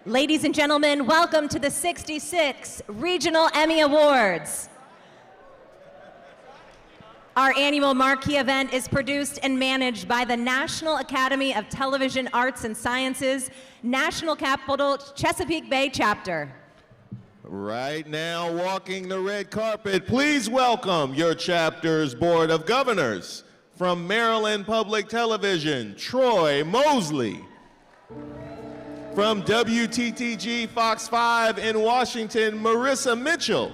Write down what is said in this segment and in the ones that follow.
Ladies and gentlemen, welcome to the 66 Regional Emmy Awards. Our annual marquee event is produced and managed by the National Academy of Television Arts and Sciences, National Capital Chesapeake Bay Chapter. Right now, walking the red carpet, please welcome your chapter's Board of Governors. From Maryland Public Television, Troy Mosley. From WTTG Fox 5 in Washington, Marissa Mitchell.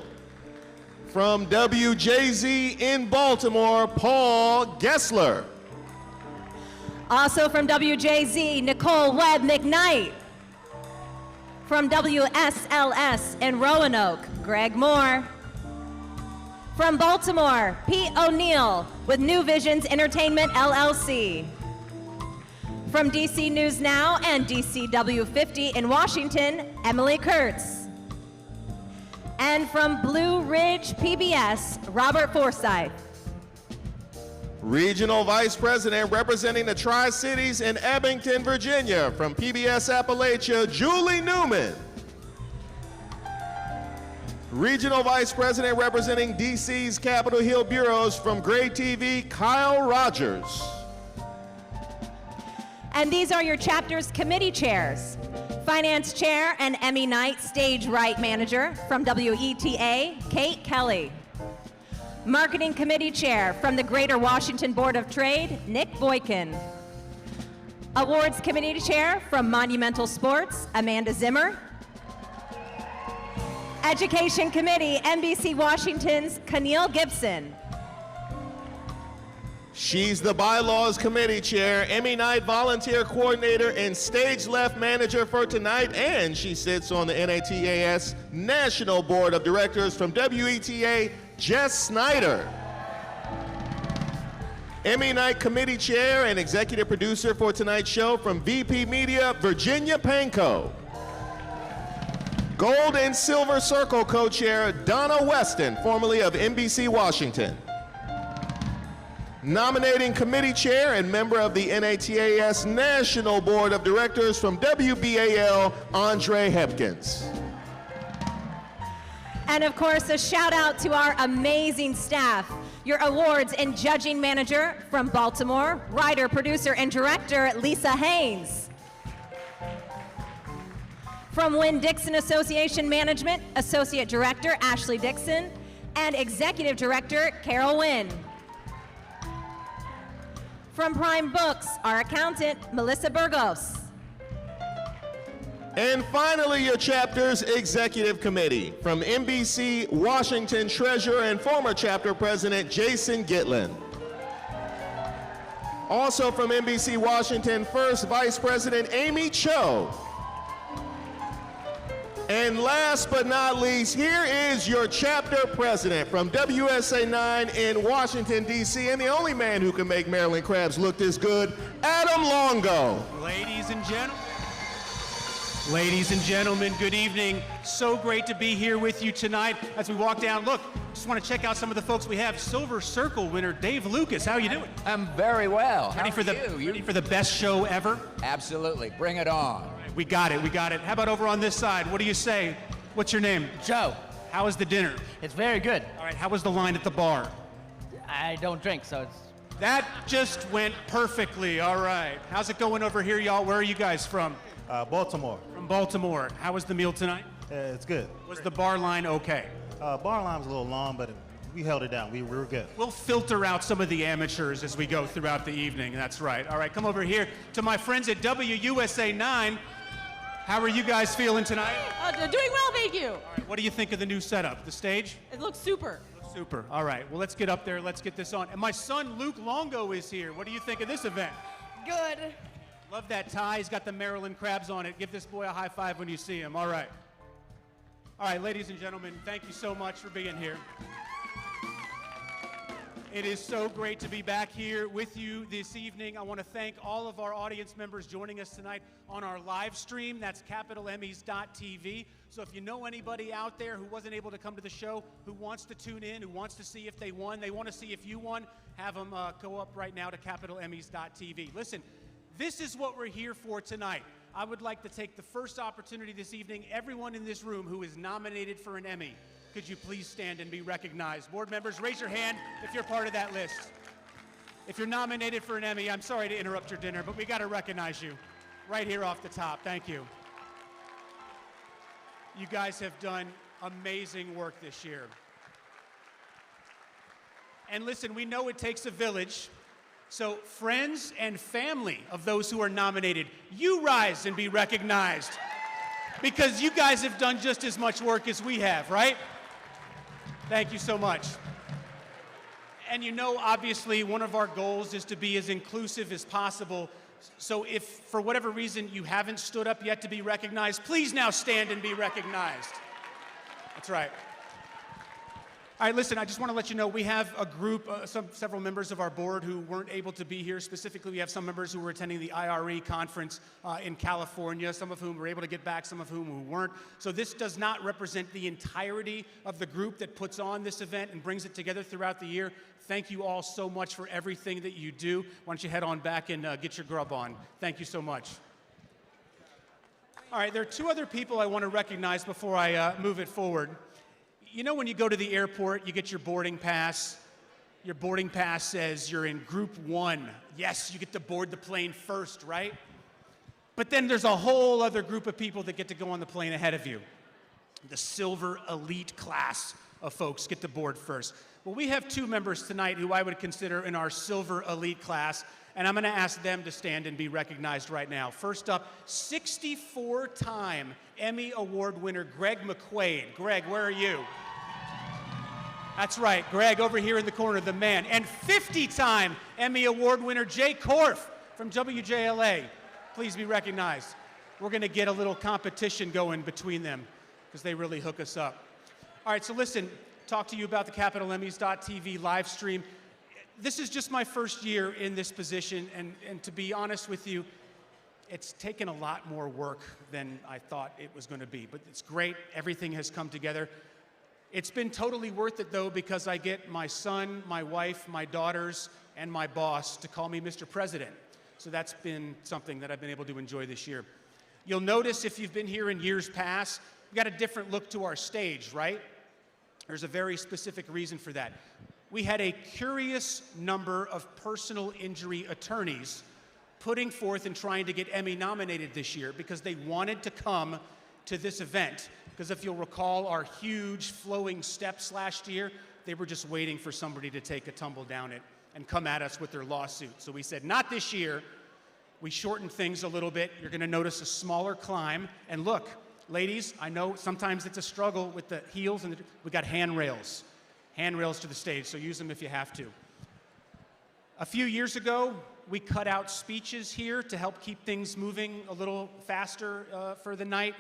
From WJZ in Baltimore, Paul Gessler. Also from WJZ, Nicole Webb McKnight. From WSLS in Roanoke, Greg Moore. From Baltimore, Pete O'Neill with New Visions Entertainment, LLC. From DC News Now and DCW 50 in Washington, Emily Kurtz. And from Blue Ridge PBS, Robert Forsyth. Regional Vice President representing the Tri-Cities in Abington, Virginia, from PBS Appalachia, Julie Newman. Regional Vice President representing DC's Capitol Hill bureaus, from Gray TV, Kyle Rogers. And these are your chapter's committee chairs. Finance Chair and Emmy Night Stage Right Manager from WETA, Kate Kelly. Marketing Committee Chair from the Greater Washington Board of Trade, Nick Boykin. Awards Committee Chair from Monumental Sports, Amanda Zimmer. Education Committee, NBC Washington's Keneal Gibson. She's the Bylaws Committee Chair, Emmy Night Volunteer Coordinator, and Stage Left Manager for tonight, and she sits on the NATAS National Board of Directors. From WETA, Jess Snyder. Emmy Night Committee Chair and Executive Producer for tonight's show, from VP Media, Virginia Panko. Gold and Silver Circle Co-Chair, Donna Weston, formerly of NBC Washington. Nominating Committee Chair and member of the NATAS National Board of Directors, from WBAL, Andre Hepkins. And of course, a shout out to our amazing staff. Your awards and judging manager from Baltimore, writer, producer, and director, Lisa Haynes. From Wynn-Dixon Association Management, Associate Director, Ashley Dixon, and Executive Director, Carol Wynn. From Prime Books, our accountant, Melissa Burgos. And finally, your chapter's executive committee. From NBC Washington Treasurer and former chapter president, Jason Gitlin. Also from NBC Washington, First Vice President, Amy Cho. And last but not least, here is your chapter president from WSA 9 in Washington, D.C., and the only man who can make Maryland crabs look this good, Adam Longo. Ladies and gentlemen, good evening. So great to be here with you tonight. As we walk down, look, just want to check out some of the folks we have. Silver Circle winner Dave Lucas. How are you doing? I'm very well. Ready for the best show ever? Absolutely. Bring it on. We got it. How about over on this side? What do you say? What's your name? Joe. How was the dinner? It's very good. All right, how was the line at the bar? I don't drink, so it's... That just went perfectly. All right. How's it going over here, y'all? Where are you guys from? Baltimore. From Baltimore. How was the meal tonight? It's good. Was the bar line okay? Bar line was a little long, but we held it down. We were good. We'll filter out some of the amateurs as we go throughout the evening. That's right. All right, come over here to my friends at WUSA 9. How are you guys feeling tonight? Doing well, thank you. All right, what do you think of the new setup, the stage? It looks super. Super. All right, well, let's get up there. Let's get this on. And my son, Luke Longo, is here. What do you think of this event? Good. Love that tie. He's got the Maryland crabs on it. Give this boy a high five when you see him. All right. All right, ladies and gentlemen, thank you so much for being here. It is so great to be back here with you this evening. I want to thank all of our audience members joining us tonight on our live stream. That's CapitolEmmys.tv. So if you know anybody out there who wasn't able to come to the show, who wants to tune in, who wants to see if they won, they want to see if you won, have them go up right now to CapitolEmmys.tv. Listen, this is what we're here for tonight. I would like to take the first opportunity this evening, everyone in this room who is nominated for an Emmy, could you please stand and be recognized? Board members, raise your hand if you're part of that list. If you're nominated for an Emmy, I'm sorry to interrupt your dinner, but we got to recognize you right here off the top. Thank you. You guys have done amazing work this year. And listen, we know it takes a village, so friends and family of those who are nominated, you rise and be recognized, because you guys have done just as much work as we have, right? Thank you so much. And you know, obviously, one of our goals is to be as inclusive as possible. So if, for whatever reason, you haven't stood up yet to be recognized, please now stand and be recognized. That's right. All right, listen, I just want to let you know we have a group, several members of our board who weren't able to be here. Specifically, we have some members who were attending the IRE conference in California, some of whom were able to get back, some of whom who weren't. So this does not represent the entirety of the group that puts on this event and brings it together throughout the year. Thank you all so much for everything that you do. Why don't you head on back and get your grub on. Thank you so much. All right, there are two other people I want to recognize before I move it forward. You know when you go to the airport, you get your boarding pass. Your boarding pass says you're in Group 1. Yes, you get to board the plane first, right? But then there's a whole other group of people that get to go on the plane ahead of you. The Silver Elite class of folks get to board first. Well, we have two members tonight who I would consider in our Silver Elite class, and I'm going to ask them to stand and be recognized right now. First up, 64-time Emmy Award winner Greg McQuaid. Greg, where are you? That's right, Greg over here in the corner, the man. And 50-time Emmy Award winner Jay Korff from WJLA. Please be recognized. We're going to get a little competition going between them because they really hook us up. All right, so listen, talk to you about the CapitolEmmys.tv live stream. This is just my first year in this position, and to be honest with you, it's taken a lot more work than I thought it was going to be, but it's great. Everything has come together. It's been totally worth it, though, because I get my son, my wife, my daughters, and my boss to call me Mr. President. So that's been something that I've been able to enjoy this year. You'll notice if you've been here in years past, we've got a different look to our stage, right? There's a very specific reason for that. We had a curious number of personal injury attorneys putting forth and trying to get Emmy nominated this year because they wanted to come to this event. Because if you'll recall our huge flowing steps last year, they were just waiting for somebody to take a tumble down it and come at us with their lawsuit. So we said, not this year. We shortened things a little bit. You're going to notice a smaller climb. And look, ladies, I know sometimes it's a struggle with the heels, and we got handrails to the stage, so use them if you have to. A few years ago, we cut out speeches here to help keep things moving a little faster for the night.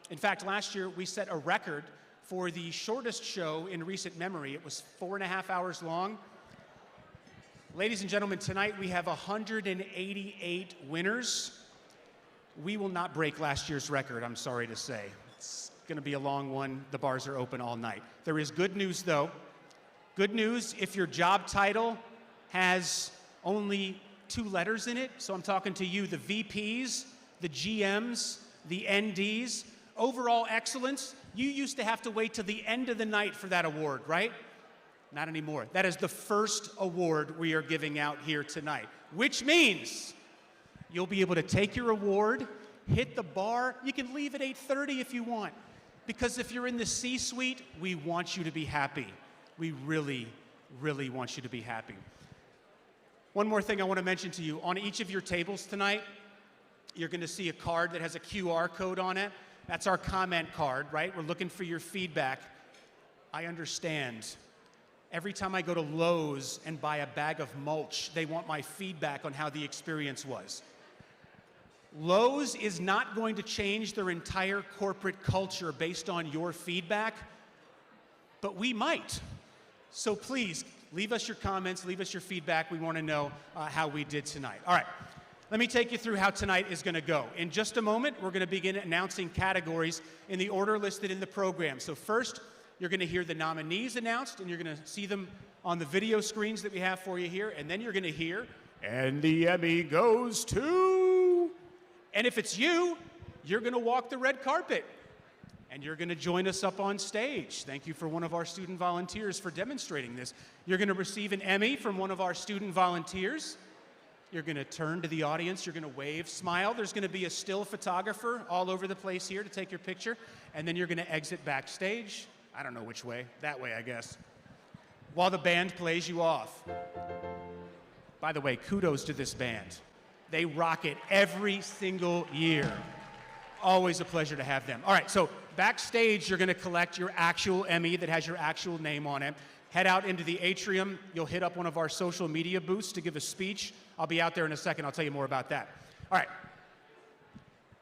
In fact, last year, we set a record for the shortest show in recent memory. It was 4.5 hours long. Ladies and gentlemen, tonight we have 188 winners. We will not break last year's record, I'm sorry to say. It's going to be a long one. The bars are open all night. There is good news, though. Good news if your job title has only 2 letters in it. So I'm talking to you, the VPs, the GMs, the NDs. Overall excellence, you used to have to wait till the end of the night for that award, right? Not anymore. That is the first award we are giving out here tonight, which means you'll be able to take your award, hit the bar. You can leave at 8:30 if you want, because if you're in the C-suite, we want you to be happy. We really, really want you to be happy. One more thing I want to mention to you. On each of your tables tonight, you're going to see a card that has a QR code on it. That's our comment card, right? We're looking for your feedback. I understand. Every time I go to Lowe's and buy a bag of mulch, they want my feedback on how the experience was. Lowe's is not going to change their entire corporate culture based on your feedback, but we might. So please, leave us your comments, leave us your feedback. We want to know how we did tonight. All right. Let me take you through how tonight is going to go. In just a moment, we're going to begin announcing categories in the order listed in the program. So first, you're going to hear the nominees announced, and you're going to see them on the video screens that we have for you here. And then you're going to hear, and the Emmy goes to... And if it's you, you're going to walk the red carpet. And you're going to join us up on stage. Thank you for one of our student volunteers for demonstrating this. You're going to receive an Emmy from one of our student volunteers. You're going to turn to the audience. You're going to wave, smile. There's going to be a still photographer all over the place here to take your picture. And then you're going to exit backstage. I don't know which way. That way, I guess. While the band plays you off. By the way, kudos to this band. They rock it every single year. Always a pleasure to have them. All right, so backstage, you're going to collect your actual Emmy that has your actual name on it. Head out into the atrium. You'll hit up one of our social media booths to give a speech. I'll be out there in a second. I'll tell you more about that. All right.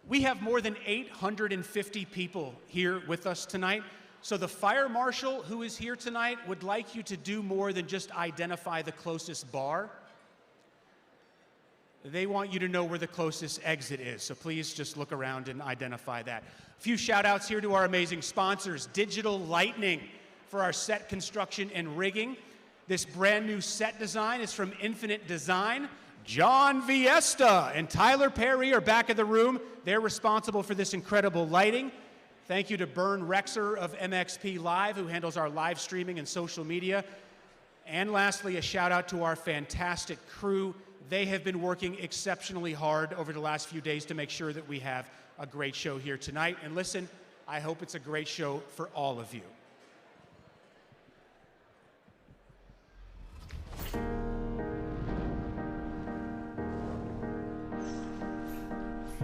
We have more than 850 people here with us tonight. So the fire marshal who is here tonight would like you to do more than just identify the closest bar. They want you to know where the closest exit is, so please just look around and identify that. A few shout outs here to our amazing sponsors, Digital Lightning for our set construction and rigging. This brand new set design is from Infinite Design. John Viesta and Tyler Perry are back in the room. They're responsible for this incredible lighting. Thank you to Bern Rexer of MXP Live, who handles our live streaming and social media. And lastly, a shout out to our fantastic crew. They have been working exceptionally hard over the last few days to make sure that we have a great show here tonight. And listen, I hope it's a great show for all of you.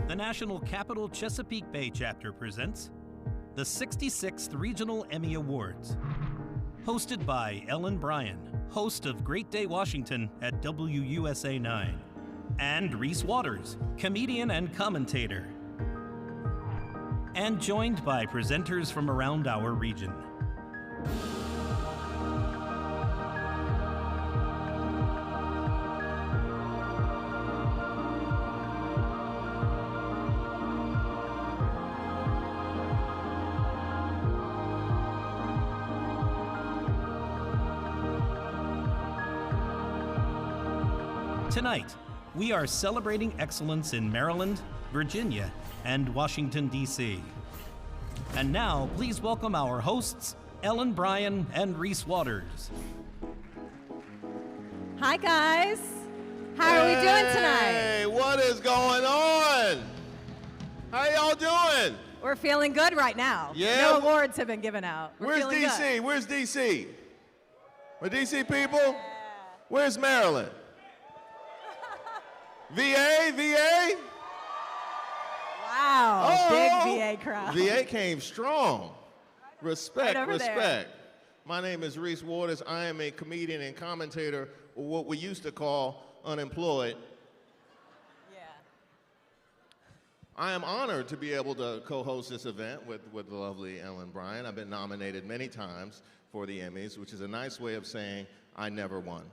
The National Capital Chesapeake Bay Chapter presents the 66th Regional Emmy Awards. Hosted by Ellen Bryan, host of Great Day Washington at WUSA 9, and Reese Waters, comedian and commentator. And joined by presenters from around our region. Tonight, we are celebrating excellence in Maryland, Virginia, and Washington, D.C. And now, please welcome our hosts, Ellen Bryan and Reese Waters. Hi, guys. How are we doing tonight? Hey, what is going on? How y'all doing? We're feeling good right now. Yeah? No awards have been given out. We're Where's feeling D.C.? good. Where's D.C.? The D.C. people? Where's Maryland? VA? VA? Wow, big VA crowd. VA came strong. Respect, Right over there. respect. My name is Reese Waters. I am a comedian and commentator, or what we used to call unemployed. Yeah. I am honored to be able to co-host this event with the lovely Ellen Bryan. I've been nominated many times for the Emmys, which is a nice way of saying I never won.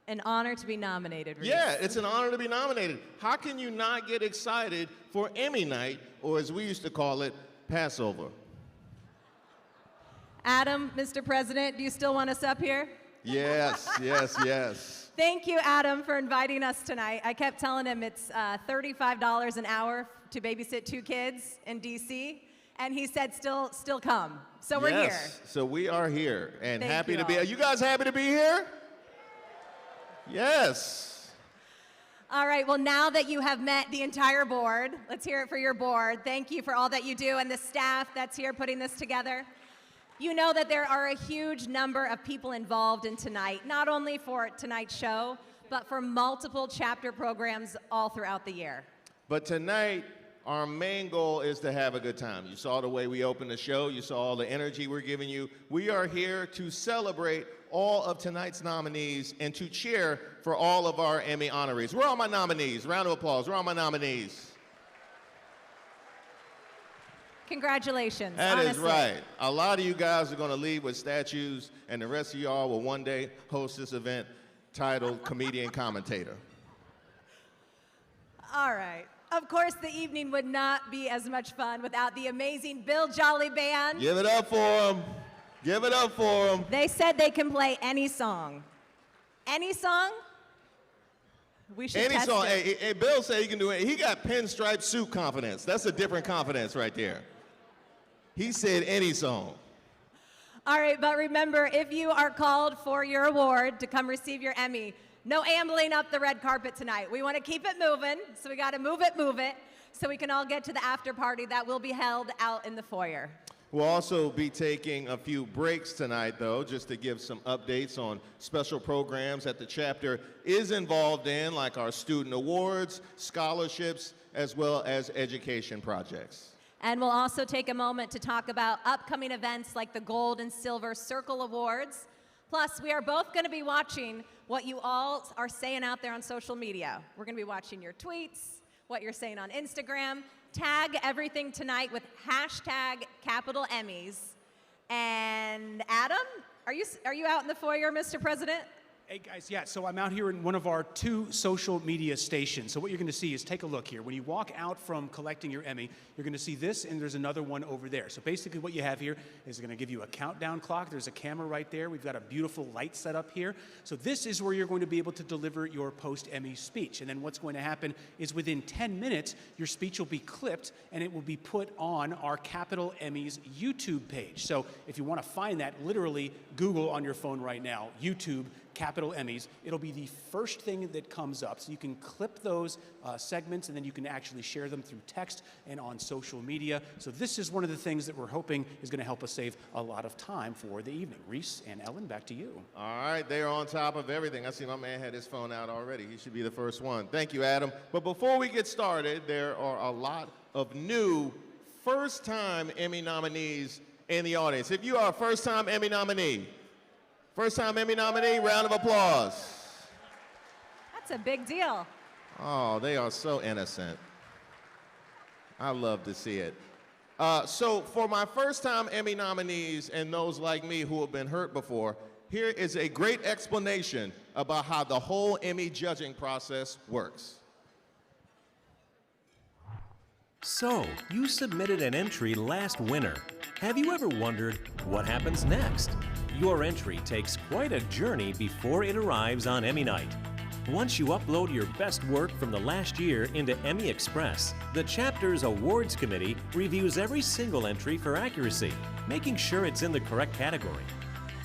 An honor to be nominated, Reese. Yeah, it's an honor to be nominated. How can you not get excited for Emmy night, or as we used to call it, Passover? Adam, Mr. President, do you still want us up here? Yes, yes, yes. Thank you, Adam, for inviting us tonight. I kept telling him it's $35 an hour to babysit 2 kids in D.C., and he said still come. So we're here. So we are here, and Thank happy you to be. all. Are you guys happy to be here? Yes. All right, well, now that you have met the entire board, let's hear it for your board. Thank you for all that you do and the staff that's here putting this together. You know that there are a huge number of people involved in tonight, not only for tonight's show, but for multiple chapter programs all throughout the year. But tonight, our main goal is to have a good time. You saw the way we opened the show. You saw all the energy we're giving you. We are here to celebrate all of tonight's nominees and to cheer for all of our Emmy honorees. Where are my nominees? Round of applause. Where are my nominees? Congratulations, That is honestly. right. A lot of you guys are going to leave with statues, and the rest of y'all will one day host this event titled Comedian Commentator. All right. Of course, the evening would not be as much fun without the amazing Bill Jolly Band. Give it up for them. Give it up for them. They said they can play any song. Any song? We should Any test song. it. Hey, Bill said he can do it. He got pinstripe suit confidence. That's a different confidence right there. He said any song. All right, but remember, if you are called for your award to come receive your Emmy, no ambling up the red carpet tonight. We want to keep it moving, so we got to move it, so we can all get to the after party that will be held out in the foyer. We'll also be taking a few breaks tonight, though, just to give some updates on special programs that the chapter is involved in, like our student awards, scholarships, as well as education projects. And we'll also take a moment to talk about upcoming events like the Gold and Silver Circle Awards. Plus, we are both going to be watching what you all are saying out there on social media. We're going to be watching your tweets, what you're saying on Instagram. Tag everything tonight with #Capital Emmys. And Adam, are you out in the foyer, Mr. President? Hey guys, yeah, so I'm out here in one of our 2 social media stations. So what you're gonna see is, take a look here. When you walk out from collecting your Emmy, you're gonna see this, and there's another one over there. So basically what you have here is gonna give you a countdown clock. There's a camera right there. We've got a beautiful light set up here. So this is where you're going to be able to deliver your post-Emmy speech. And then what's going to happen is within 10 minutes, your speech will be clipped and it will be put on our Capital Emmys YouTube page. So if you wanna find that, literally Google on your phone right now, YouTube, Capital Emmys. It'll be the first thing that comes up. So you can clip those segments, and then you can actually share them through text and on social media. So this is one of the things that we're hoping is going to help us save a lot of time for the evening. Reese and Ellen, back to you. All right, they're on top of everything. I see my man had his phone out already. He should be the first one. Thank you, Adam. But before we get started, there are a lot of new first-time Emmy nominees in the audience. If you are a first-time Emmy nominee, round of applause. That's a big deal. Oh, they are so innocent. I love to see it. So for my first-time Emmy nominees and those like me who have been hurt before, here is a great explanation about how the whole Emmy judging process works. So, you submitted an entry last winter. Have you ever wondered what happens next? Your entry takes quite a journey before it arrives on Emmy night. Once you upload your best work from the last year into Emmy Express, the chapter's awards committee reviews every single entry for accuracy, making sure it's in the correct category.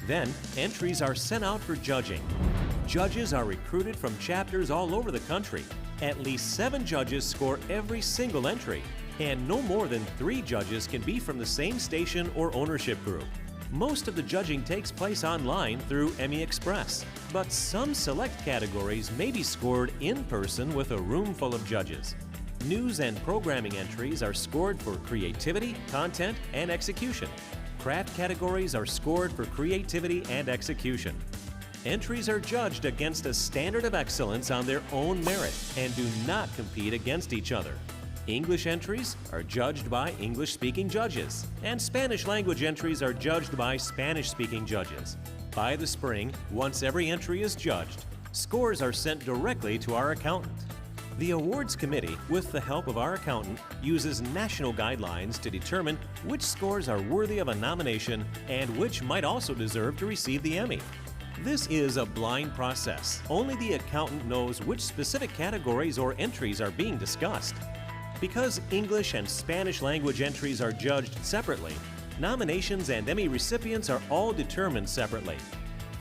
Then, entries are sent out for judging. Judges are recruited from chapters all over the country. At least 7 judges score every single entry, and no more than 3 judges can be from the same station or ownership group. Most of the judging takes place online through Emmy Express, but some select categories may be scored in person with a room full of judges. News and programming entries are scored for creativity, content, and execution. Craft categories are scored for creativity and execution. Entries are judged against a standard of excellence on their own merit and do not compete against each other. English entries are judged by English-speaking judges, and Spanish-language entries are judged by Spanish-speaking judges. By the spring, once every entry is judged, scores are sent directly to our accountant. The awards committee, with the help of our accountant, uses national guidelines to determine which scores are worthy of a nomination and which might also deserve to receive the Emmy. This is a blind process. Only the accountant knows which specific categories or entries are being discussed. Because English and Spanish language entries are judged separately, nominations and Emmy recipients are all determined separately.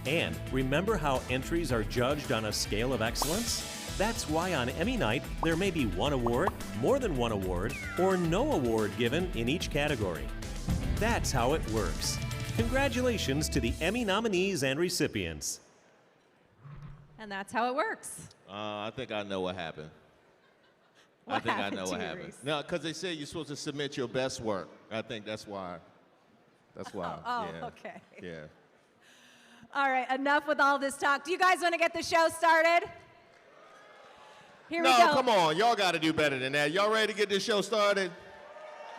And remember how entries are judged on a scale of excellence? That's why on Emmy night, there may be 1 award, more than 1 award, or no award given in each category. That's how it works. Congratulations to the Emmy nominees and recipients. And that's how it works. I think I know what happened. What I think I happened know to what you, happened. Reese? No, because they said you're supposed to submit your best work. I think that's why. That's why. Oh, yeah. okay. Yeah. All right, enough with all this talk. Do you guys want to get the show started? Here we No, go. come on. Y'all got to do better than that. Y'all ready to get this show started?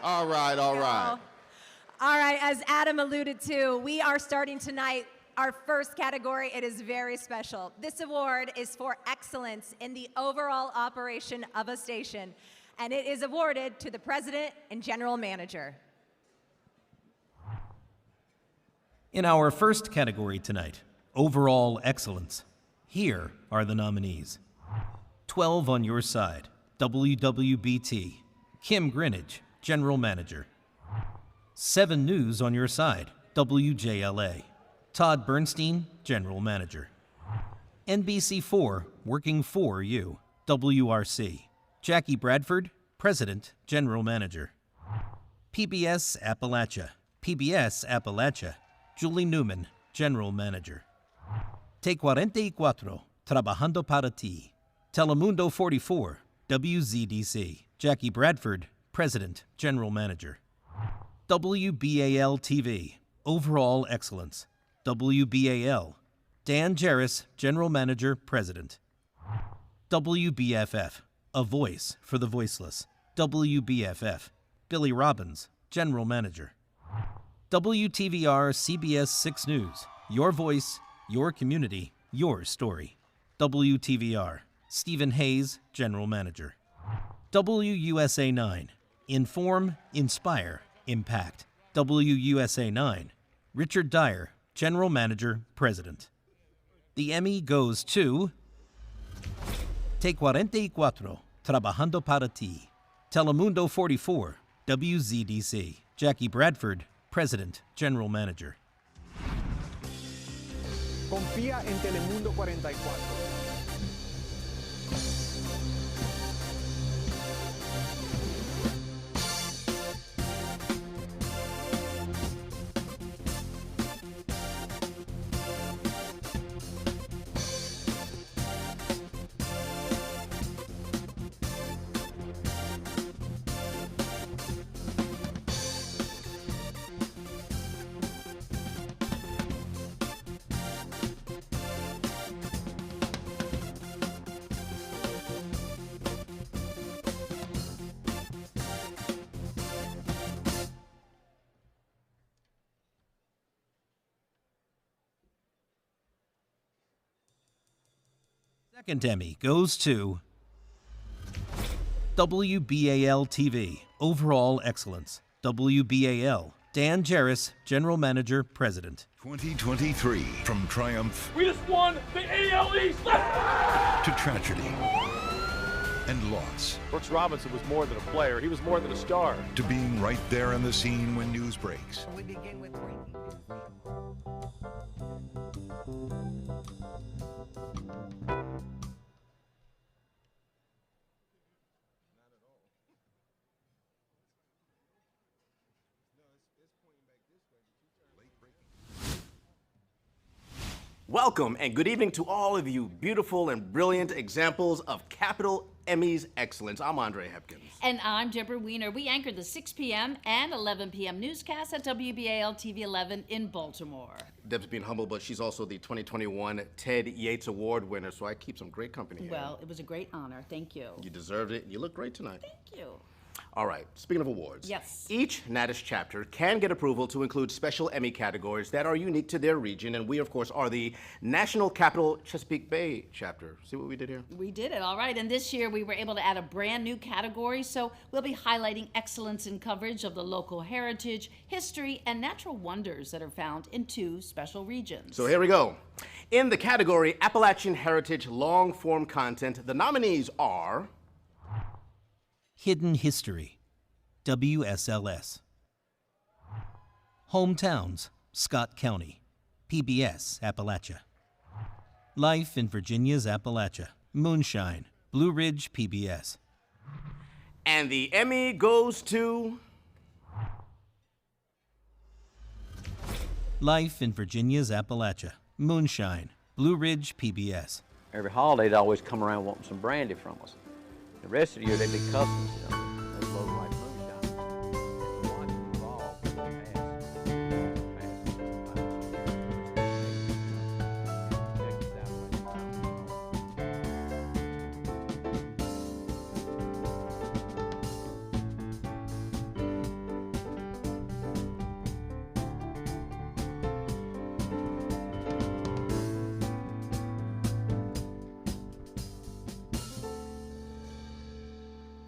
All right, all right. All right, as Adam alluded to, we are starting tonight our first category. It is very special. This award is for excellence in the overall operation of a station, and it is awarded to the president and general manager. In our first category tonight, Overall Excellence, here are the nominees. 12 on your side, WWBT, Kim Greenidge, General Manager. 7 News on your side, WJLA, Todd Bernstein, General Manager. NBC4, working for you, WRC, Jackie Bradford, President, General Manager. PBS Appalachia, Julie Newman, General Manager. T44, trabajando para ti. Telemundo 44, WZDC, Jackie Bradford, President, General Manager. WBAL TV, Overall Excellence, WBAL, Dan Jarris, General Manager, President. WBFF, A Voice for the Voiceless, WBFF, Billy Robbins, General Manager. WTVR CBS 6 News, your voice, your community, your story. WTVR, Stephen Hayes, General Manager. WUSA 9, Inform, Inspire, Impact. WUSA 9, Richard Dyer, General Manager, President. The Emmy goes to T44, Trabajando para ti. Telemundo 44, WZDC, Jackie Bradford, President, General Manager. Confía en Telemundo 44. Second Emmy goes to WBAL TV, Overall Excellence. WBAL, Dan Jarris, General Manager, President. 2023, from triumph we just won the AL East! to tragedy and loss. Brooks Robinson was more than a player, he was more than a star. To being right there on the scene when news breaks. We begin with breaking. Welcome and good evening to all of you beautiful and brilliant examples of Capital Emmys excellence. I'm Andre Hepkins. And I'm Deborah Weiner. We anchored the 6 p.m. and 11 p.m. newscasts at WBAL TV 11 in Baltimore. Deb's being humble, but she's also the 2021 Ted Yates Award winner, so I keep some great company here. Well, it was a great honor. Thank you. You deserved it. You look great tonight. Thank you. All right, speaking of awards. Yes. Each Natish chapter can get approval to include special Emmy categories that are unique to their region, and we, of course, are the National Capital Chesapeake Bay chapter. See what we did here? We did it, all right. And this year we were able to add a brand new category, so we'll be highlighting excellence in coverage of the local heritage, history, and natural wonders that are found in 2 special regions. So here we go. In the category Appalachian Heritage Long-Form Content, the nominees are... Hidden History, WSLS. Hometowns, Scott County, PBS Appalachia. Life in Virginia's Appalachia, Moonshine, Blue Ridge PBS. And the Emmy goes to... Life in Virginia's Appalachia, Moonshine, Blue Ridge PBS. Every holiday they always come around wanting some brandy from us. The rest of the year they'd be customs, you know. Those low life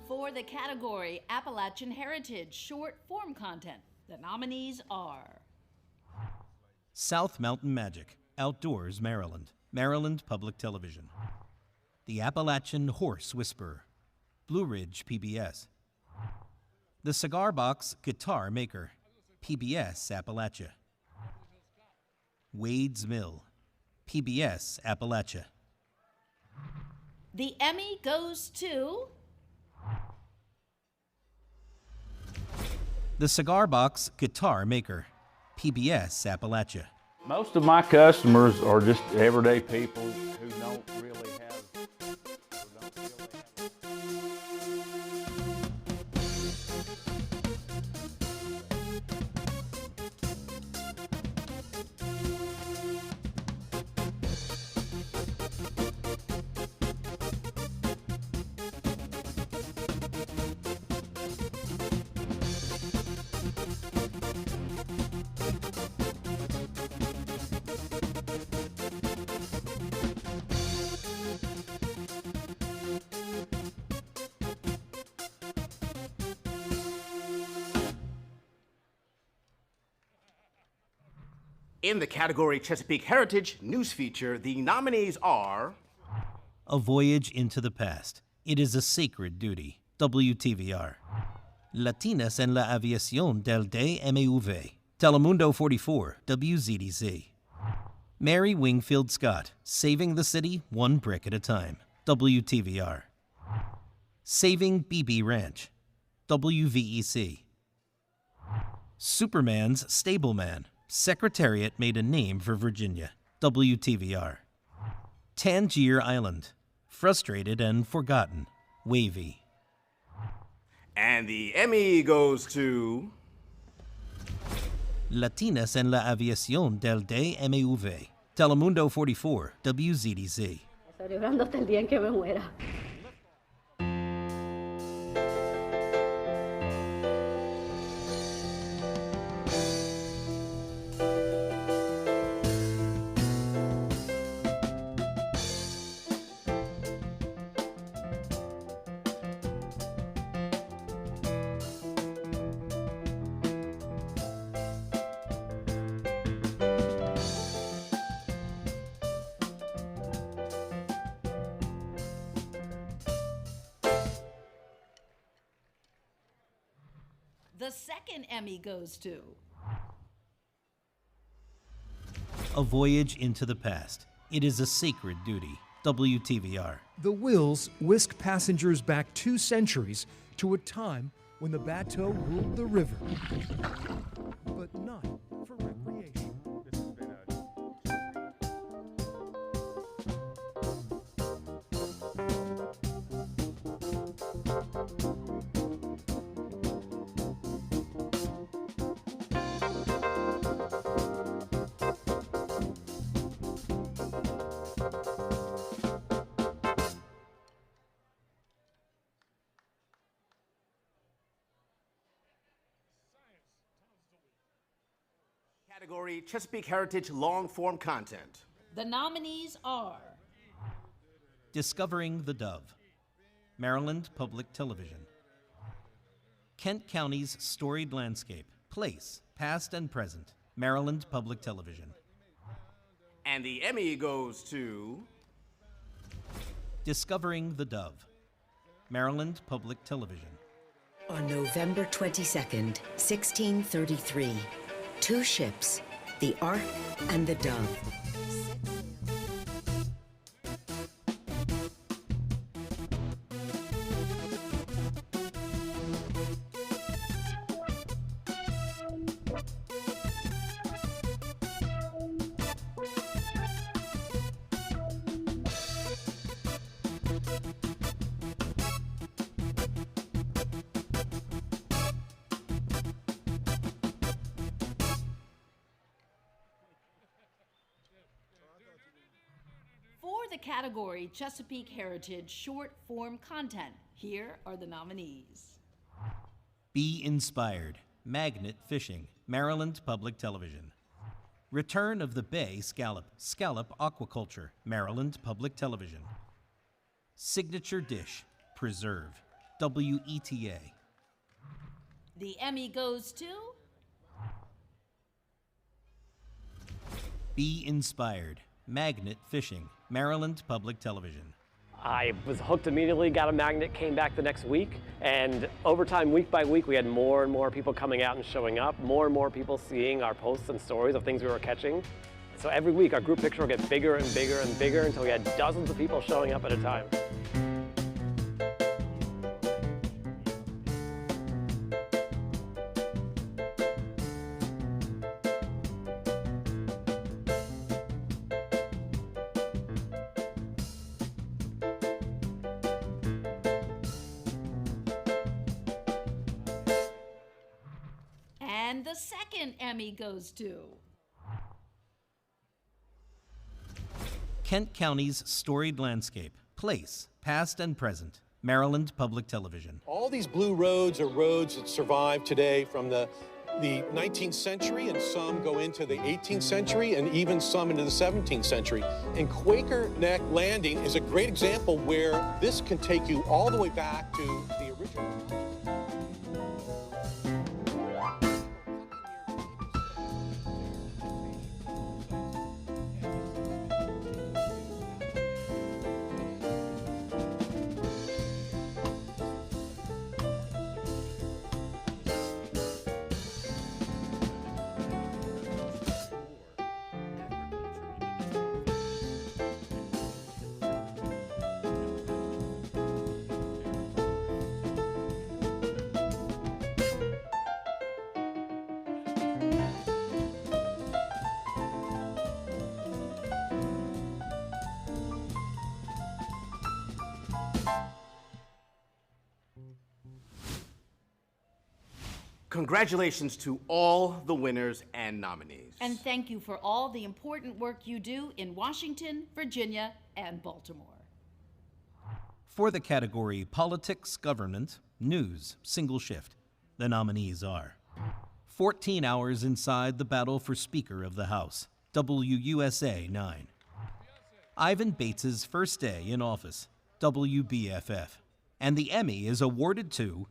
For the category Appalachian Heritage Short Form Content, the nominees are... South Mountain Magic, Outdoors, Maryland, Maryland Public Television. The Appalachian Horse Whisperer, Blue Ridge PBS. The Cigar Box Guitar Maker, PBS Appalachia. Wade's Mill, PBS Appalachia. The Emmy goes to The Cigar Box Guitar Maker, PBS Appalachia. Most of my customers are just everyday people who don't really have. In the category Chesapeake Heritage News Feature, the nominees are A Voyage into the Past. It is a Sacred Duty, WTVR. Latinas en la Aviación del DMV, Telemundo 44, WZDZ. Mary Wingfield Scott, Saving the City One Brick at a Time, WTVR. Saving BB Ranch, WVEC. Superman's Stableman, Secretariat Made a Name for Virginia, WTVR. Tangier Island, Frustrated and Forgotten, Wavy. And the Emmy goes to Latinas en la Aviación del DMV, Telemundo 44, WZDZ. Celebrando hasta el día en que me muera. The second Emmy goes to A Voyage into the Past. It is a Sacred Duty, WTVR. The Wills whisk passengers back 2 centuries to a time when the bateau ruled the river, but not for recreation. category Chesapeake Heritage Long Form Content. The nominees are Discovering the Dove, Maryland Public Television. Kent County's Storied Landscape, Place, Past and Present, Maryland Public Television. And the Emmy goes to Discovering the Dove, Maryland Public Television. On November 22nd, 1633, 2 ships, the Ark and the Dove. For the category Chesapeake Heritage Short Form Content, here are the nominees. Be Inspired, Magnet Fishing, Maryland Public Television. Return of the Bay Scallop, Scallop Aquaculture, Maryland Public Television. Signature Dish, Preserve, WETA. The Emmy goes to Be Inspired, Magnet Fishing, Maryland Public Television. I was hooked immediately, got a magnet, came back the next week, and over time, week by week, we had more and more people coming out and showing up, more and more people seeing our posts and stories of things we were catching. So every week, our group picture would get bigger and bigger and bigger until we had dozens of people showing up at a time. And the second Emmy goes to Kent County's storied landscape, place, past and present, Maryland Public Television. All these blue roads are roads that survived today from the 19th century, and some go into the 18th century, and even some into the 17th century. And Quaker Neck Landing is a great example where this can take you all the way back to the original. Congratulations to all the winners and nominees. And thank you for all the important work you do in Washington, Virginia, and Baltimore. For the category Politics, Government, News, Single Shift, the nominees are 14 Hours Inside the Battle for Speaker of the House, WUSA 9. Ivan Bates's First Day in Office, WBFF. And the Emmy is awarded to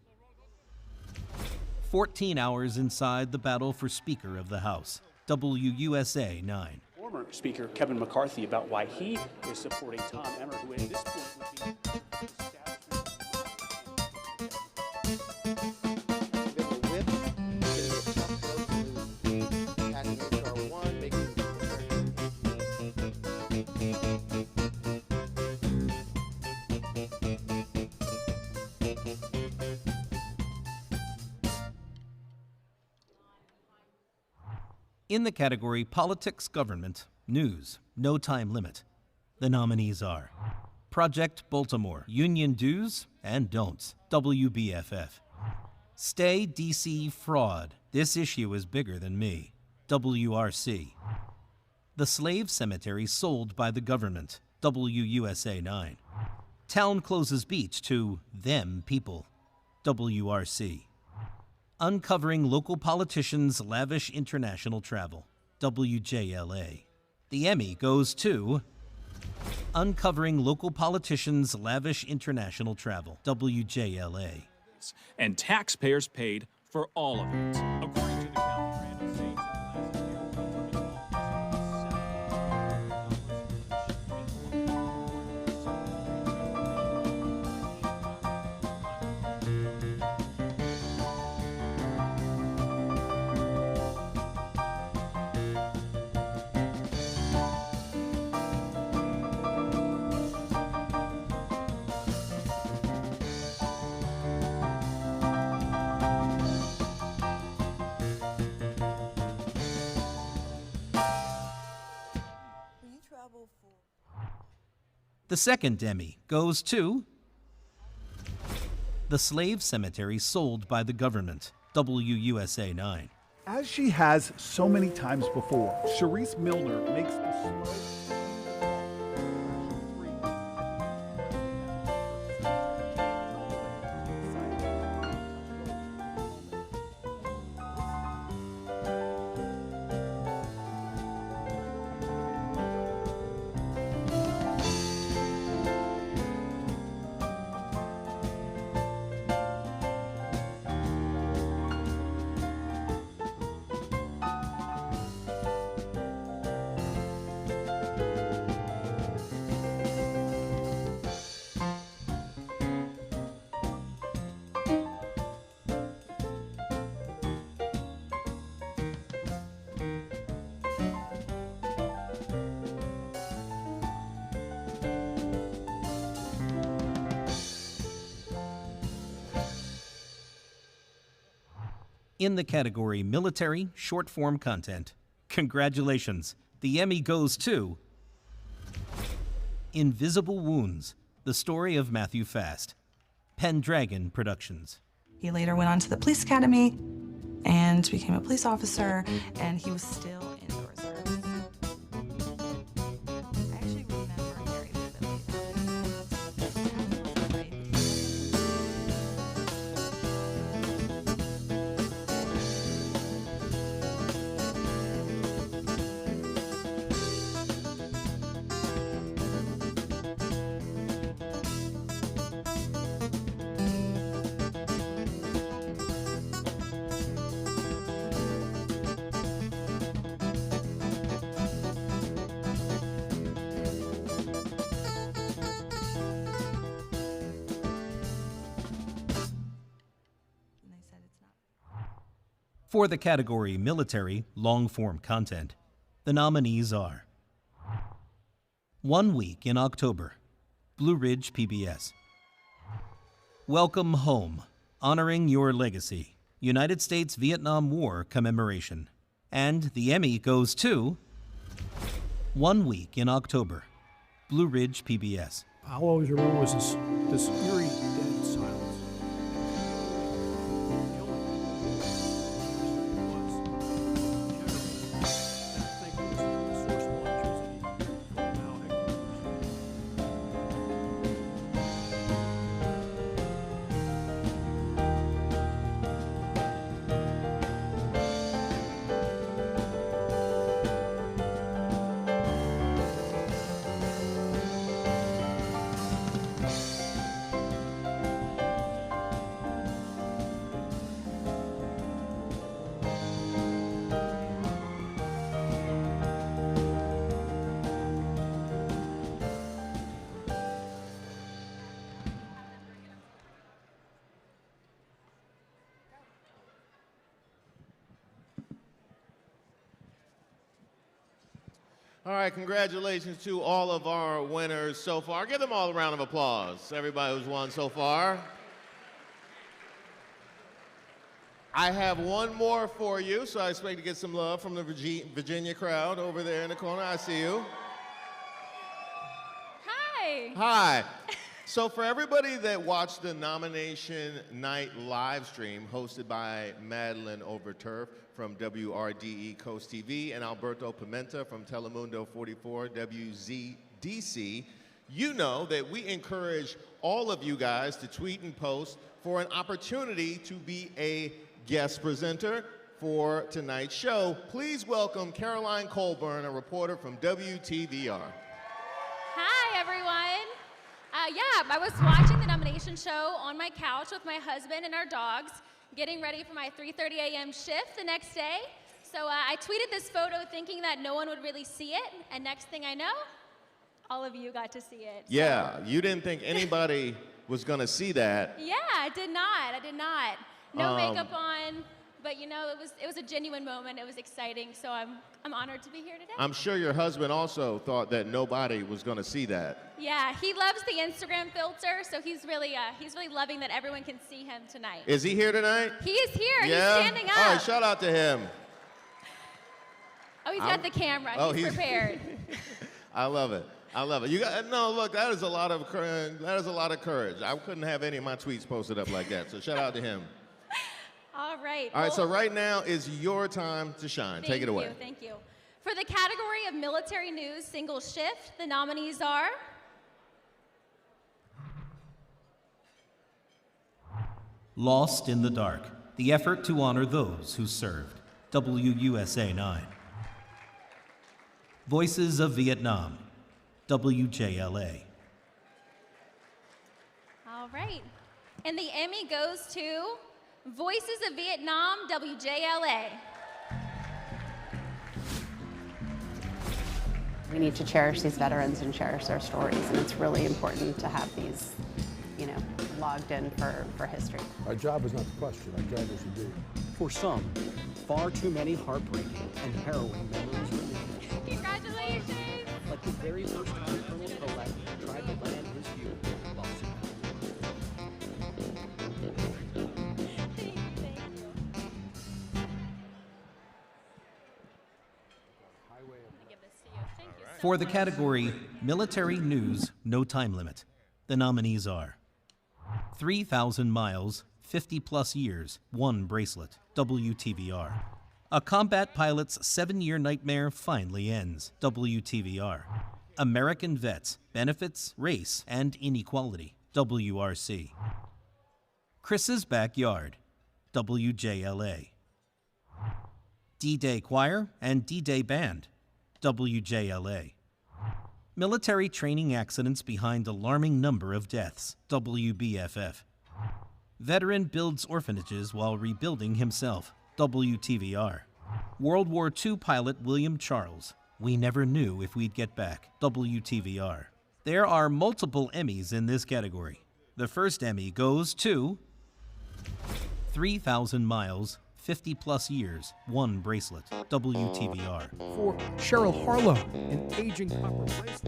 14 Hours Inside the Battle for Speaker of the House, WUSA 9. Former Speaker Kevin McCarthy about why he is supporting Tom Emmer, who at this point would be... In the category Politics, Government, News, No Time Limit, the nominees are Project Baltimore, Union Do's and Don'ts, WBFF. Stay DC Fraud, This Issue is Bigger Than Me, WRC. The Slave Cemetery Sold by the Government, WUSA 9. Town Closes Beach to Them People, WRC. Uncovering Local Politicians' Lavish International Travel, WJLA. The Emmy goes to Uncovering Local Politicians' Lavish International Travel, WJLA. And taxpayers paid for all of it. According to the county, Randall Saints, The second Emmy goes to The Slave Cemetery Sold by the Government, WUSA 9. As she has so many times before, Charisse Milner makes the slow... In the category Military Short Form Content, congratulations, the Emmy goes to Invisible Wounds, the story of Matthew Fast, Pendragon Productions. He later went on to the police academy and became a police officer, and he was still in the reserves. I actually remember very For the category Military Long-Form Content, the nominees are 1 Week in October, Blue Ridge PBS. Welcome Home, Honoring Your Legacy, United States-Vietnam War Commemoration. And the Emmy goes to 1 Week in October, Blue Ridge PBS. I'll always remember was this eerie dead silence. All right, congratulations to all of our winners so far. Give them all a round of applause, everybody who's won so far. I have one more for you, so I expect to get some love from the Virginia crowd over there in the corner. I see you. Hi. Hi. So for everybody that watched the nomination night live stream hosted by Madeline Overturf from WRDE Coast TV and Alberto Pimenta from Telemundo 44 WZDC, you know that we encourage all of you guys to tweet and post for an opportunity to be a guest presenter for tonight's show. Please welcome Caroline Colburn, a reporter from WTVR. Hi, everyone. I was watching the nomination show on my couch with my husband and our dogs, getting ready for my 3:30 a.m. shift the next day. So I tweeted this photo thinking that no one would really see it, and next thing I know, all of you got to see it. Yeah, you didn't think anybody was gonna see that. Yeah, I did not. No makeup on, but you know, it was a genuine moment. It was exciting, so I'm honored to be here today. I'm sure your husband also thought that nobody was gonna see that. Yeah, he loves the Instagram filter, so he's really loving that everyone can see him tonight. Is he here tonight? He is here. Yeah? He's standing up. All right, shout out to him. Oh, he's got the camera. He's prepared. I love it. You got look. That is a lot of courage. I couldn't have any of my tweets posted up like that. So shout out to him. All right. All right. So right now is your time to shine. Take it away. Thank you. For the category of military news single shift, the nominees are Lost in the Dark, the effort to honor those who served, WUSA 9. Voices of Vietnam, WJLA. All right. And the Emmy goes to Voices of Vietnam, WJLA. We need to cherish these veterans and cherish their stories, and it's really important to have these, logged in for history. Our job is not the question, our job is to do. For some, far too many heartbreaking and harrowing memories remain. Congratulations! Like the very first time Colonel Collette tried to land his view in Boston. For the category Military News, No Time Limit, the nominees are 3,000 Miles, 50 Plus Years, 1 Bracelet, WTVR. A Combat Pilot's 7-Year Nightmare Finally Ends, WTVR. American Vets, Benefits, Race, and Inequality, WRC. Chris's Backyard, WJLA. D-Day Choir and D-Day Band, WJLA. Military training accidents behind alarming number of deaths, WBFF. Veteran builds orphanages while rebuilding himself, WTVR. World War II pilot William Charles, We Never Knew If We'd Get Back, WTVR. There are multiple Emmys in this category. The first Emmy goes to 3,000 Miles, 50 Plus Years, 1 Bracelet, WTVR. For Cheryl Harlow in Aging Copper Place.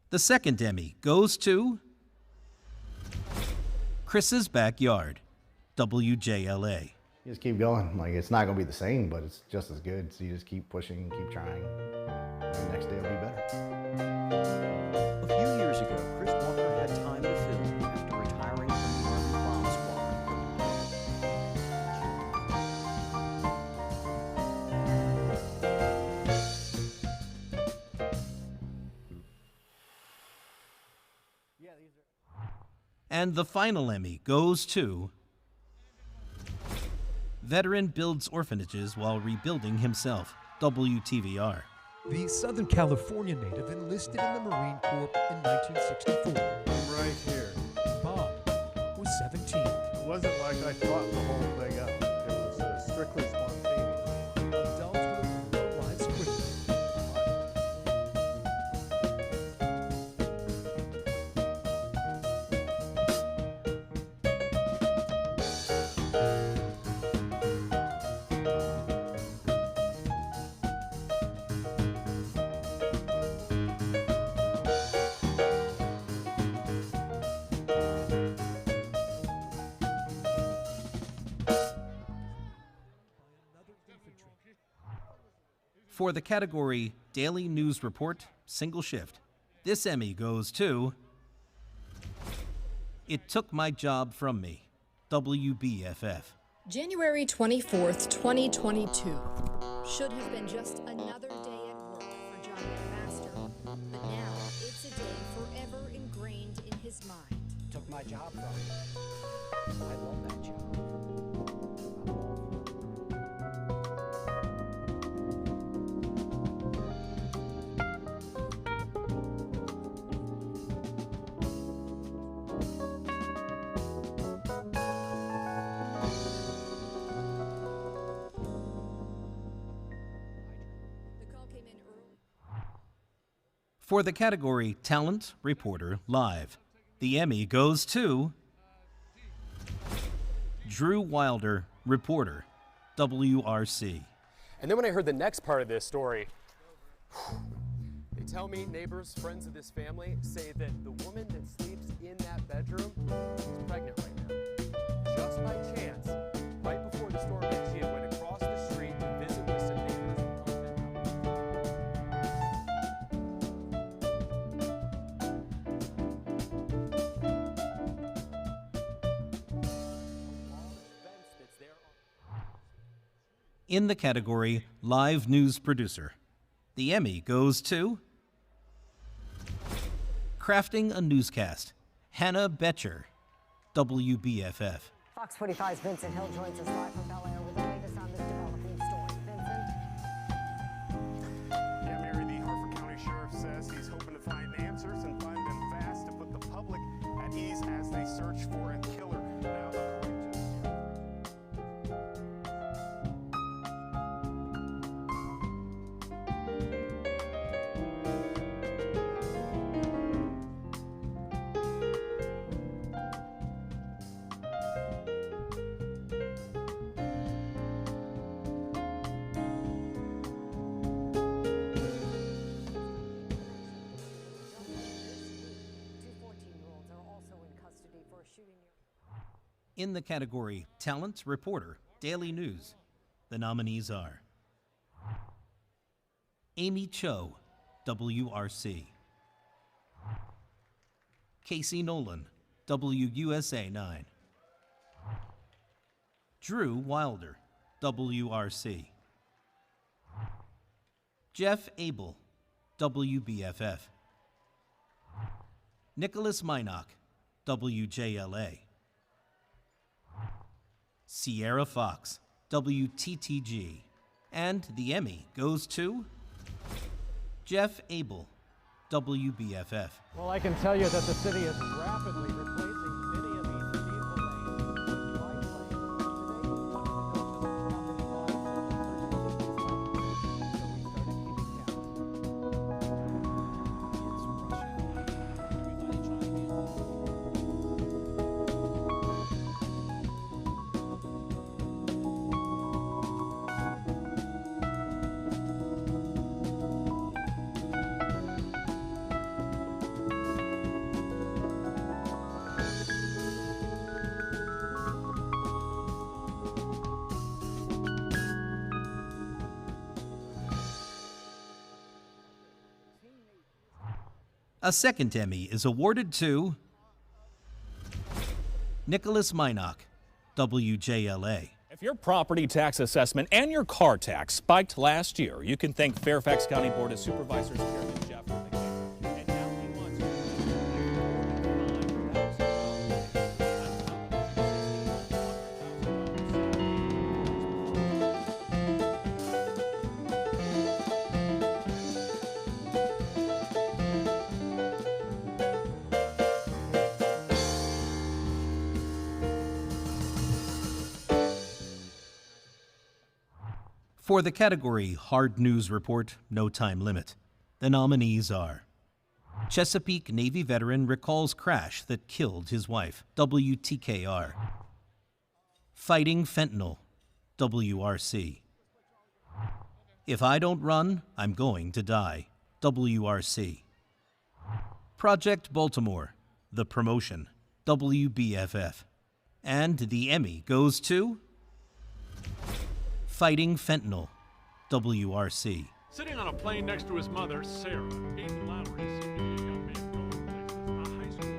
The second Emmy goes to Chris's Backyard, WJLA. You just keep going. Like, it's not going to be the same, but it's just as good. So you just keep pushing, keep trying. And the next day will be better. A few years ago, Chris Walker had time to film after retiring from the Army Bomb Squad. And the final Emmy goes to Veteran builds orphanages while rebuilding himself, WTVR. The Southern California native enlisted in the Marine Corps in 1964. I'm right here. Bob was 17. It wasn't like I thought the whole thing up. It was strictly spontaneous. Adulthood lives quickly. For the category Daily News Report, Single Shift, this Emmy goes to It Took My Job From Me, WBFF. January 24th, 2022. Should have been just another day at work for John McMaster, but now it's a day forever ingrained in his mind. Took my job from me. I love that job. For the category Talent Reporter Live, the Emmy goes to Drew Wilder, Reporter, WRC. And then when I heard the next part of this story, they tell me neighbors, friends of this family say that the woman that sleeps in that bedroom is pregnant right now. Just by chance, right before the storm hit, she went across the street to visit with some neighbors. In the category Live News Producer, the Emmy goes to Crafting a Newscast, Hannah Betcher, WBFF. Fox 45's Vincent Hill joins us live from Bel Air with the latest on this developing story. Vincent? Yeah, Mary, the Harford County Sheriff says he's hoping to find answers and find ease as they search for a killer. Now, In the category Talent Reporter, Daily News, the nominees are Amy Cho, WRC; Casey Nolan, WUSA 9; Drew Wilder, WRC; Jeff Abel, WBFF; Nicholas Minock, WJLA; Sierra Fox, WTTG. And the Emmy goes to Jeff Abel, WBFF. Well, I can tell you that the city is rapidly replacing many of these vehicle lanes with bike lanes. A second Emmy is awarded to Nicholas Minock, WJLA. If your property tax assessment and your car tax spiked last year, you can thank Fairfax County Board of Supervisors Chairman Jeff McCain. And now he wants For the category Hard News Report, No Time Limit, the nominees are Chesapeake Navy veteran recalls crash that killed his wife, WTKR; Fighting Fentanyl, WRC; If I Don't Run, I'm Going to Die, WRC; Project Baltimore, The Promotion, WBFF. And the Emmy goes to Fighting Fentanyl, WRC. Sitting on a plane next to his mother, Sarah, Peyton Lowry, a young man from Texas, a high school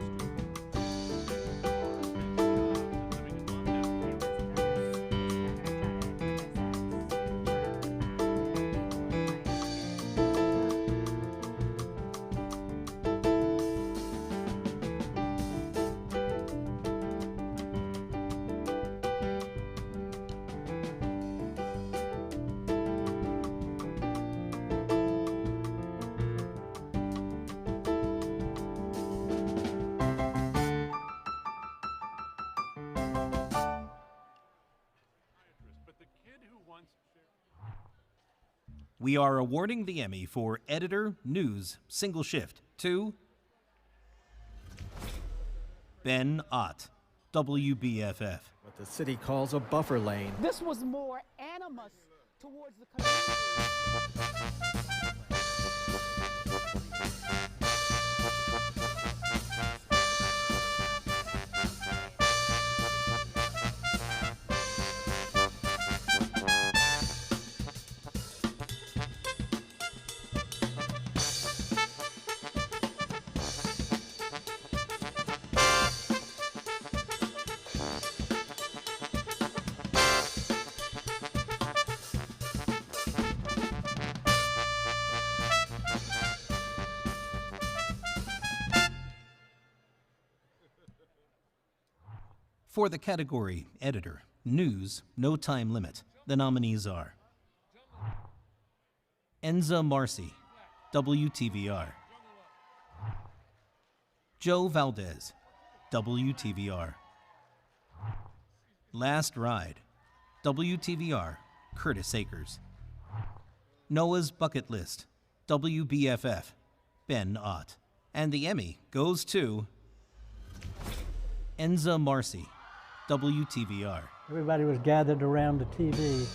We are awarding the Emmy for Editor, News, Single Shift to Ben Ott, WBFF. What the city calls a buffer lane. This was more animus towards the community. For the category Editor, News, No Time Limit, the nominees are Enza Marcy, WTVR; Joe Valdez, WTVR. Last Ride, WTVR, Curtis Acres. Noah's Bucket List, WBFF, Ben Ott. And the Emmy goes to Enza Marcy, WTVR. Everybody was gathered around the TV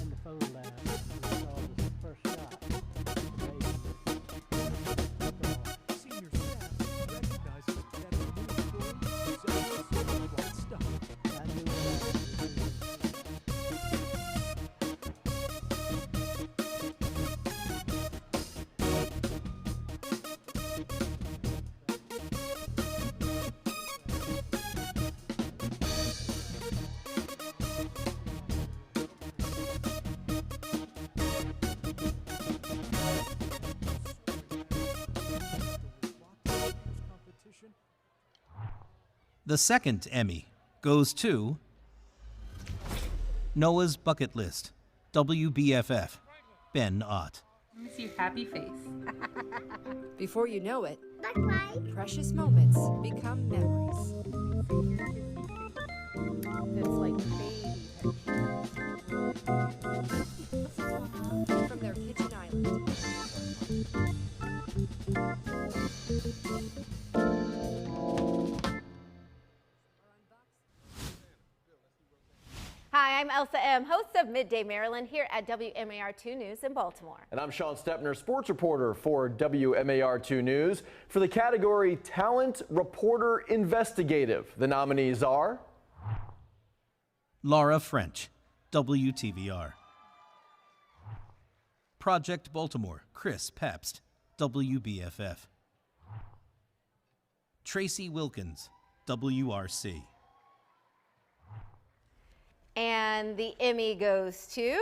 and the photo lab. We saw the first shot. Senior staff recognizes that the news story is the right stuff. I knew that. The second Emmy goes to Noah's Bucket List, WBFF, Ben Ott. Let me see your happy face. Before you know it, precious moments become memories. It's like From their kitchen island. Hi, I'm Elsa M., host of Midday Maryland here at WMAR2 News in Baltimore. And I'm Sean Stepner, sports reporter for WMAR2 News. For the category Talent Reporter Investigative, the nominees are Laura French, WTVR. Project Baltimore, Chris Pabst, WBFF. Tracy Wilkins, WRC. And the Emmy goes to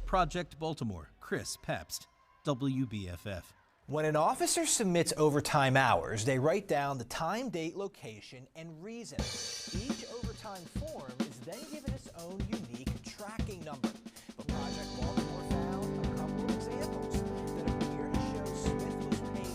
Project Baltimore, Chris Pabst, WBFF. When an officer submits overtime hours, they write down the time, date, location, and reason. Each overtime form is then given its own unique tracking number. But Project Baltimore found a couple of examples that appear to show Smith was paid.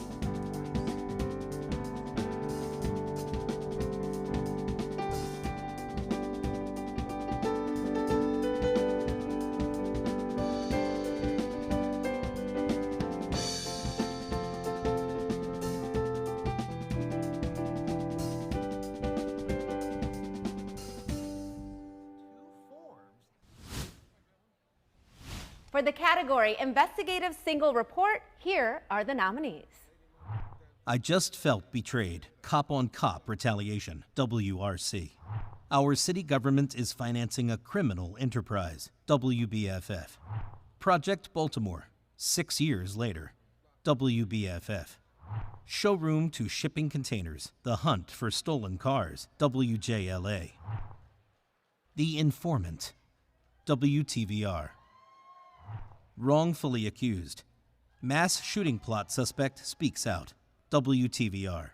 For the category Investigative Single Report, here are the nominees. I Just Felt Betrayed, Cop on Cop Retaliation, WRC. Our city government is financing a criminal enterprise, WBFF. Project Baltimore, 6 years later, WBFF. Showroom to shipping containers, the hunt for stolen cars, WJLA. The Informant, WTVR. Wrongfully accused. Mass shooting plot suspect speaks out. WTVR.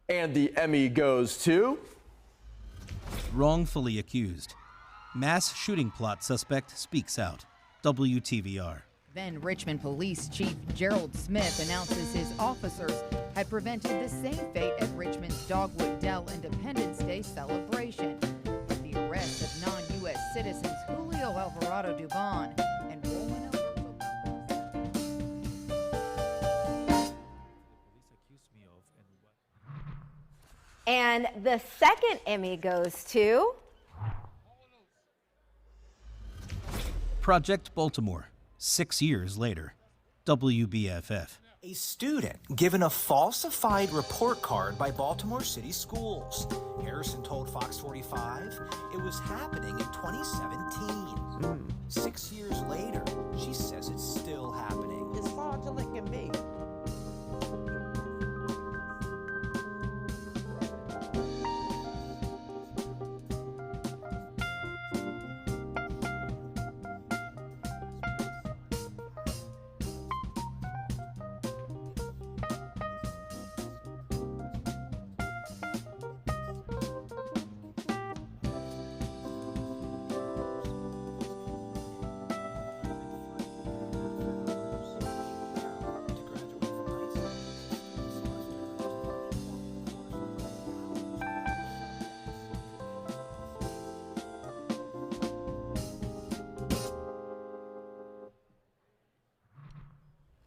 And the Emmy goes to Wrongfully accused. Mass shooting plot suspect speaks out. WTVR. Then Richmond Police Chief Gerald Smith announces his officers had prevented the same fate at Richmond's Dogwood Dell Independence Day celebration. With the arrest of non-U.S. citizens Julio Alvarado Dubon and Roman And the second Emmy goes to Project Baltimore, 6 years later. WBFF. A student given a falsified report card by Baltimore City Schools. Harrison told Fox 45 it was happening in 2017. 6 years later, she says it's still happening. It's fraudulent can be.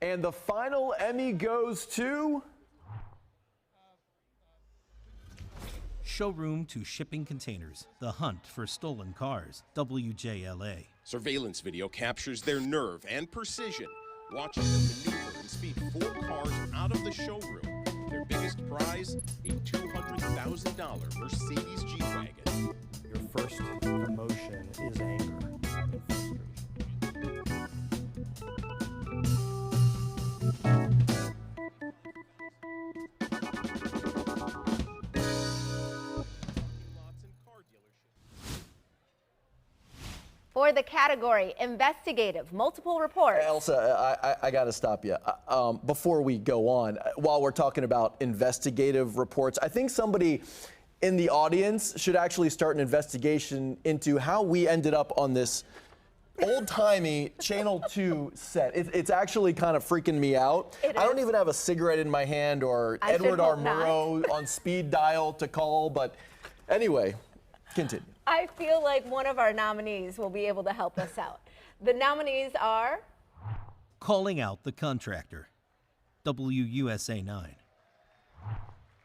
And the final Emmy goes to... Showroom to shipping containers. The hunt for stolen cars. WJLA. Surveillance video captures their nerve and precision, watching them maneuver and speed 4 cars out of the showroom. Their biggest prize, a $200,000 Mercedes G-Wagon. Your first emotion is anger and frustration. For the category investigative multiple reports. Elsa, I got to stop you. Before we go on, while we're talking about investigative reports, I think somebody in the audience should actually start an investigation into how we ended up on this old-timey Channel 2 set. It's actually kind of freaking me out. I don't even have a cigarette in my hand or Edward R. Murrow on speed dial to call, but anyway, continue. I feel like one of our nominees will be able to help us out. The nominees are... Calling out the contractor. WUSA 9.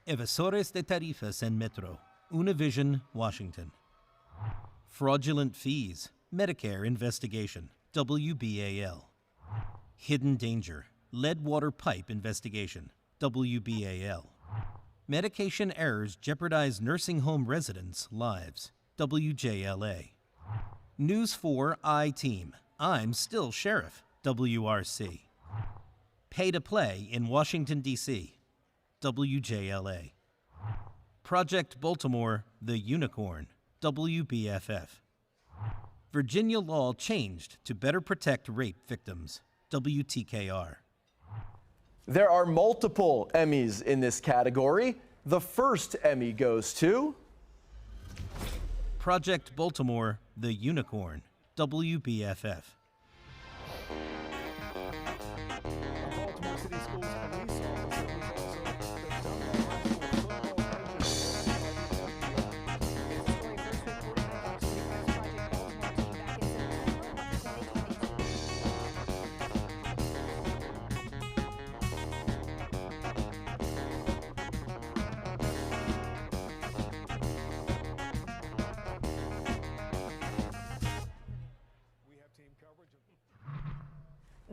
Evasores de tarifas en Metro. Univision, Washington. Fraudulent fees. Medicare investigation. WBAL. Hidden danger. Lead water pipe investigation. WBAL. Medication errors jeopardize nursing home residents' lives. WJLA. News 4 I-Team. I'm still sheriff. WRC. Pay to play in Washington, D.C. WJLA. Project Baltimore, The Unicorn. WBFF. Virginia law changed to better protect rape victims. WTKR. There are multiple Emmys in this category. The first Emmy goes to... Project Baltimore, The Unicorn. WBFF. Baltimore City Schools police officer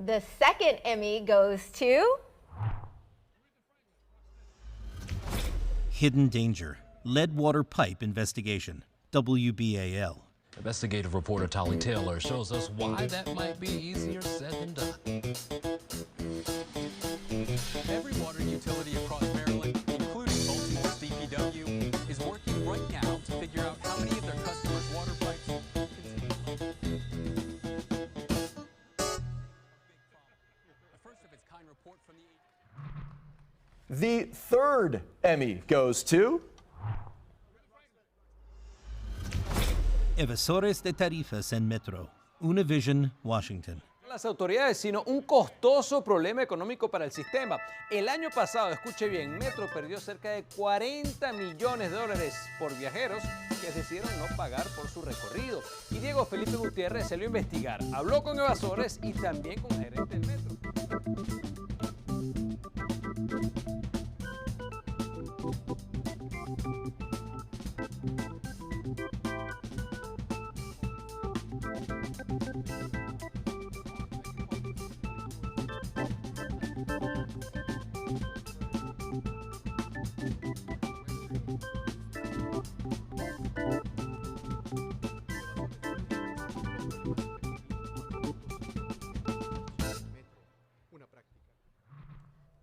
The second Emmy goes to... Hidden danger. Lead water pipe investigation. WBAL. Investigative reporter Tolly Taylor shows us why that might be easier said than done. Every water utility across Maryland, including Baltimore's DPW, is working right now to figure out how many of their customers' water pipes contain. The first of its kind report from The third Emmy goes to... Evasores de tarifas en Metro. Univision, Washington. Las autoridades, sino un costoso problema económico para el sistema. El año pasado, escuche bien, Metro perdió cerca de $40 millones por viajeros que decidieron no pagar por su recorrido. Y Diego Felipe Gutiérrez se lo iba a investigar. Habló con evasores y también con gerentes del Metro.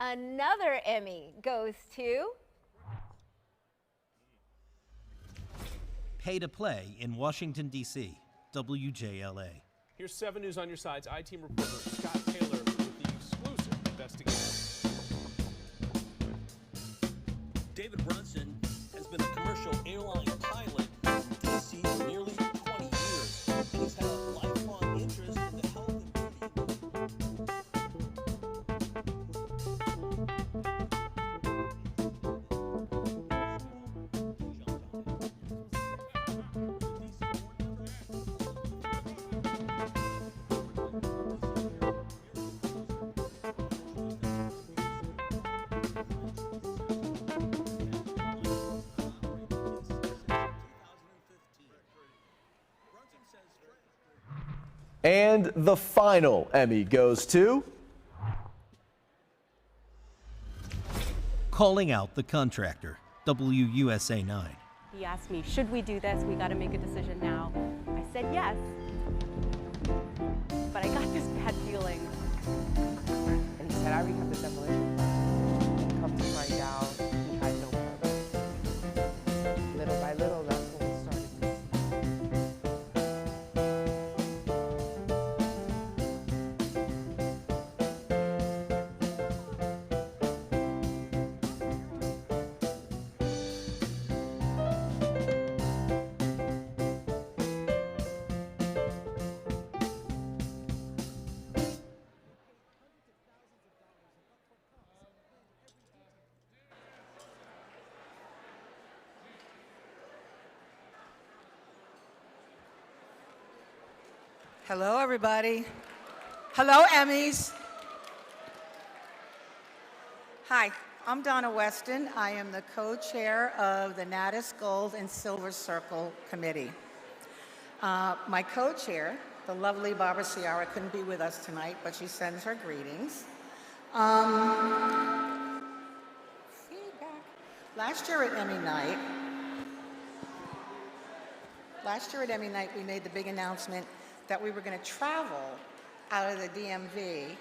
Another Emmy goes to... Pay to play in Washington, D.C. WJLA. Here's 7 News on your sides. I-Team reporter Scott Taylor with the exclusive investigation. David Brunson has been a commercial airline pilot in D.C. for nearly 20 years, and he's had a lifelong interest in the health And the final Emmy goes to... Calling out the contractor, WUSA 9. He asked me, should we do this? We got to make a decision now. I said yes, but I got this bad feeling. And he said, I already have the demolition permit. Come to find out, he had no permit. Little by little, that's when we started. Hello, everybody. Hello, Emmys. Hi, I'm Donna Weston. I am the co-chair of the Natus Gold and Silver Circle Committee. My co-chair, the lovely Barbara Ciara, couldn't be with us tonight, but she sends her greetings. Feedback. Last year at Emmy night, we made the big announcement that we were going to travel out of the DMV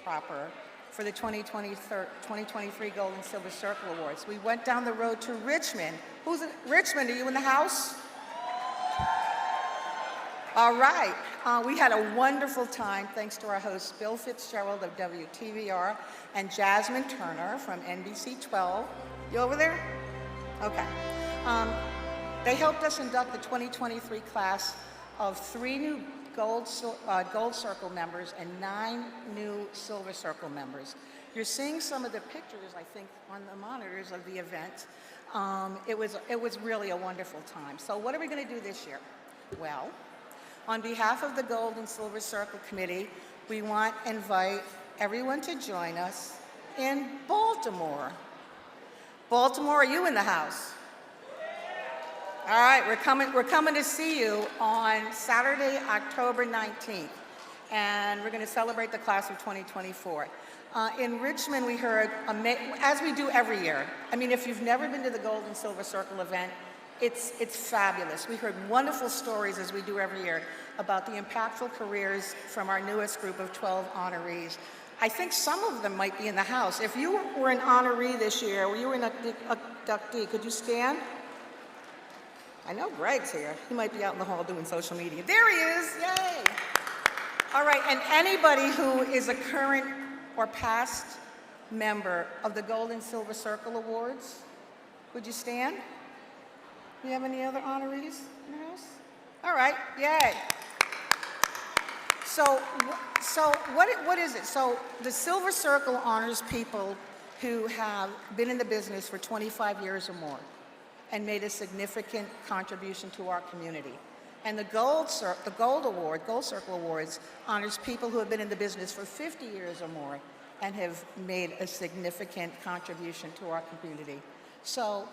proper for the 2023 Gold and Silver Circle Awards. We went down the road to Richmond. Who's in Richmond? Are you in the house? All right. We had a wonderful time thanks to our hosts Bill Fitzgerald of WTVR and Jasmine Turner from NBC 12. You over there? Okay. They helped us induct the 2023 class of 3 new Gold Circle members and 9 new Silver Circle members. You're seeing some of the pictures, I think, on the monitors of the event. It was really a wonderful time. So what are we going to do this year? Well, on behalf of the Gold and Silver Circle Committee, we want to invite everyone to join us in Baltimore. Baltimore, are you in the house? All right, we're coming to see you on Saturday, October 19th, and we're going to celebrate the class of 2024. In Richmond, we heard, as we do every year, I mean, if you've never been to the Gold and Silver Circle event, it's fabulous. We heard wonderful stories, as we do every year, about the impactful careers from our newest group of 12 honorees. I think some of them might be in the house. If you were an honoree this year, or you were an inductee, could you stand? I know Greg's here. He might be out in the hall doing social media. There he is, yay! All right, and anybody who is a current or past member of the Gold and Silver Circle Awards, would you stand? Do you have any other honorees in the house? All right, yay. So what is it? So the Silver Circle honors people who have been in the business for 25 years or more and made a significant contribution to our community. And the Gold Circle Awards honors people who have been in the business for 50 years or more and have made a significant contribution to our community. So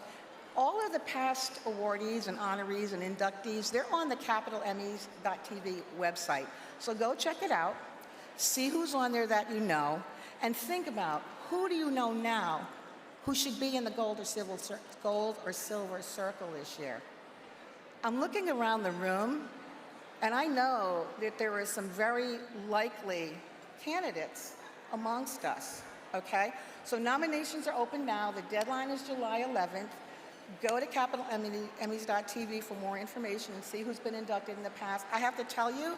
all of the past awardees and honorees and inductees, they're on the CapitolEmmys.tv website. So go check it out, see who's on there that you know, and think about who do you know now who should be in the Gold or Silver Circle this year. I'm looking around the room, and I know that there are some very likely candidates amongst us, okay? So nominations are open now. The deadline is July 11th. Go to CapitolEmmys.tv for more information and see who's been inducted in the past. I have to tell you,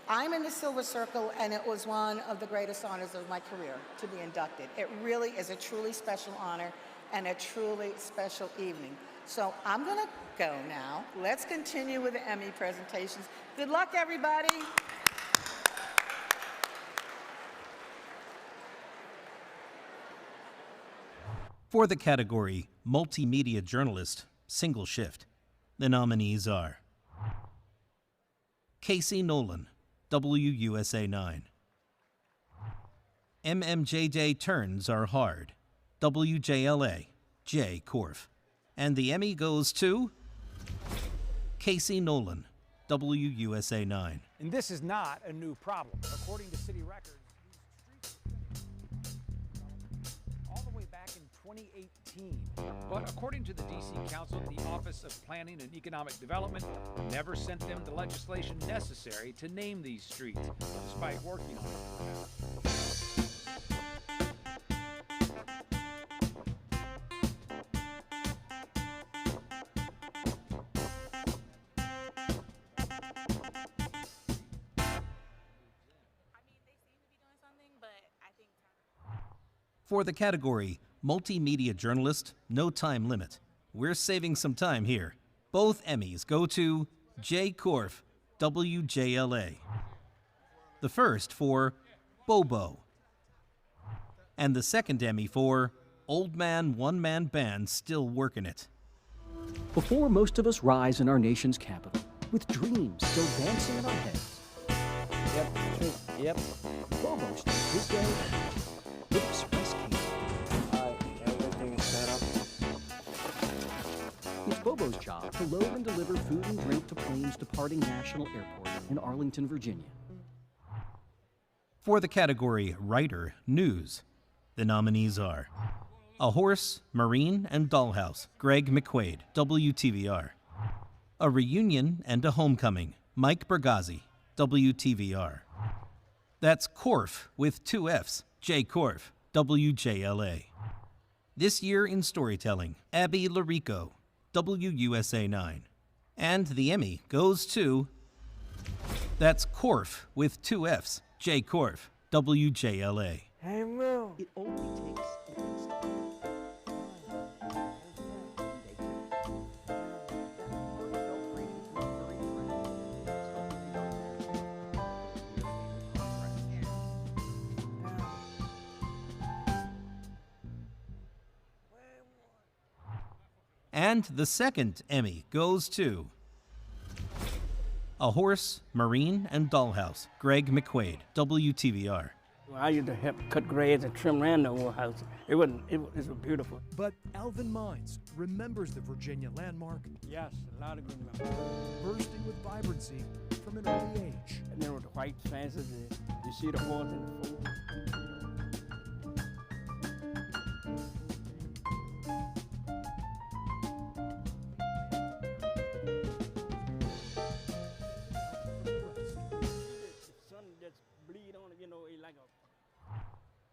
I'm in the Silver Circle, and it was one of the greatest honors of my career to be inducted. It really is a truly special honor and a truly special evening. So I'm going to go now. Let's continue with the Emmy presentations. Good luck, everybody. For the category Multimedia Journalist, Single Shift, the nominees are Casey Nolan, WUSA 9. MMJJ Turns Are Hard, WJLA, Jay Korf. And the Emmy goes to Casey Nolan, WUSA 9. And this is not a new problem. According to city records, all the way back in 2018. But according to the D.C. Council, the Office of Planning and Economic Development never sent them the legislation necessary to name these streets, despite working on it. For the category Multimedia Journalist, no time limit. We're saving some time here. Both Emmys go to Jay Korf, WJLA. The first for Bobo. And the second Emmy for Old Man One Man Band Still Working It. Before most of us rise in our nation's capital, with dreams still dancing in our heads. Yep. Bobo starts his day with Express Cable. Everything is set up. It's Bobo's job to load and deliver food and drink to planes departing National Airport in Arlington, Virginia. For the category Writer News, the nominees are A Horse, Marine, and Dollhouse, Greg McQuaid, WTVR. A Reunion and a Homecoming, Mike Bergazzi, WTVR. That's Korf with 2 Fs, Jay Korf, WJLA. This Year in Storytelling, Abby Larico, WUSA 9. And the Emmy goes to... That's Korf with 2 Fs, Jay Korf, WJLA. Hey, Will. It only takes an instant. And the second Emmy goes to A Horse, Marine, and Dollhouse, Greg McQuaid, WTVR. I used to help cut grades and trim around the old house. It was beautiful. But Alvin Mines remembers the Virginia landmark. Yes, a lot of good memories. Bursting with vibrancy from an early age. And then with the white fences, you see the horse and the fool.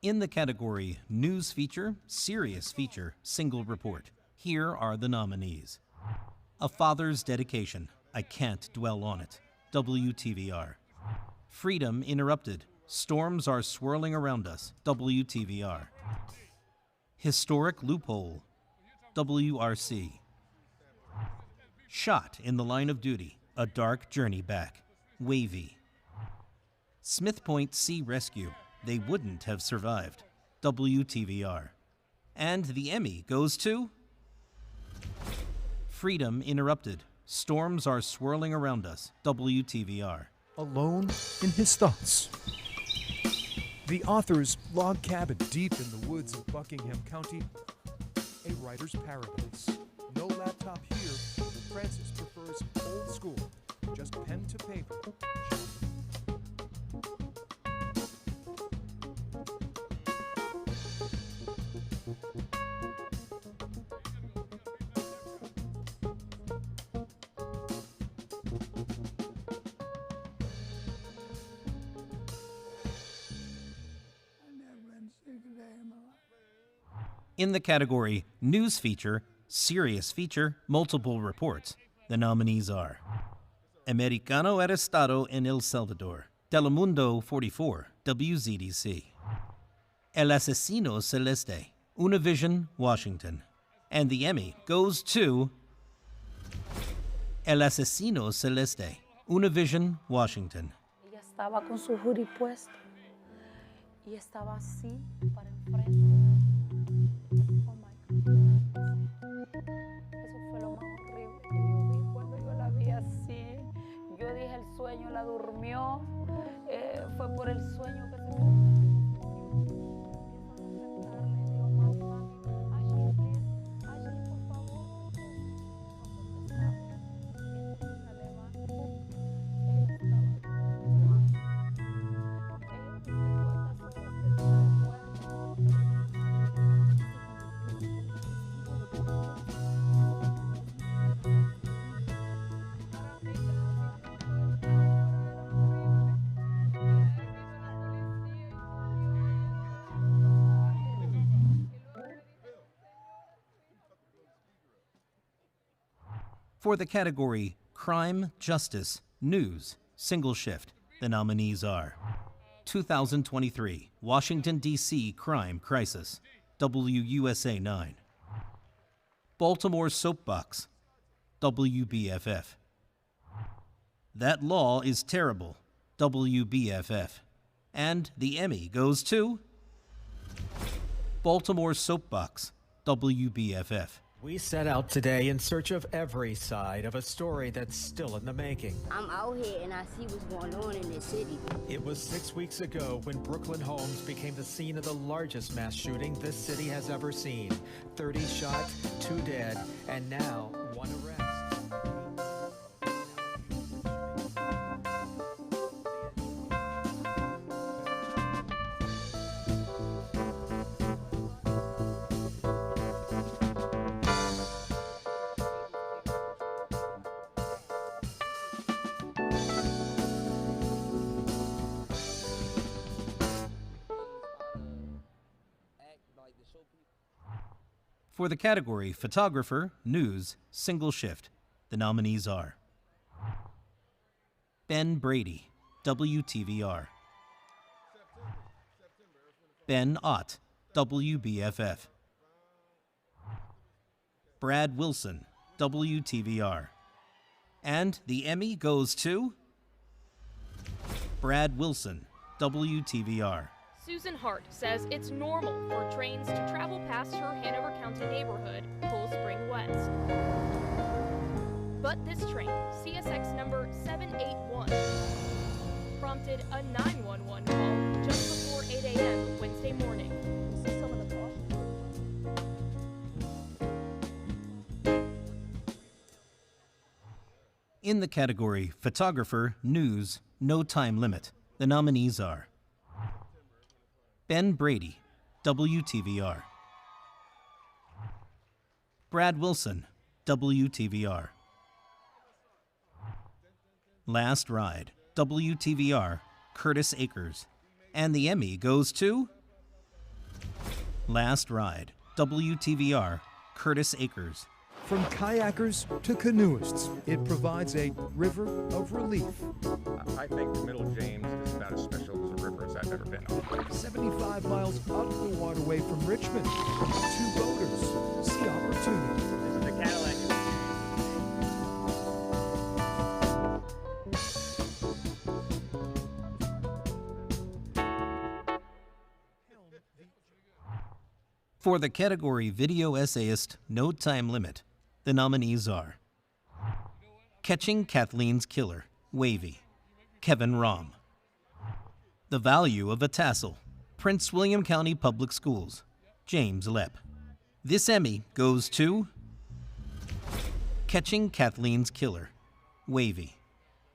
In the category News Feature, Serious Feature, Single Report, here are the nominees. A Father's Dedication, I Can't Dwell on It, WTVR. Freedom Interrupted, Storms Are Swirling Around Us, WTVR. Historic Loophole, WRC. Shot in the Line of Duty, A Dark Journey Back, Wavy. Smith Point Sea Rescue, They Wouldn't Have Survived, WTVR. And the Emmy goes to Freedom Interrupted, Storms Are Swirling Around Us, WTVR. Alone in his thoughts. The author's log cabin deep in the woods of Buckingham County, a writer's paradise. No laptop here. Francis prefers old school, just pen to paper. In the category News Feature, Serious Feature, Multiple Reports, the nominees are Americano Arrestado en El Salvador, Telemundo 44, WZDC. El Asesino Celeste, Univision, Washington. And the Emmy goes to El Asesino Celeste, Univision, Washington. Ella estaba con su hoodie puesto y estaba así para enfrente. Oh my God. Eso fue lo más horrible que yo vi cuando yo la vi así. Yo dije, el sueño la durmió. Fue por el sueño que se me... For the category Crime, Justice, News, Single Shift, the nominees are 2023 Washington, D.C. Crime Crisis, WUSA 9. Baltimore Soapbox, WBFF. That Law is Terrible, WBFF. And the Emmy goes to Baltimore Soapbox, WBFF. We set out today in search of every side of a story that's still in the making. I'm out here and I see what's going on in this city. It was 6 weeks ago when Brooklyn Homes became the scene of the largest mass shooting this city has ever seen. 30 shot, 2 dead, and now 1 arrest. For the category Photographer, News, Single Shift, the nominees are Ben Brady, WTVR. Ben Ott, WBFF. Brad Wilson, WTVR. And the Emmy goes to Brad Wilson, WTVR. Susan Hart says it's normal for trains to travel past her Hanover County neighborhood, Cool Spring West. But this train, CSX number 781, prompted a 911 call just before 8 a.m. Wednesday morning. In the category Photographer, News, No Time Limit, the nominees are Ben Brady, WTVR. Brad Wilson, WTVR. Last Ride, WTVR, Curtis Acres. And the Emmy goes to Last Ride, WTVR, Curtis Acres. From kayakers to canoeists, it provides a river of relief. I think the Middle James is about as special as a river as I've ever been on. 75 miles out of the waterway from Richmond. 2 boaters see opportunity. This is the Cadillac. For the category Video Essayist, No Time Limit, the nominees are Catching Kathleen's Killer, Wavy, Kevin Rom. The Value of a Tassel, Prince William County Public Schools, James Lepp. This Emmy goes to Catching Kathleen's Killer, Wavy,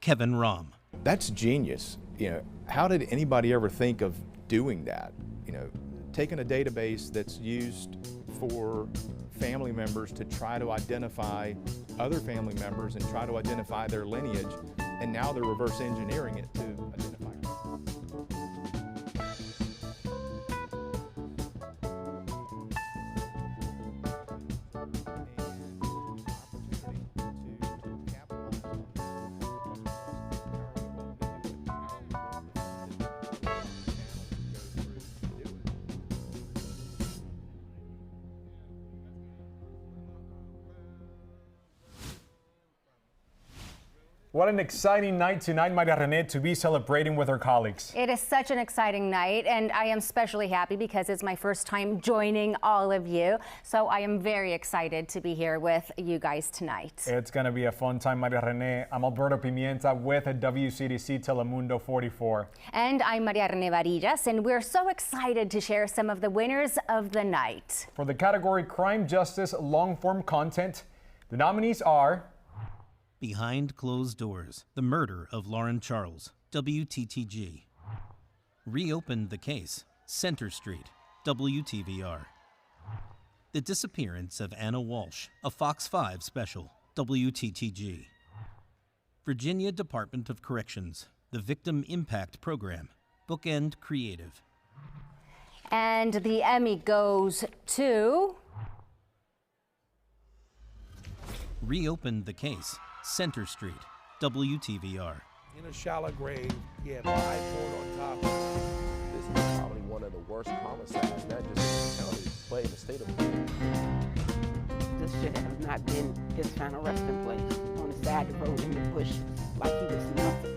Kevin Rom. That's genius. You know, how did anybody ever think of doing that? You know, taking a database that's used for family members to try to identify other family members and try to identify their lineage, and now they're reverse engineering it to identify. What an exciting night tonight, Maria Rene, to be celebrating with her colleagues. It is such an exciting night, and I am especially happy because it's my first time joining all of you. So I am very excited to be here with you guys tonight. It's going to be a fun time, Maria Rene. I'm Alberto Pimienta with WCDC Telemundo 44. And I'm Maria Rene Varillas, and we're so excited to share some of the winners of the night. For the category Crime, Justice, Long-Form Content, the nominees are Behind Closed Doors, The Murder of Lauren Charles, WTTG. Reopened the Case, Center Street, WTVR. The Disappearance of Anna Walsh, a Fox 5 special, WTTG. Virginia Department of Corrections, the Victim Impact Program, Bookend Creative. And the Emmy goes to Reopened the case. Center Street, WTVR. In a shallow grave, he had live poured on top of it. This is probably one of the worst homicides, not just in the county, but in the state of Florida. This should have not been his final resting place on the side of the road in the bushes, like he was nothing.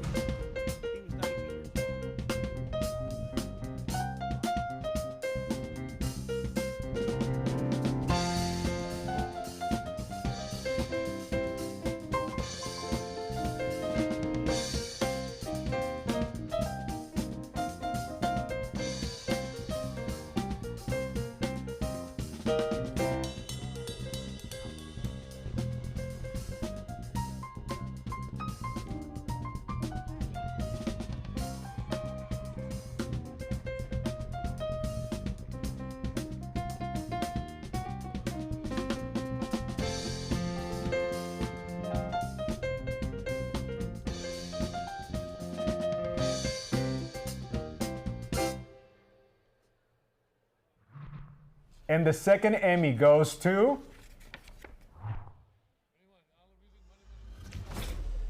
And the second Emmy goes to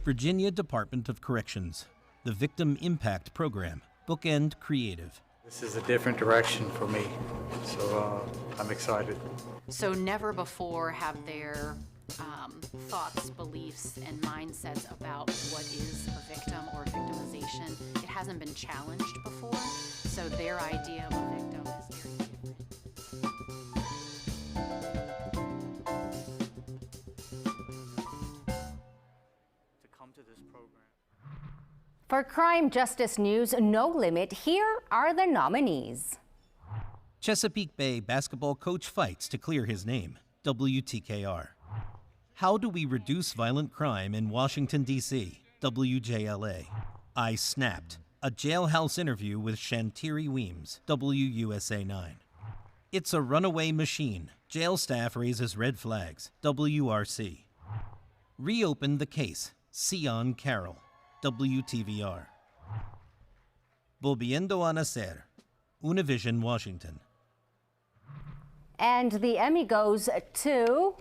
Virginia Department of Corrections, the Victim Impact Program, Bookend Creative. This is a different direction for me, so I'm excited. So never before have their thoughts, beliefs, and mindsets about what is a victim or victimization, it hasn't been challenged before, so their idea of a victim is very different. For Crime Justice News No Limit, here are the nominees. Chesapeake Bay basketball coach fights to clear his name, WTKR. How do we reduce violent crime in Washington, D.C., WJLA. I Snapped, a jailhouse interview with Shantiri Weems, WUSA 9. It's a Runaway Machine, jail staff raises red flags, WRC. Reopen the Case, Sion Carroll, WTVR. Volviendo a Nacer, Univision, Washington. And the Emmy goes to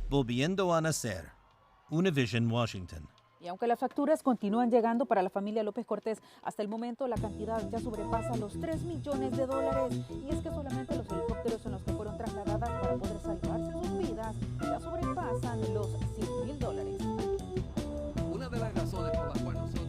Volviendo a Nacer, Univision, Washington. Y aunque las facturas continúan llegando para la familia López Cortés, hasta el momento la cantidad ya sobrepasa los $3 millones. Y es que solamente los helicópteros en los que fueron trasladadas para poder salvarse sus vidas ya sobrepasan los $100,000. Una de las razones por las cuales nosotros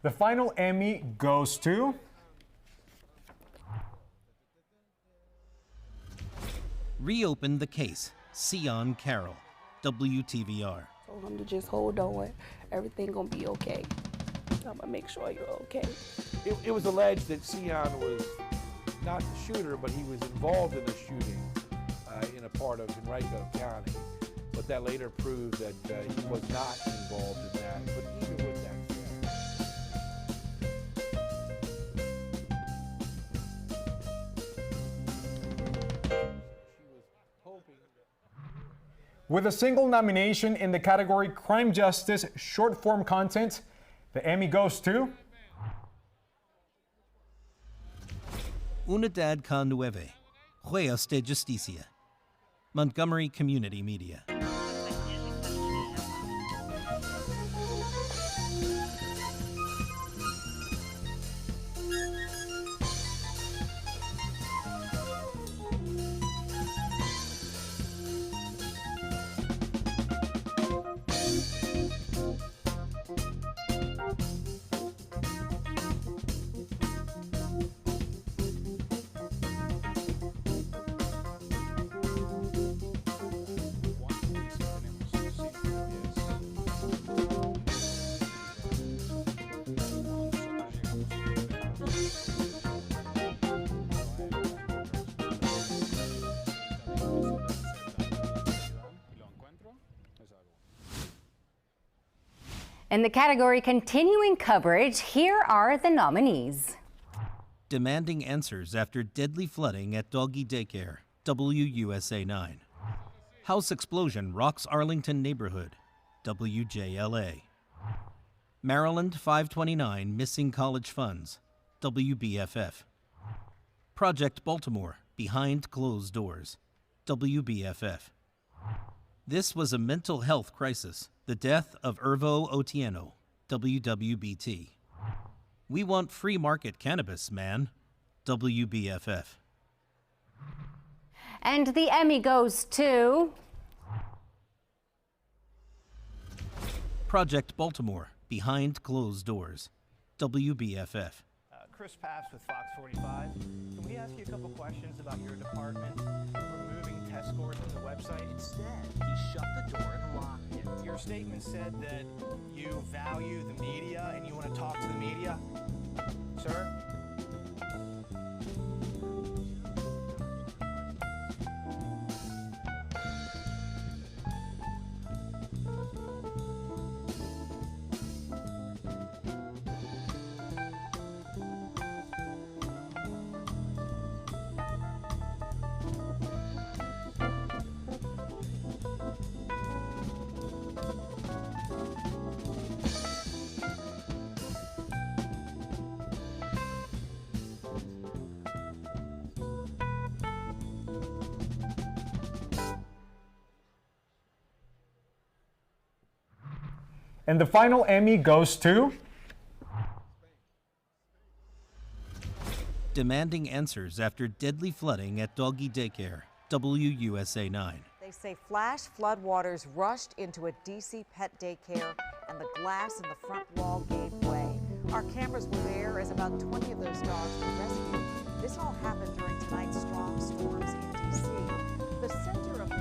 The final Emmy goes to Reopen the Case, Sion Carroll, WTVR. Told him to just hold on. Everything gonna be okay. I'm gonna make sure you're okay. It was alleged that Sion was not the shooter, but he was involved in the shooting in a part of Henrico County. But that later proved that he was not involved in that. But even with that With a single nomination in the category Crime Justice Short Form Content, the Emmy goes to Unidad con Nueve, Juegos de Justicia, Montgomery Community Media. In the category continuing coverage, here are the nominees. Demanding answers after deadly flooding at doggy daycare, WUSA 9. House explosion rocks Arlington neighborhood, WJLA. Maryland 529 missing college funds, WBFF. Project Baltimore behind closed doors, WBFF. This was a mental health crisis, the death of Ervo Otieno, WWBT. We want free market cannabis, man, WBFF. And the Emmy goes to Project Baltimore behind closed doors, WBFF. Chris Papps with Fox 45. Can we ask you a couple questions about your department removing test scores from the website? Instead, he shut the door and locked it. Your statement said that you value the media and you want to talk to the media. Sir? And the final Emmy goes to Demanding answers after deadly flooding at doggy daycare, WUSA 9. They say flash floodwaters rushed into a D.C. pet daycare and the glass in the front wall gave way. Our cameras were there as about 20 of those dogs were rescued. This all happened during tonight's strong storms in D.C. The center of this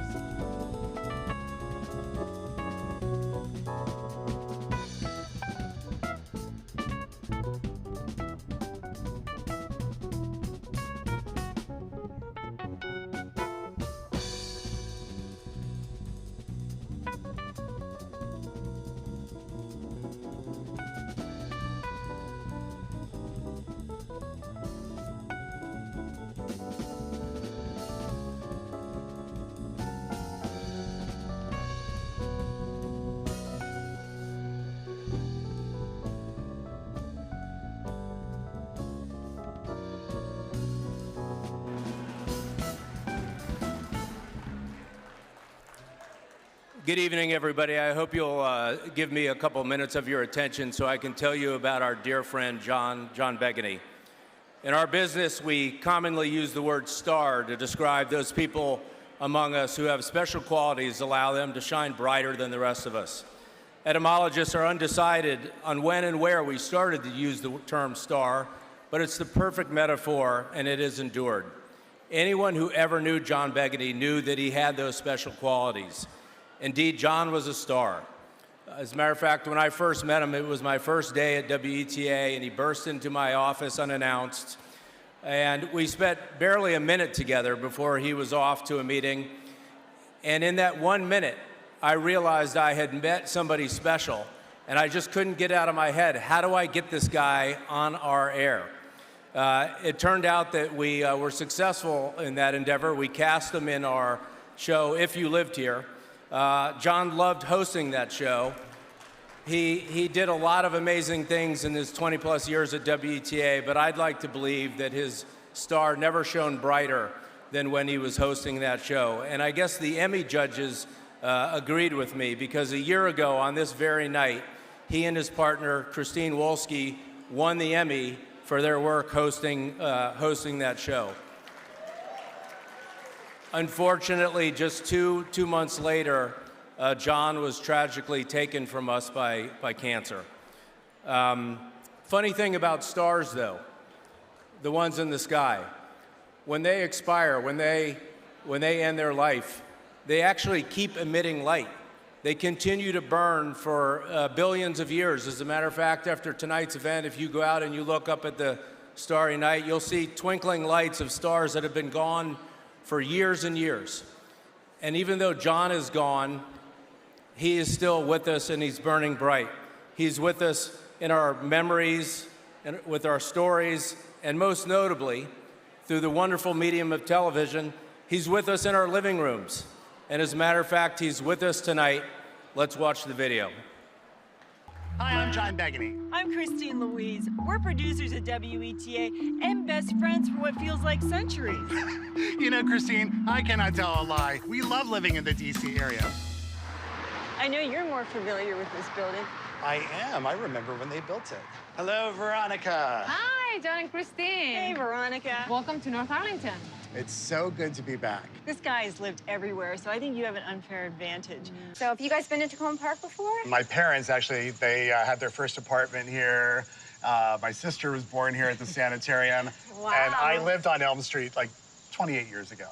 Good evening, everybody. I hope you'll give me a couple minutes of your attention so I can tell you about our dear friend, John Beginey. In our business, we commonly use the word star to describe those people among us who have special qualities that allow them to shine brighter than the rest of us. Etymologists are undecided on when and where we started to use the term star, but it's the perfect metaphor, and it has endured. Anyone who ever knew John Beginey knew that he had those special qualities. Indeed, John was a star. As a matter of fact, when I first met him, it was my first day at WETA, and he burst into my office unannounced. And we spent barely a minute together before he was off to a meeting. And in that 1 minute, I realized I had met somebody special, and I just couldn't get out of my head, how do I get this guy on our air? It turned out that we were successful in that endeavor. We cast him in our show, If You Lived Here. John loved hosting that show. He did a lot of amazing things in his 20-plus years at WETA, but I'd like to believe that his star never shone brighter than when he was hosting that show. And I guess the Emmy judges agreed with me, because a year ago on this very night, he and his partner, Christine Wolski, won the Emmy for their work hosting that show. Unfortunately, just two months later, John was tragically taken from us by cancer. Funny thing about stars, though, the ones in the sky, when they expire, when they end their life, they actually keep emitting light. They continue to burn for billions of years. As a matter of fact, after tonight's event, if you go out and you look up at the starry night, you'll see twinkling lights of stars that have been gone for years and years. And even though John is gone, he is still with us and he's burning bright. He's with us in our memories and with our stories, and most notably, through the wonderful medium of television, he's with us in our living rooms. And as a matter of fact, he's with us tonight. Let's watch the video. Hi, I'm John Begney. I'm Christine Louise. We're producers at WETA and best friends for what feels like centuries. You know, Christine, I cannot tell a lie. We love living in the D.C. area. I know you're more familiar with this building. I am. I remember when they built it. Hello, Veronica. Hi, John and Christine. Hey, Veronica. Welcome to North Arlington. It's so good to be back. This guy has lived everywhere, so I think you have an unfair advantage. So have you guys been to Tacoma Park before? My parents, actually, they had their first apartment here. My sister was born here at the sanitarium. Wow. And I lived on Elm Street like 28 years ago.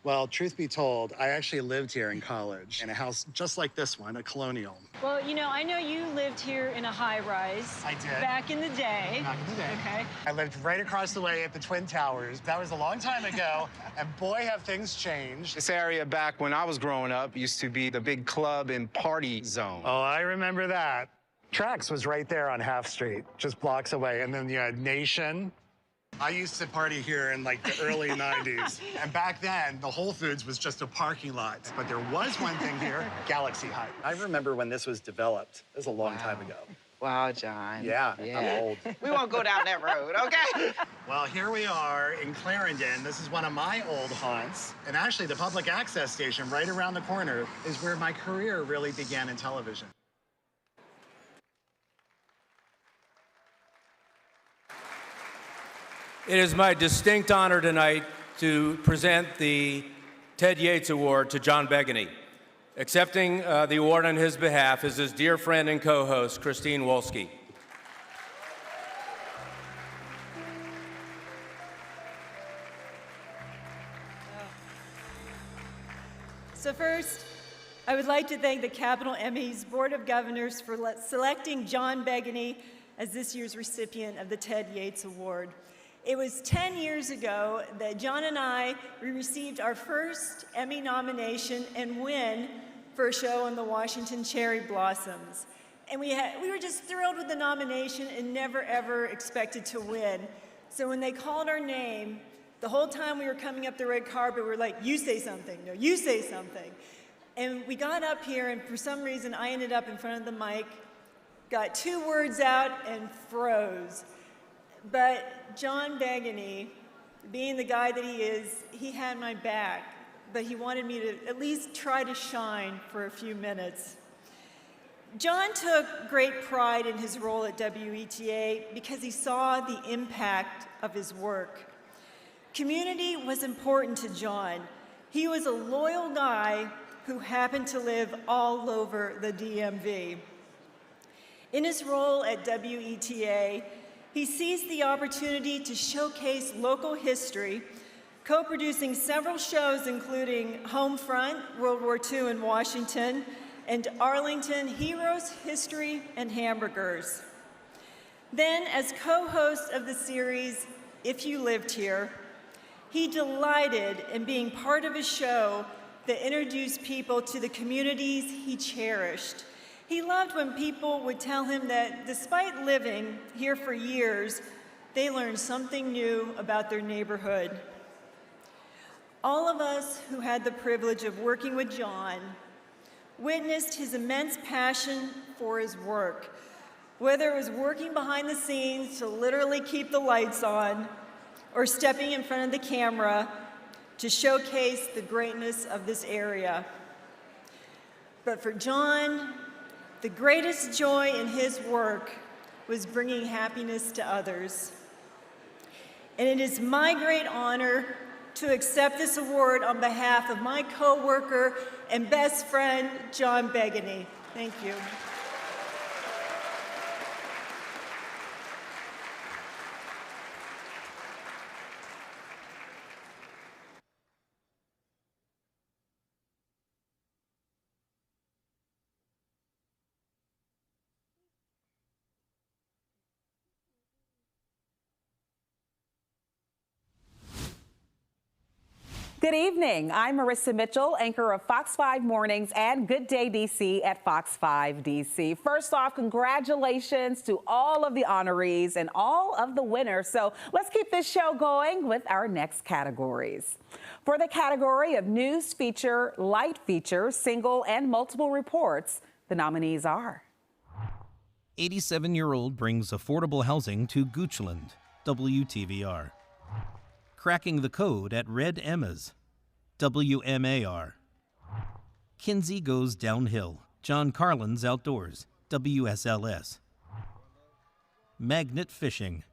Well, truth be told, I actually lived here in college in a house just like this one, a colonial. Well, you know, I know you lived here in a high-rise. I did. Back in the day. Back in the day. Okay. I lived right across the way at the Twin Towers. That was a long time ago, and boy, have things changed. This area back when I was growing up used to be the big club and party zone. Oh, I remember that. Trax was right there on Half Street, just blocks away, and then you had Nation. I used to party here in like the early 90s. And back then, the Whole Foods was just a parking lot. But there was one thing here, Galaxy Heights. I remember when this was developed. It was a long time ago. Wow, John. Yeah, I'm old. We won't go down that road, okay? Well, here we are in Clarendon. This is one of my old haunts. And actually, the public access station right around the corner is where my career really began in television. It is my distinct honor tonight to present the Ted Yates Award to John Begney. Accepting the award on his behalf is his dear friend and co-host, Christine Wolski. So first, I would like to thank the Capital Emmys Board of Governors for selecting John Begney as this year's recipient of the Ted Yates Award. It was 10 years ago that John and we received our first Emmy nomination and win for a show on the Washington Cherry Blossoms. And we were just thrilled with the nomination and never, ever expected to win. So when they called our name, the whole time we were coming up the red carpet, we were like, you say something, no, you say something. And we got up here, and for some reason, I ended up in front of the mic, got 2 words out, and froze. But John Begney, being the guy that he is, he had my back, but he wanted me to at least try to shine for a few minutes. John took great pride in his role at WETA because he saw the impact of his work. Community was important to John. He was a loyal guy who happened to live all over the DMV. In his role at WETA, he seized the opportunity to showcase local history, co-producing several shows including Homefront, World War II in Washington, and Arlington, Heroes, History, and Hamburgers. Then, as co-host of the series, If You Lived Here, he delighted in being part of a show that introduced people to the communities he cherished. He loved when people would tell him that despite living here for years, they learned something new about their neighborhood. All of us who had the privilege of working with John witnessed his immense passion for his work, whether it was working behind the scenes to literally keep the lights on, or stepping in front of the camera to showcase the greatness of this area. But for John, the greatest joy in his work was bringing happiness to others. And it is my great honor to accept this award on behalf of my coworker and best friend, John Begney. Thank you. Good evening. I'm Marissa Mitchell, anchor of Fox 5 Mornings and Good Day DC at Fox 5 DC. First off, congratulations to all of the honorees and all of the winners. So let's keep this show going with our next categories. For the category of news feature, light feature, single and multiple reports, the nominees are 87-year-old brings affordable housing to Goochland, WTVR. Cracking the code at Red Emma's, WMAR. Kinsey goes downhill, John Carlin's Outdoors, WSLS. Magnet fishing,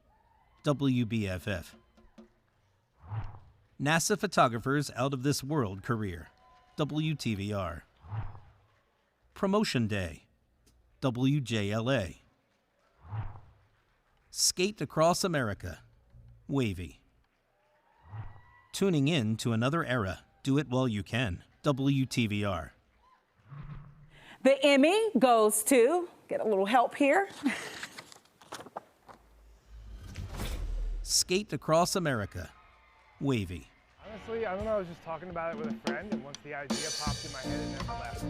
WBFF. NASA photographers out of this world career, WTVR. Promotion Day, WJLA. Skate Across America, Wavy. Tuning in to another era, do it while you can, WTVR. The Emmy goes to, get a little help here. Skate Across America, Wavy. Honestly, I don't know. I was just talking about it with a friend, and once the idea popped in my head, it never left.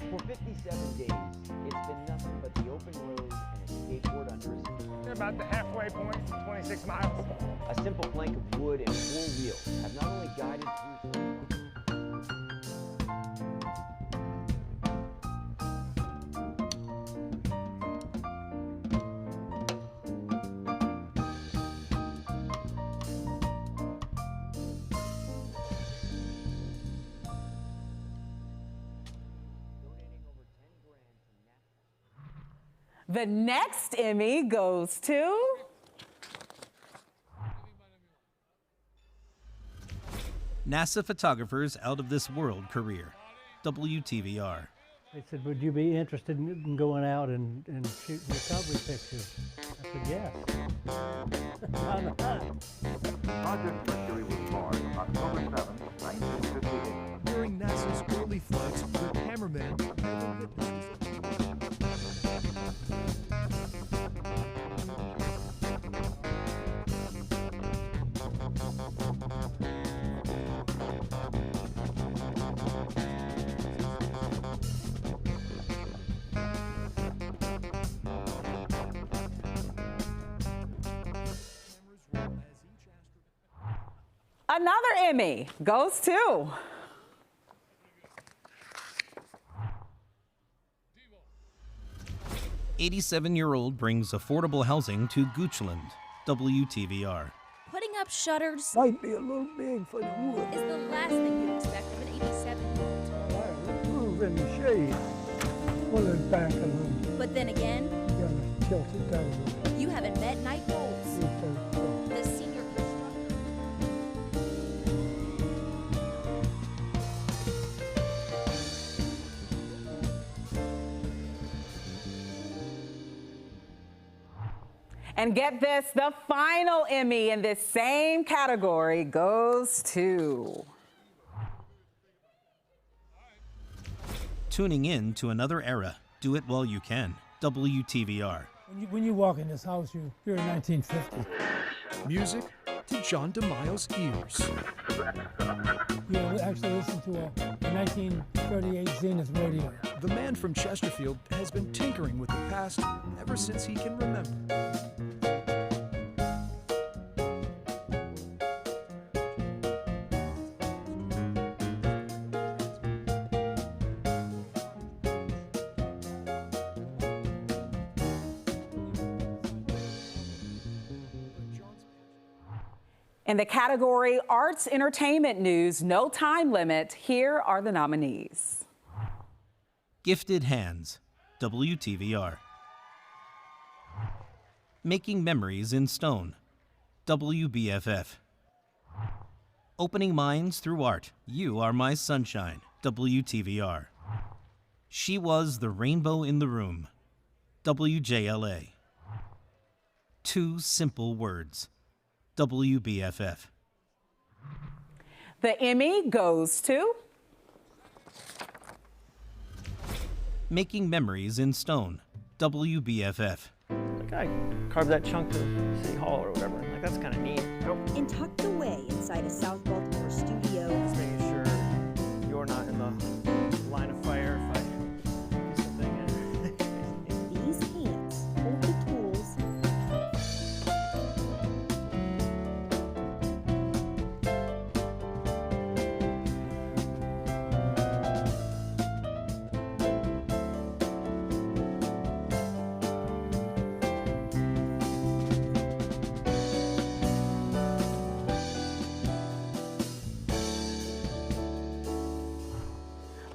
For 57 days, it's been nothing but the open road and a skateboard under his feet. They're about the halfway point, 26 miles. A simple plank of wood and 4 wheels have not only guided through... The next Emmy goes to NASA photographers out of this world career, WTVR. They said, would you be interested in going out and shooting recovery pictures? I said, yes. Why not? Project Mercury was born October 7, 1958. During NASA's early flights, the cameraman never witnessed. Another Emmy goes to 87-year-old brings affordable housing to Goochland, WTVR. Putting up shutters might be a little big for the wood. is the last thing you expect of an 87-year-old. Move in the shade. Pull it back a little. But then again, You gotta tilt it down a little. you haven't met Night Wolves, the senior constructor. And get this, the final Emmy in this same category goes to Tuning in to another era, do it while you can, WTVR. When you walk in this house, you're in 1950. Music to John DeMaio's ears. You actually listen to a 1938 Zenith radio. The man from Chesterfield has been tinkering with the past ever since he can remember. In the category Arts Entertainment News, no time limit, here are the nominees. Gifted Hands, WTVR. Making Memories in Stone, WBFF. Opening Minds Through Art, You Are My Sunshine, WTVR. She Was the Rainbow in the Room, WJLA. Two Simple Words, WBFF. The Emmy goes to Making Memories in Stone, WBFF. Like I carved that chunk to City Hall or whatever. And like, that's kind of neat. And tucked away inside a South Baltimore studio. Just making sure you're not in the line of fire if I do something. These hands hold the tools.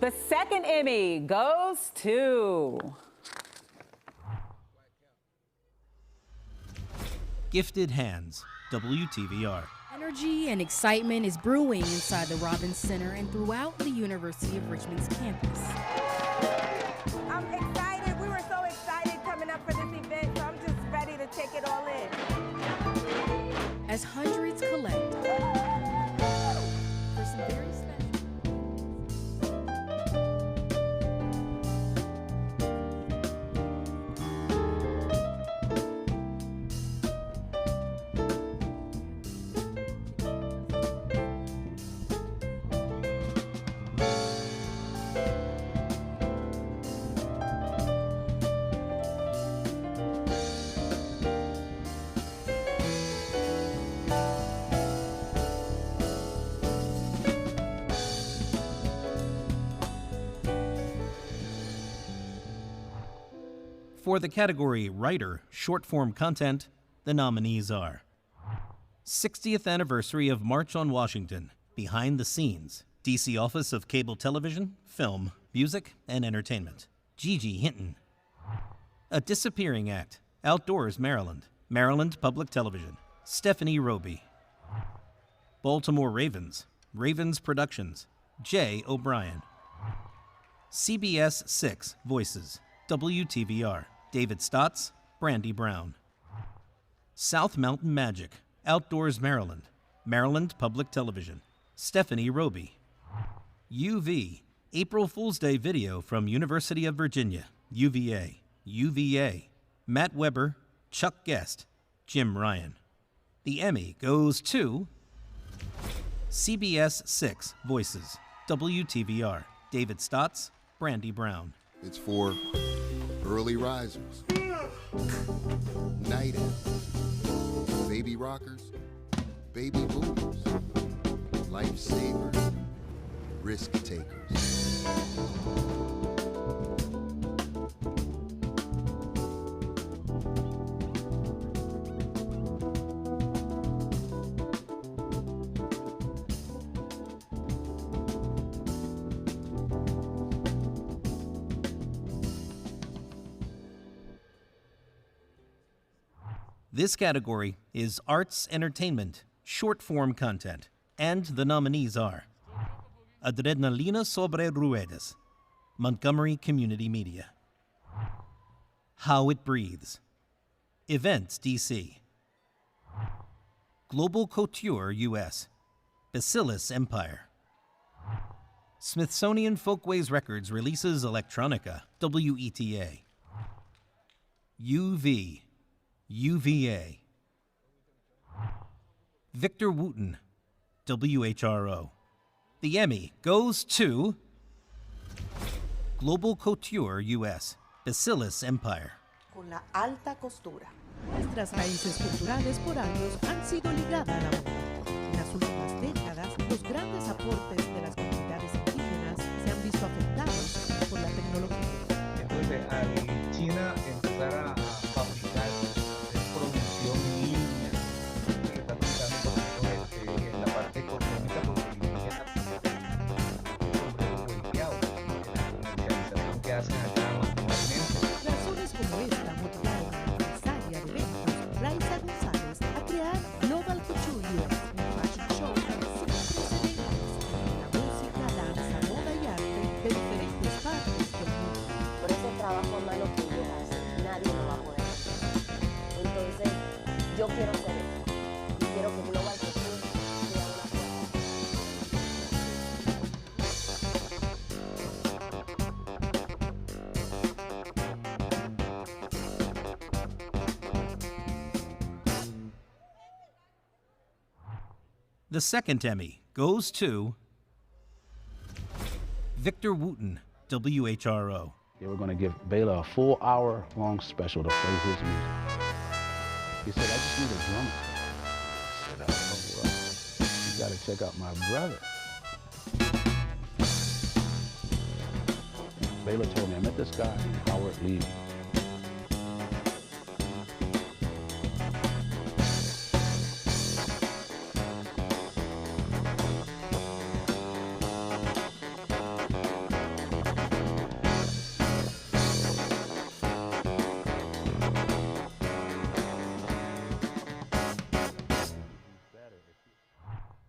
The second Emmy goes to Gifted Hands, WTVR. Energy and excitement is brewing inside the Robbins Center and throughout the University of Richmond's campus. I'm excited. We were so excited coming up for this event, so I'm just ready to take it all in. As hundreds collect for some very special. For the category Writer, Short Form Content, the nominees are 60th Anniversary of March on Washington, Behind the Scenes, DC Office of Cable Television, Film, Music, and Entertainment, Gigi Hinton. A Disappearing Act, Outdoors, Maryland, Maryland Public Television, Stephanie Roby. Baltimore Ravens, Ravens Productions, Jay O'Brien. CBS 6 Voices, WTVR, David Stotts, Brandy Brown. South Mountain Magic, Outdoors, Maryland, Maryland Public Television, Stephanie Roby. UV, April Fool's Day video from University of Virginia, UVA, Matt Weber, Chuck Guest, Jim Ryan. The Emmy goes to CBS 6 Voices, WTVR, David Stotts, Brandy Brown. It's for early risers, night owls, baby rockers, baby boomers, lifesavers, risk takers. This category is Arts Entertainment, Short Form Content, and the nominees are Adrenalina sobre Ruedas, Montgomery Community Media, How It Breathes, Events DC, Global Couture US, Bacillus Empire, Smithsonian Folkways Records releases Electronica, WETA, UVA, Victor Wooten, WHRO. The Emmy goes to Global Couture US, Bacillus Empire. Con la alta costura. Nuestras raíces culturales por años han sido ligadas a la moda. En las últimas décadas, los grandes aportes de las comunidades indígenas se han visto afectados por la tecnología. Entonces, al China empezar a fabricar producción en línea, que está afectando en la parte económica porque los indígenas son golpeados en la comercialización que hacen acá manualmente. Razones como esta motivaron a la empresaria de eventos, Raisa González, a crear Global Couture US, un fashion show sin precedentes en la música, danza, moda y arte de diferentes partes del mundo. Por ese trabajo The second Emmy goes to Victor Wooten, WHRO. They were going to give Bela a full hour-long special to play his music. He said, I just need a drummer. I said, oh, well, you got to check out my brother. Bela told me, I met this guy, Howard Lee.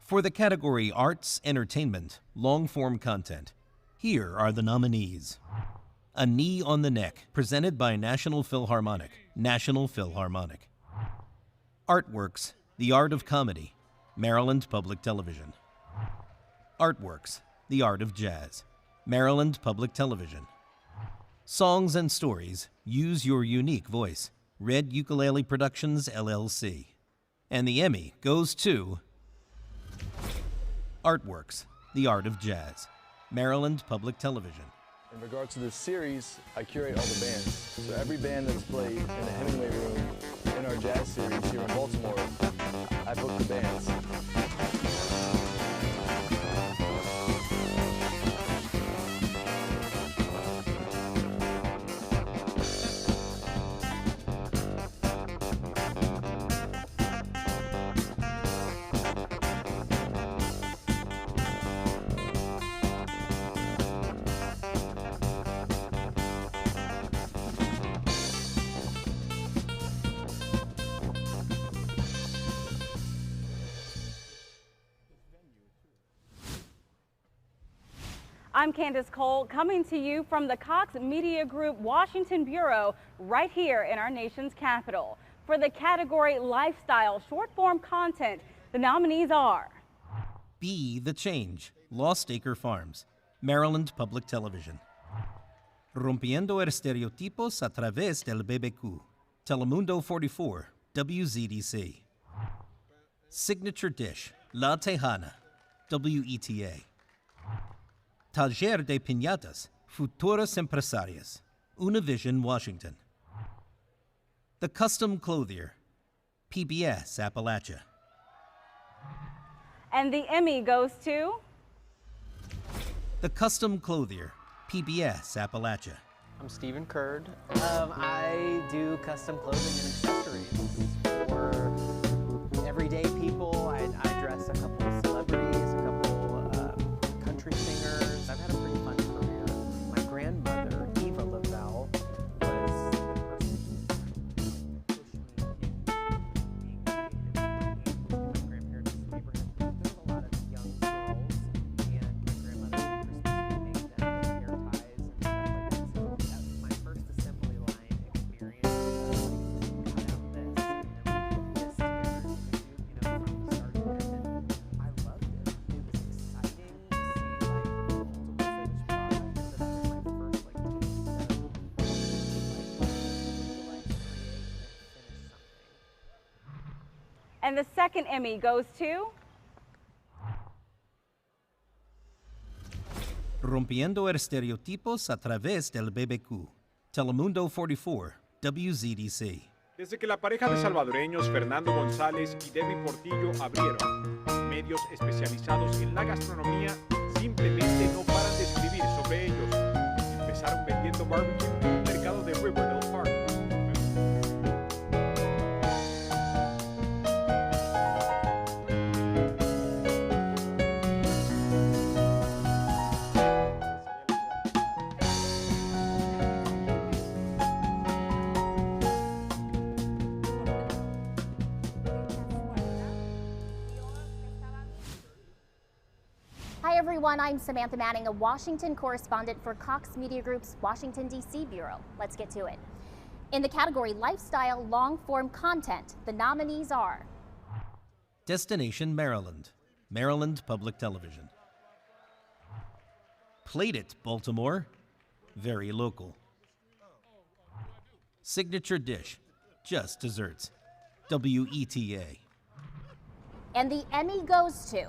For the category Arts, Entertainment, Long-Form Content, here are the nominees. A Knee on the Neck, presented by National Philharmonic, National Philharmonic. Artworks, The Art of Comedy, Maryland Public Television. Artworks, The Art of Jazz, Maryland Public Television. Songs and Stories, Use Your Unique Voice, Red Ukulele Productions, LLC. And the Emmy goes to Artworks, The Art of Jazz, Maryland Public Television. In regards to this series, I curate all the bands. So every band that's played in the Hemingway Room in our jazz series here in Baltimore, I book the bands. I'm Candace Cole, coming to you from the Cox Media Group Washington Bureau, right here in our nation's capital. For the category Lifestyle Short-Form Content, the nominees are Be the Change, Lost Acre Farms, Maryland Public Television. Rompiendo Estereotipos a Través del BBQ, Telemundo 44, WZDC. Signature Dish, La Tejana, WETA. Taller de Piñatas, Futuras Empresarias, Univision, Washington. The Custom Clothier, PBS, Appalachia. And the Emmy goes to The Custom Clothier, PBS, Appalachia. I'm Stephen Curd. I do custom clothing and accessories for everyday people. I dress a couple of celebrities, a couple country singers. I've had a pretty fun career. My grandmother, Eva Lavelle, was the person who pushed me into being creative. My grandparents' neighborhood, there's a lot of young girls, and my grandmother Christmas made them hair ties and stuff like that. So that was my first assembly line experience. Cut out this, and then we put this together, from start to finish. And I loved it. It was exciting to see multiple finished products. So that was my first taste of visualize, create, and finish something. And the second Emmy goes to Rompiendo Estereotipos a Través del BBQ, Telemundo 44, WZDC. Desde que la pareja de salvadoreños Fernando González y Debbie Portillo abrieron medios especializados en la gastronomía, simplemente no paran de escribir sobre ellos. Empezaron vendiendo barbecue en un mercado de Riverdale Park. Hi everyone, I'm Samantha Manning, a Washington correspondent for Cox Media Group's Washington, D.C. Bureau. Let's get to it. In the category Lifestyle Long-Form Content, the nominees are Destination Maryland, Maryland Public Television. Played It, Baltimore, very local. Signature Dish, just desserts, WETA. And the Emmy goes to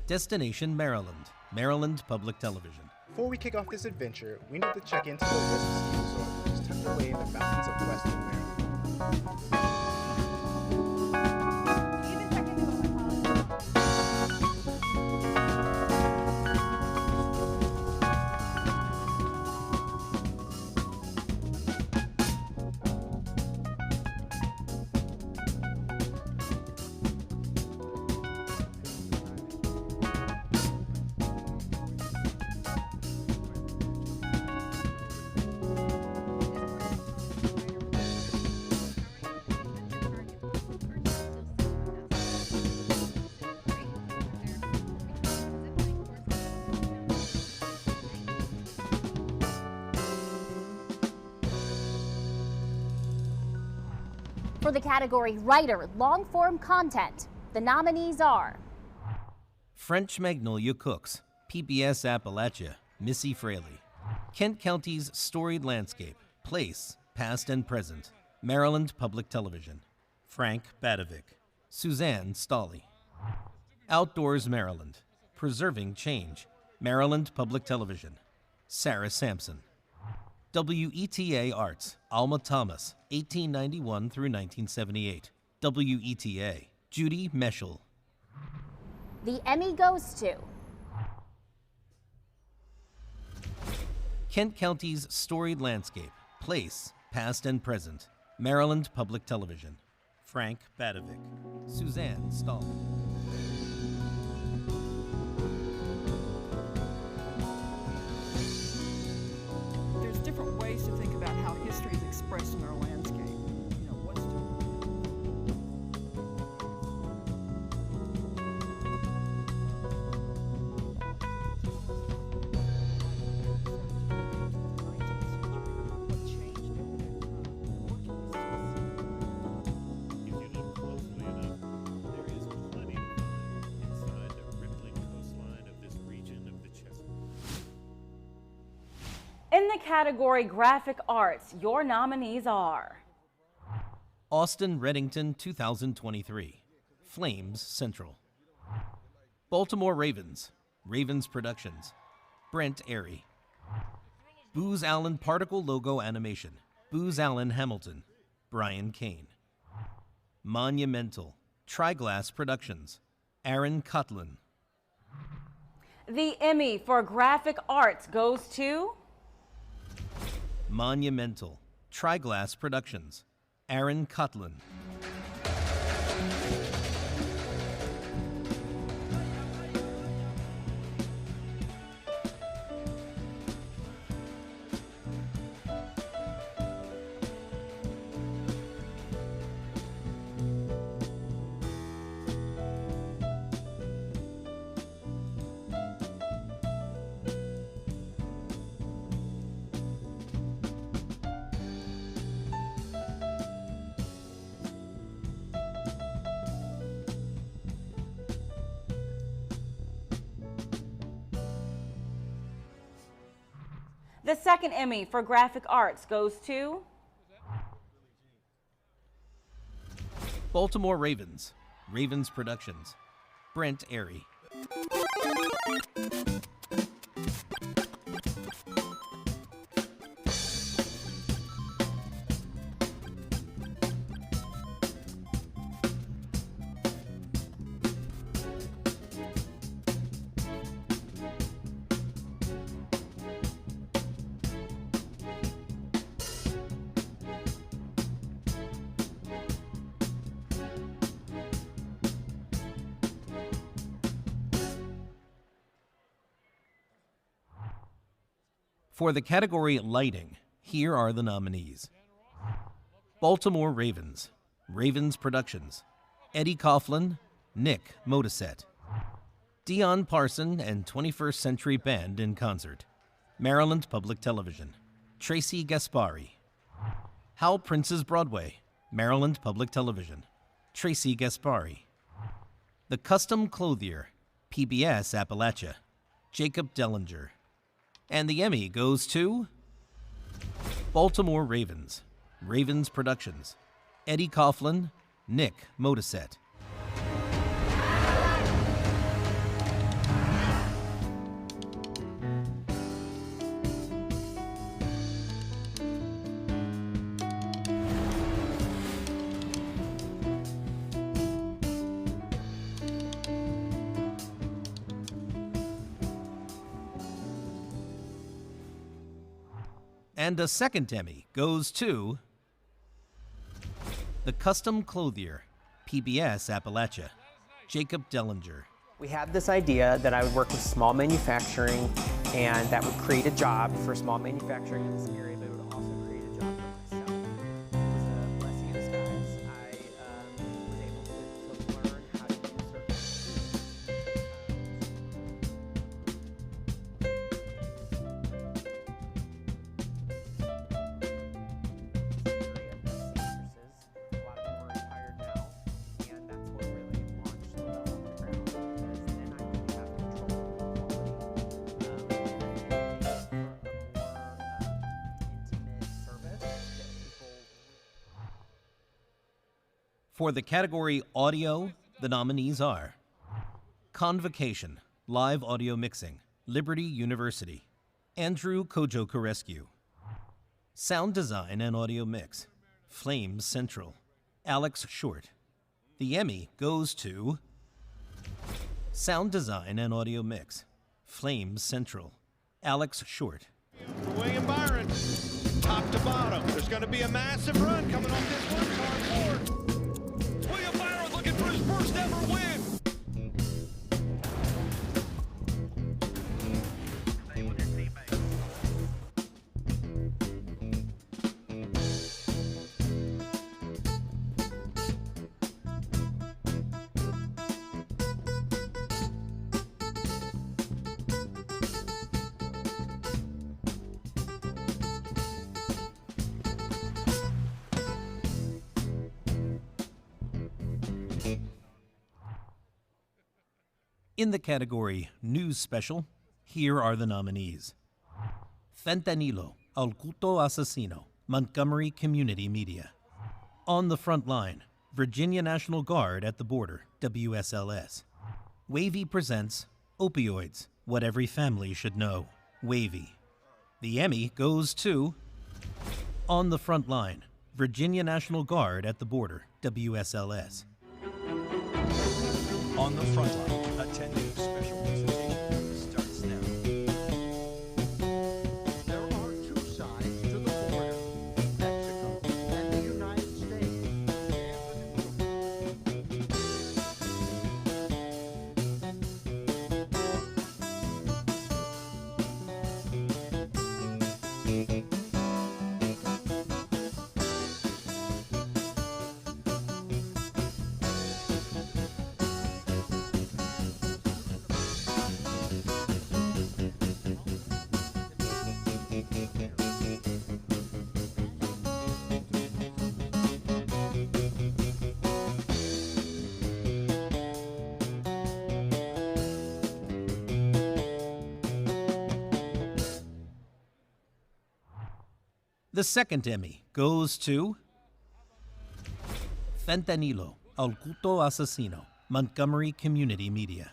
Destination Maryland, Maryland Public Television. Before we kick off this adventure, we need to check into the Wisp Ski Resort, which is tucked away in the mountains of western Maryland. For the category Writer Long-Form Content, the nominees are French Magnolia Cooks, PBS Appalachia, Missy Fraley. Kent County's Storied Landscape, Place, Past and Present, Maryland Public Television. Frank Badovic, Suzanne Stolley. Outdoors Maryland, Preserving Change, Maryland Public Television. Sarah Sampson. WETA Arts, Alma Thomas, 1891 through 1978. WETA, Judy Meschel. The Emmy goes to Kent County's Storied Landscape, Place, Past and Present, Maryland Public Television. Frank Badovic, Suzanne Stolley. There's different ways to think about how history is expressed in our landscape. In the category Graphic Arts, your nominees are Austin Reddington 2023, Flames Central. Baltimore Ravens, Ravens Productions, Brent Airy. Booz Allen Particle Logo Animation, Booz Allen Hamilton, Brian Kane. Monumental, Triglass Productions, Aaron Cotlin. The Emmy for Graphic Arts goes to Monumental, Triglass Productions, Aaron Cotlin. The second Emmy for Graphic Arts goes to Baltimore Ravens, Ravens Productions, Brent Airy. For the category Lighting, here are the nominees. Baltimore Ravens, Ravens Productions, Eddie Coughlin, Nick Modaset. Dion Parson and 21st Century Band in concert, Maryland Public Television, Tracy Gaspari. Hal Prince's Broadway, Maryland Public Television, Tracy Gaspari. The Custom Clothier, PBS Appalachia, Jacob Dellinger. And the Emmy goes to Baltimore Ravens, Ravens Productions, Eddie Coughlin, Nick Motiset. And a second Emmy goes to the Custom Clothier, PBS Appalachia, Jacob Dellinger. We had this idea that I would work with small manufacturing, and that would create a job for small manufacturing in this area, but it would also create a job for myself. It was a blessing in disguise. I was able to learn how to do certain For the category Audio, the nominees are Convocation, Live Audio Mixing, Liberty University, Andrew Kojo-Korescu. Sound Design and Audio Mix, Flames Central, Alex Short. The Emmy goes to Sound Design and Audio Mix, Flames Central, Alex Short. William Byron, top to bottom. There's going to be a massive run coming off this one-car board. William Byron looking for his first ever win. In the category News Special, here are the nominees. Fentanilo, El Culto Asesino, Montgomery Community Media. On the Front Line, Virginia National Guard at the Border, WSLS. Wavy presents Opioids, What Every Family Should Know, Wavy. The Emmy goes to On the Front Line, Virginia National Guard at the Border, WSLS. On the front line, attending special presentation starts now. There are two sides to the border, Mexico and the United States. The second Emmy goes to Fentanilo, El Culto Asesino, Montgomery Community Media.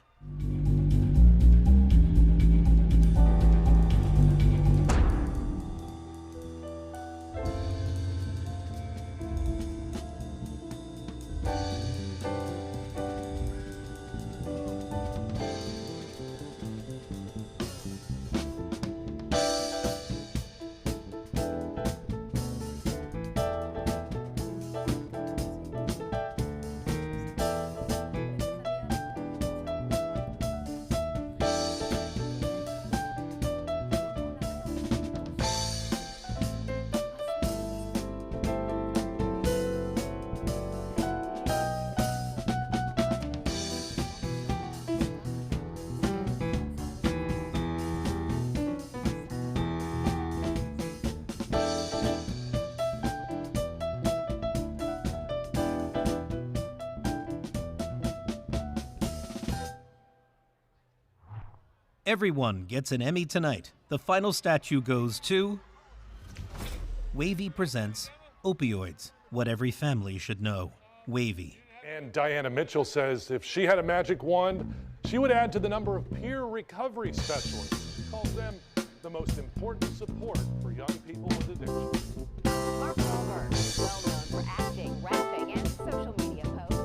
Everyone gets an Emmy tonight. The final statue goes to Wavy presents Opioids, what every family should know. Wavy. And Diana Mitchell says if she had a magic wand, she would add to the number of peer recovery specialists. She calls them the most important support for young people with addiction. Mark Wahlberg, well known for acting, rapping, and social media posts.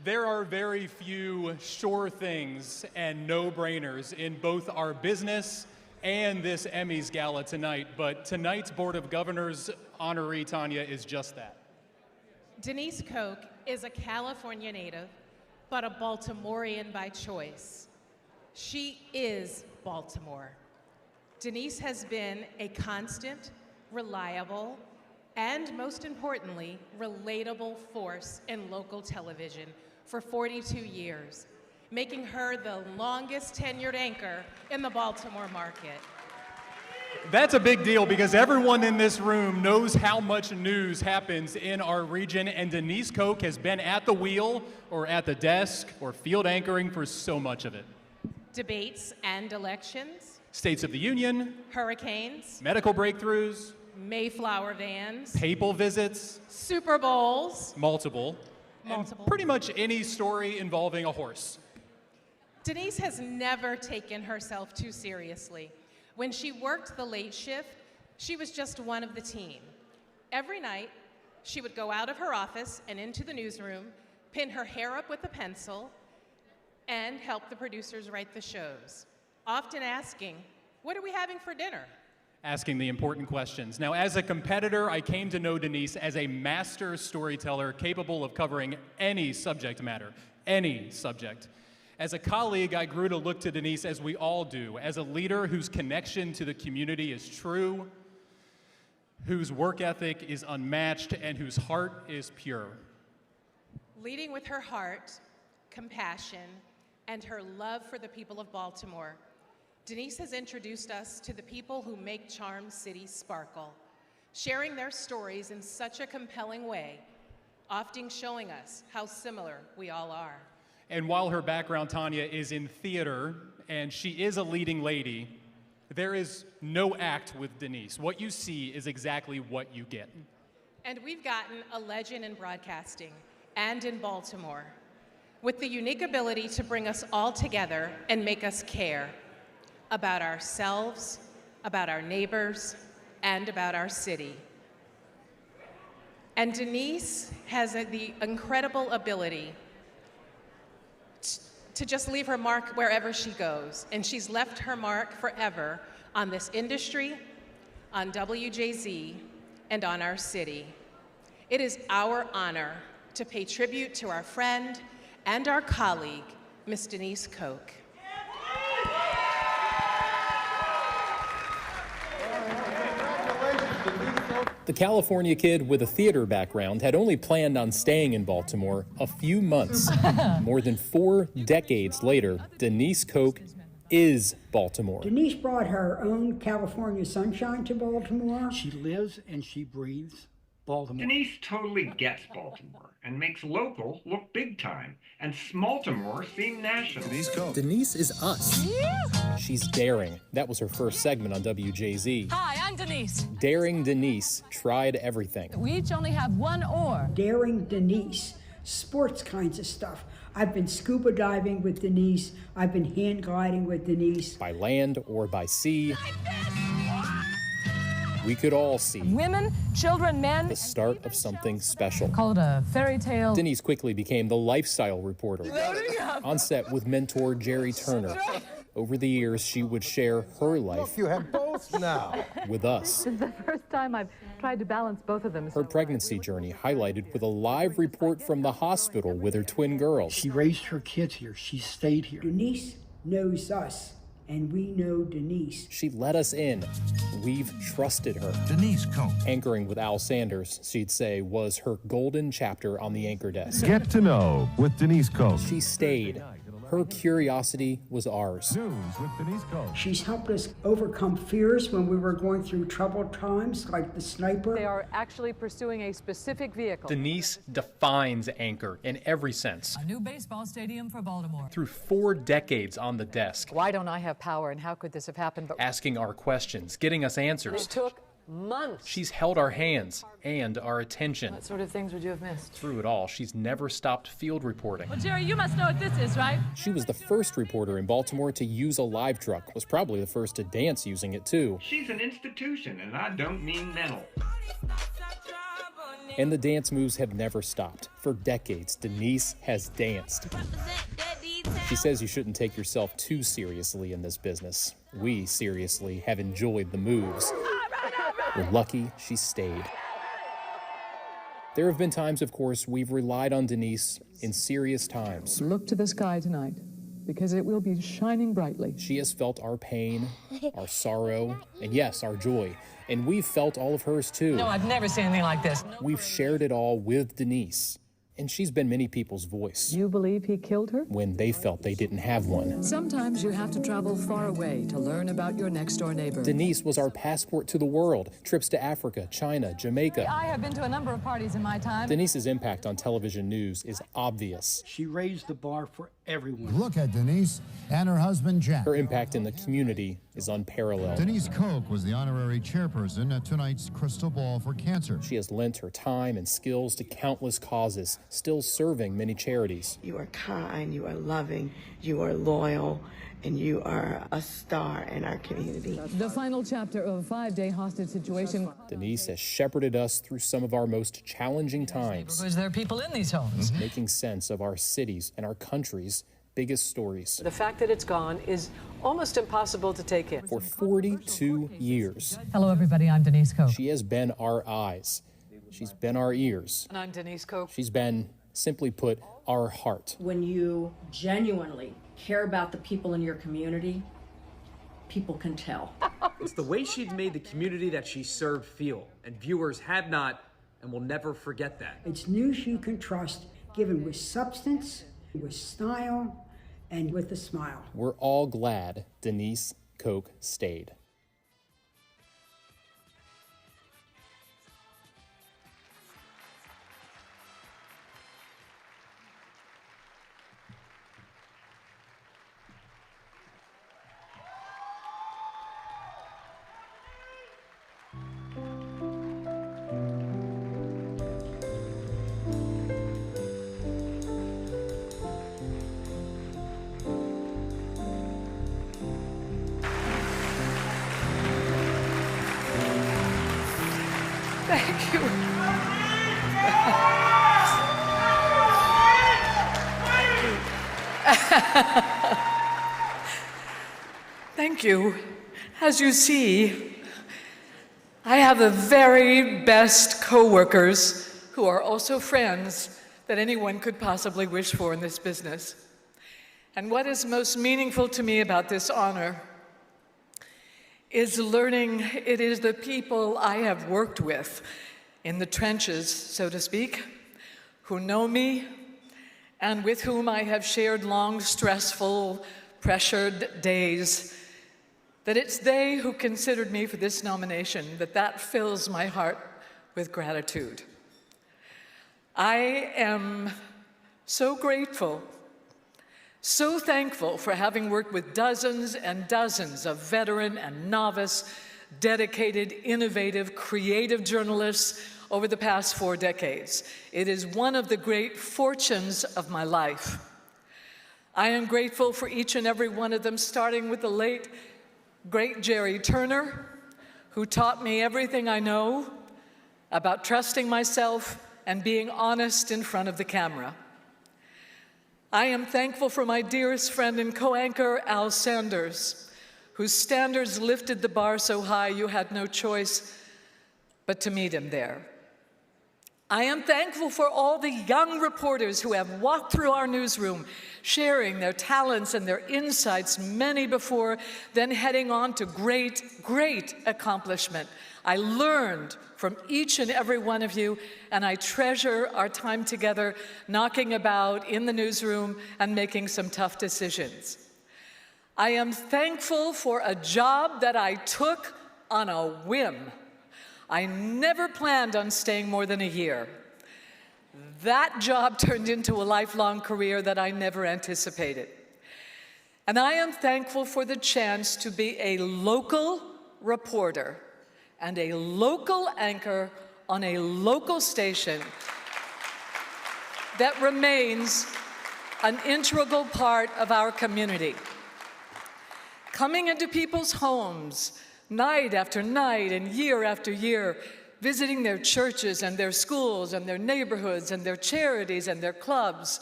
There are very few sure things and no-brainers in both our business and this Emmys Gala tonight, but tonight's Board of Governors honoree, Tanya, is just that. Denise Koch is a California native, but a Baltimorean by choice. She is Baltimore. Denise has been a constant, reliable, and most importantly, relatable force in local television for 42 years, making her the longest tenured anchor in the Baltimore market. That's a big deal because everyone in this room knows how much news happens in our region, and Denise Koch has been at the wheel or at the desk or field anchoring for so much of it. Debates and elections, States of the Union, hurricanes, medical breakthroughs, Mayflower vans, papal visits, Super Bowls, multiple, and pretty much any story involving a horse. Denise has never taken herself too seriously. When she worked the late shift, she was just one of the team. Every night, she would go out of her office and into the newsroom, pin her hair up with a pencil, and help the producers write the shows, often asking, "What are we having for dinner?" Asking the important questions. Now, as a competitor, I came to know Denise as a master storyteller capable of covering any subject matter, any subject. As a colleague, I grew to look to Denise, as we all do, as a leader whose connection to the community is true, whose work ethic is unmatched, and whose heart is pure. Leading with her heart, compassion, and her love for the people of Baltimore, Denise has introduced us to the people who make Charm City sparkle, sharing their stories in such a compelling way, often showing us how similar we all are. And while her background, Tanya, is in theater, and she is a leading lady, there is no act with Denise. What you see is exactly what you get. And we've gotten a legend in broadcasting and in Baltimore, with the unique ability to bring us all together and make us care about ourselves, about our neighbors, and about our city. And Denise has the incredible ability to just leave her mark wherever she goes. And she's left her mark forever on this industry, on WJZ, and on our city. It is our honor to pay tribute to our friend and our colleague, Miss Denise Koch. The California kid with a theater background had only planned on staying in Baltimore a few months. More than 4 decades later, Denise Koch is Baltimore. Denise brought her own California sunshine to Baltimore. She lives and she breathes Baltimore. Denise totally gets Baltimore and makes local look big time and Smaltimore seem national. Denise is us. She's daring. That was her first segment on WJZ. Hi, I'm Denise. Daring Denise tried everything. We each only have one oar. Daring Denise, sports kinds of stuff. I've been scuba diving with Denise. I've been hand gliding with Denise. By land or by sea. We could all see women, children, men. The start of something special. Call it a fairy tale. Denise quickly became the lifestyle reporter on set with mentor Jerry Turner. Over the years, she would share her life You have both now. with us. This is the first time I've tried to balance both of them. Her pregnancy journey highlighted with a live report from the hospital with her twin girls. She raised her kids here. She stayed here. Denise knows us, and we know Denise. She let us in. We've trusted her. Denise Koch. Anchoring with Al Sanders, she'd say, was her golden chapter on the anchor desk. Get to know with Denise Koch. She stayed. Her curiosity was ours. News with Denise Koch. She's helped us overcome fears when we were going through troubled times, like the sniper. They are actually pursuing a specific vehicle. Denise defines anchor in every sense. A new baseball stadium for Baltimore. Through 4 decades on the desk, Why don't I have power and how could this have happened? But asking our questions, getting us answers. it took months. She's held our hands and our attention. What sort of things would you have missed? Through it all, she's never stopped field reporting. Well, Jerry, you must know what this is, right? She was the first reporter in Baltimore to use a live truck, was probably the first to dance using it too. She's an institution, and I don't mean mental. And the dance moves have never stopped. For decades, Denise has danced. She says you shouldn't take yourself too seriously in this business. We, seriously, have enjoyed the moves. We're lucky she stayed. There have been times, of course, we've relied on Denise in serious times. Look to the sky tonight, because it will be shining brightly. She has felt our pain, our sorrow, and yes, our joy. And we've felt all of hers too. No, I've never seen anything like this. We've shared it all with Denise. And she's been many people's voice You believe he killed her? when they felt they didn't have one. Sometimes you have to travel far away to learn about your next door neighbor. Denise was our passport to the world. Trips to Africa, China, Jamaica. I have been to a number of parties in my time. Denise's impact on television news is obvious. She raised the bar for everyone. Look at Denise and her husband, Jack. Her impact in the community is unparalleled. Denise Koch was the honorary chairperson at tonight's Crystal Ball for Cancer. She has lent her time and skills to countless causes, still serving many charities. You are kind, you are loving, you are loyal, and you are a star in our community. The final chapter of a 5-day hostage situation. Denise has shepherded us through some of our most challenging times, Because there are people in these homes. making sense of our cities and our country's biggest stories. The fact that it's gone is almost impossible to take in. For 42 years, Hello, everybody. I'm Denise Koch. she has been our eyes. She's been our ears. And I'm Denise Koch. She's been, simply put, our heart. When you genuinely care about the people in your community, people can tell. It's the way she's made the community that she served feel, and viewers have not and will never forget that. It's news you can trust, given with substance, with style, and with a smile. We're all glad Denise Koch stayed. Thank you. Thank you. As you see, I have the very best co-workers who are also friends that anyone could possibly wish for in this business. And what is most meaningful to me about this honor is learning it is the people I have worked with in the trenches, so to speak, who know me and with whom I have shared long, stressful, pressured days, that it's they who considered me for this nomination, that fills my heart with gratitude. I am so grateful, so thankful for having worked with dozens and dozens of veteran and novice, dedicated, innovative, creative journalists over the past 4 decades. It is one of the great fortunes of my life. I am grateful for each and every one of them, starting with the late, great Jerry Turner, who taught me everything I know about trusting myself and being honest in front of the camera. I am thankful for my dearest friend and co-anchor, Al Sanders, whose standards lifted the bar so high you had no choice but to meet him there. I am thankful for all the young reporters who have walked through our newsroom, sharing their talents and their insights, many before then heading on to great, great accomplishment. I learned from each and every one of you, and I treasure our time together, knocking about in the newsroom and making some tough decisions. I am thankful for a job that I took on a whim. I never planned on staying more than a year. That job turned into a lifelong career that I never anticipated. And I am thankful for the chance to be a local reporter and a local anchor on a local station that remains an integral part of our community. Coming into people's homes night after night and year after year, visiting their churches and their schools and their neighborhoods and their charities and their clubs,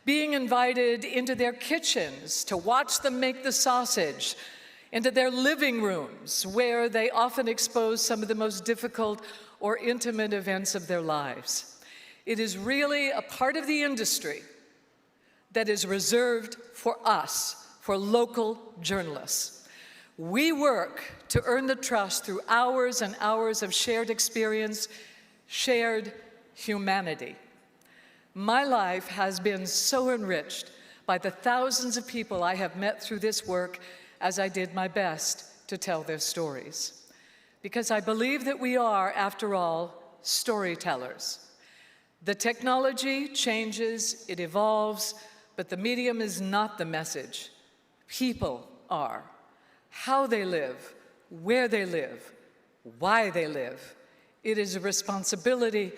being invited into their kitchens to watch them make the sausage, into their living rooms where they often expose some of the most difficult or intimate events of their lives. It is really a part of the industry that is reserved for us, for local journalists. We work to earn the trust through hours and hours of shared experience, shared humanity. My life has been so enriched by the thousands of people I have met through this work as I did my best to tell their stories. Because I believe that we are, after all, storytellers. The technology changes, it evolves, but the medium is not the message. People are. How they live, where they live, why they live. It is a responsibility,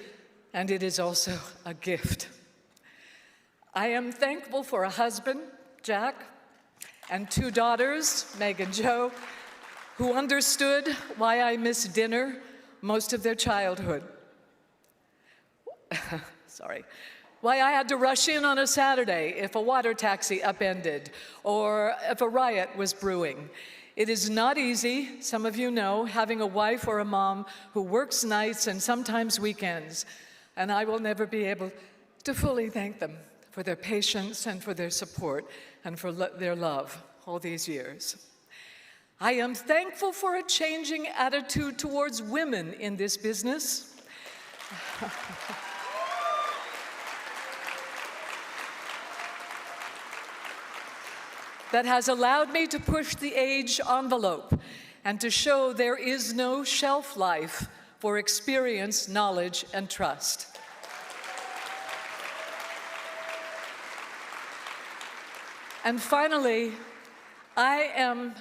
and it is also a gift. I am thankful for a husband, Jack, and 2 daughters, Meg and Jo, who understood why I missed dinner most of their childhood. Sorry. Why I had to rush in on a Saturday if a water taxi upended or if a riot was brewing. It is not easy, some of you know, having a wife or a mom who works nights and sometimes weekends, and I will never be able to fully thank them for their patience and for their support and for their love all these years. I am thankful for a changing attitude towards women in this business. That has allowed me to push the age envelope and to show there is no shelf life for experience, knowledge, and trust. And finally, I am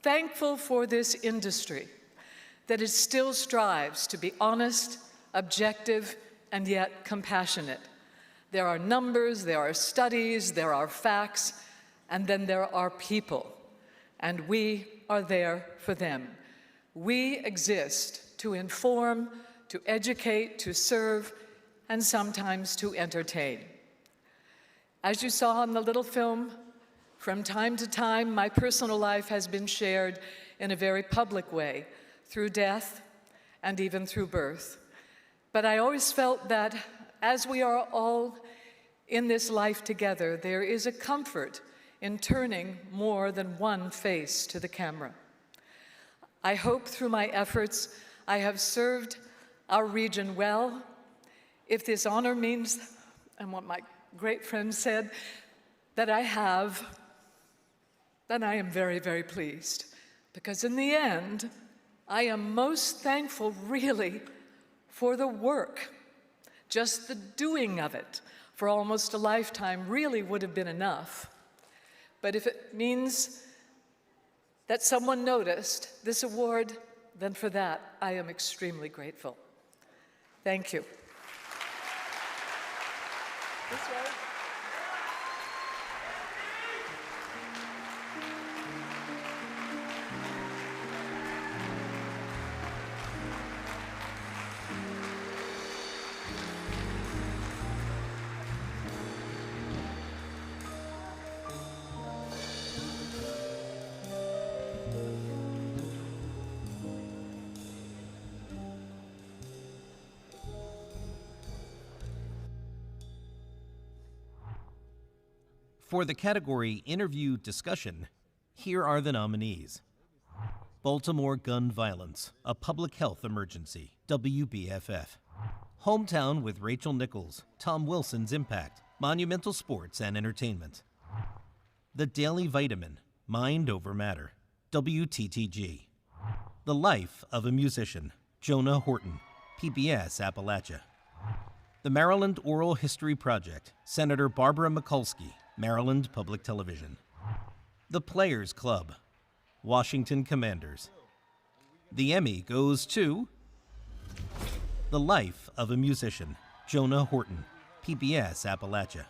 thankful for this industry that it still strives to be honest, objective, and yet compassionate. There are numbers, there are studies, there are facts, and then there are people, and we are there for them. We exist to inform, to educate, to serve, and sometimes to entertain. As you saw in the little film, from time to time, my personal life has been shared in a very public way, through death and even through birth. But I always felt that as we are all in this life together, there is a comfort in turning more than one face to the camera. I hope through my efforts I have served our region well. If this honor means, and what my great friend said, that I have, then I am very, very pleased. Because in the end, I am most thankful really for the work. Just the doing of it for almost a lifetime really would have been enough. But if it means that someone noticed this award, then for that, I am extremely grateful. Thank you. This way. For the category Interview Discussion, here are the nominees. Baltimore Gun Violence, a Public Health Emergency, WBFF. Hometown with Rachel Nichols, Tom Wilson's Impact, Monumental Sports and Entertainment. The Daily Vitamin, Mind Over Matter, WTTG. The Life of a Musician, Jonah Horton, PBS Appalachia. The Maryland Oral History Project, Senator Barbara Mikulski, Maryland Public Television. The Players Club, Washington Commanders. The Emmy goes to The Life of a Musician, Jonah Horton, PBS Appalachia.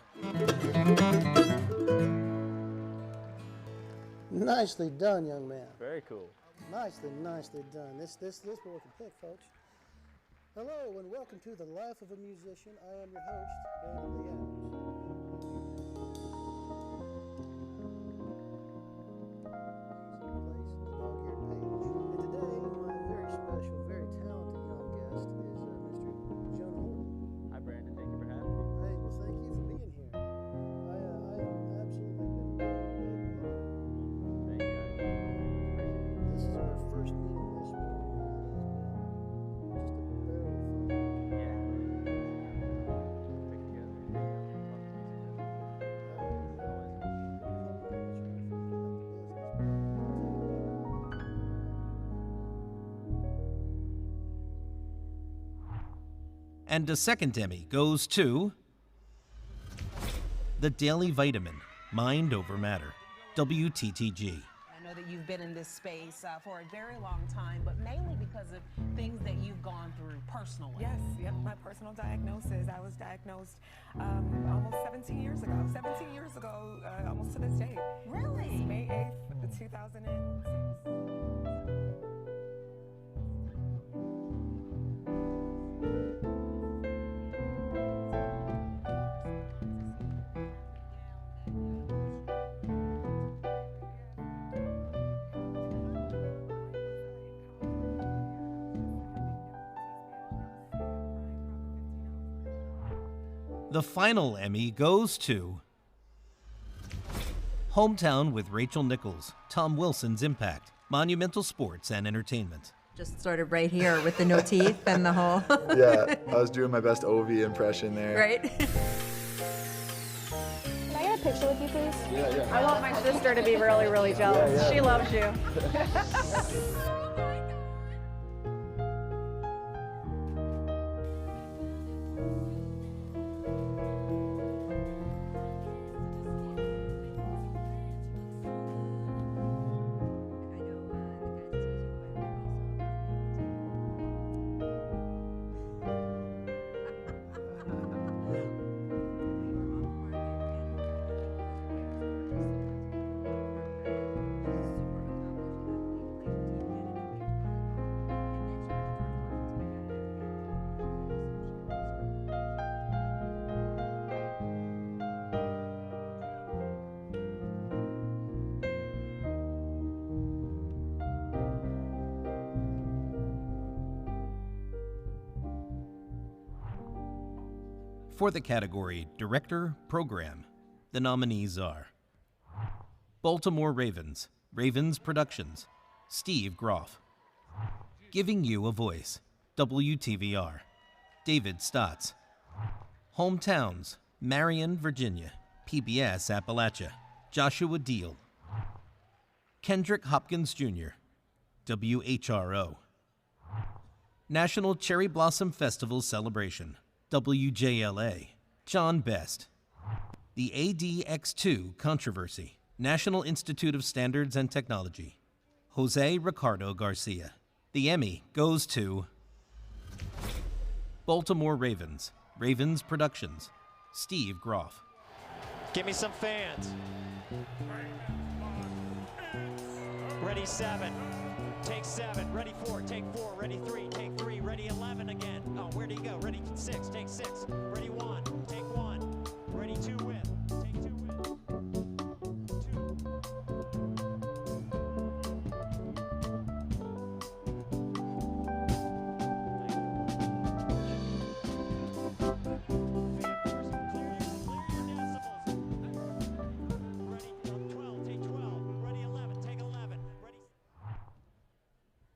Nicely done, young man. Very cool. Nicely done. This boy can pick, folks. Hello and welcome to The Life of a Musician. I am your host, Brandon Lee Adams. And today, my very special, very talented young guest is Mr. Jonah Horton. Hi, Brandon. Thank you for having me. Hey, well, thank you for being here. I am absolutely been Thank you. I very much appreciate it. This is our first meeting this morning. And a second Emmy goes to The Daily Vitamin, Mind Over Matter, WTTG. I know that you've been in this space for a very long time, but mainly because of things that you've gone through personally. Yes, yep, my personal diagnosis. I was diagnosed almost 17 years ago. 17 years ago, almost to this day. Really? May 8th, 2006. The final Emmy goes to Hometown with Rachel Nichols, Tom Wilson's Impact, Monumental Sports and Entertainment. Just started right here with the no teeth and the whole. Yeah, I was doing my best Ovi impression there. Right? Can I get a picture with you, please? Yeah. I want my sister to be really, really jealous. Yeah. She loves you. For the category Director Program, the nominees are Baltimore Ravens, Ravens Productions, Steve Groff. Giving You a Voice, WTVR, David Stotts. Hometowns, Marion, Virginia, PBS Appalachia, Joshua Deal. Kendrick Hopkins Jr., WHRO. National Cherry Blossom Festival Celebration, WJLA, John Best. The ADX2 Controversy, National Institute of Standards and Technology, Jose Ricardo Garcia. The Emmy goes to Baltimore Ravens, Ravens Productions, Steve Groff. Give me some fans. Ready 7, take 7, ready 4, take 4, ready 3, take 3, ready 11 again. Oh, where'd he go? Ready 6, take 6, ready 1, take 1, ready 2 with, take 2 with. 2.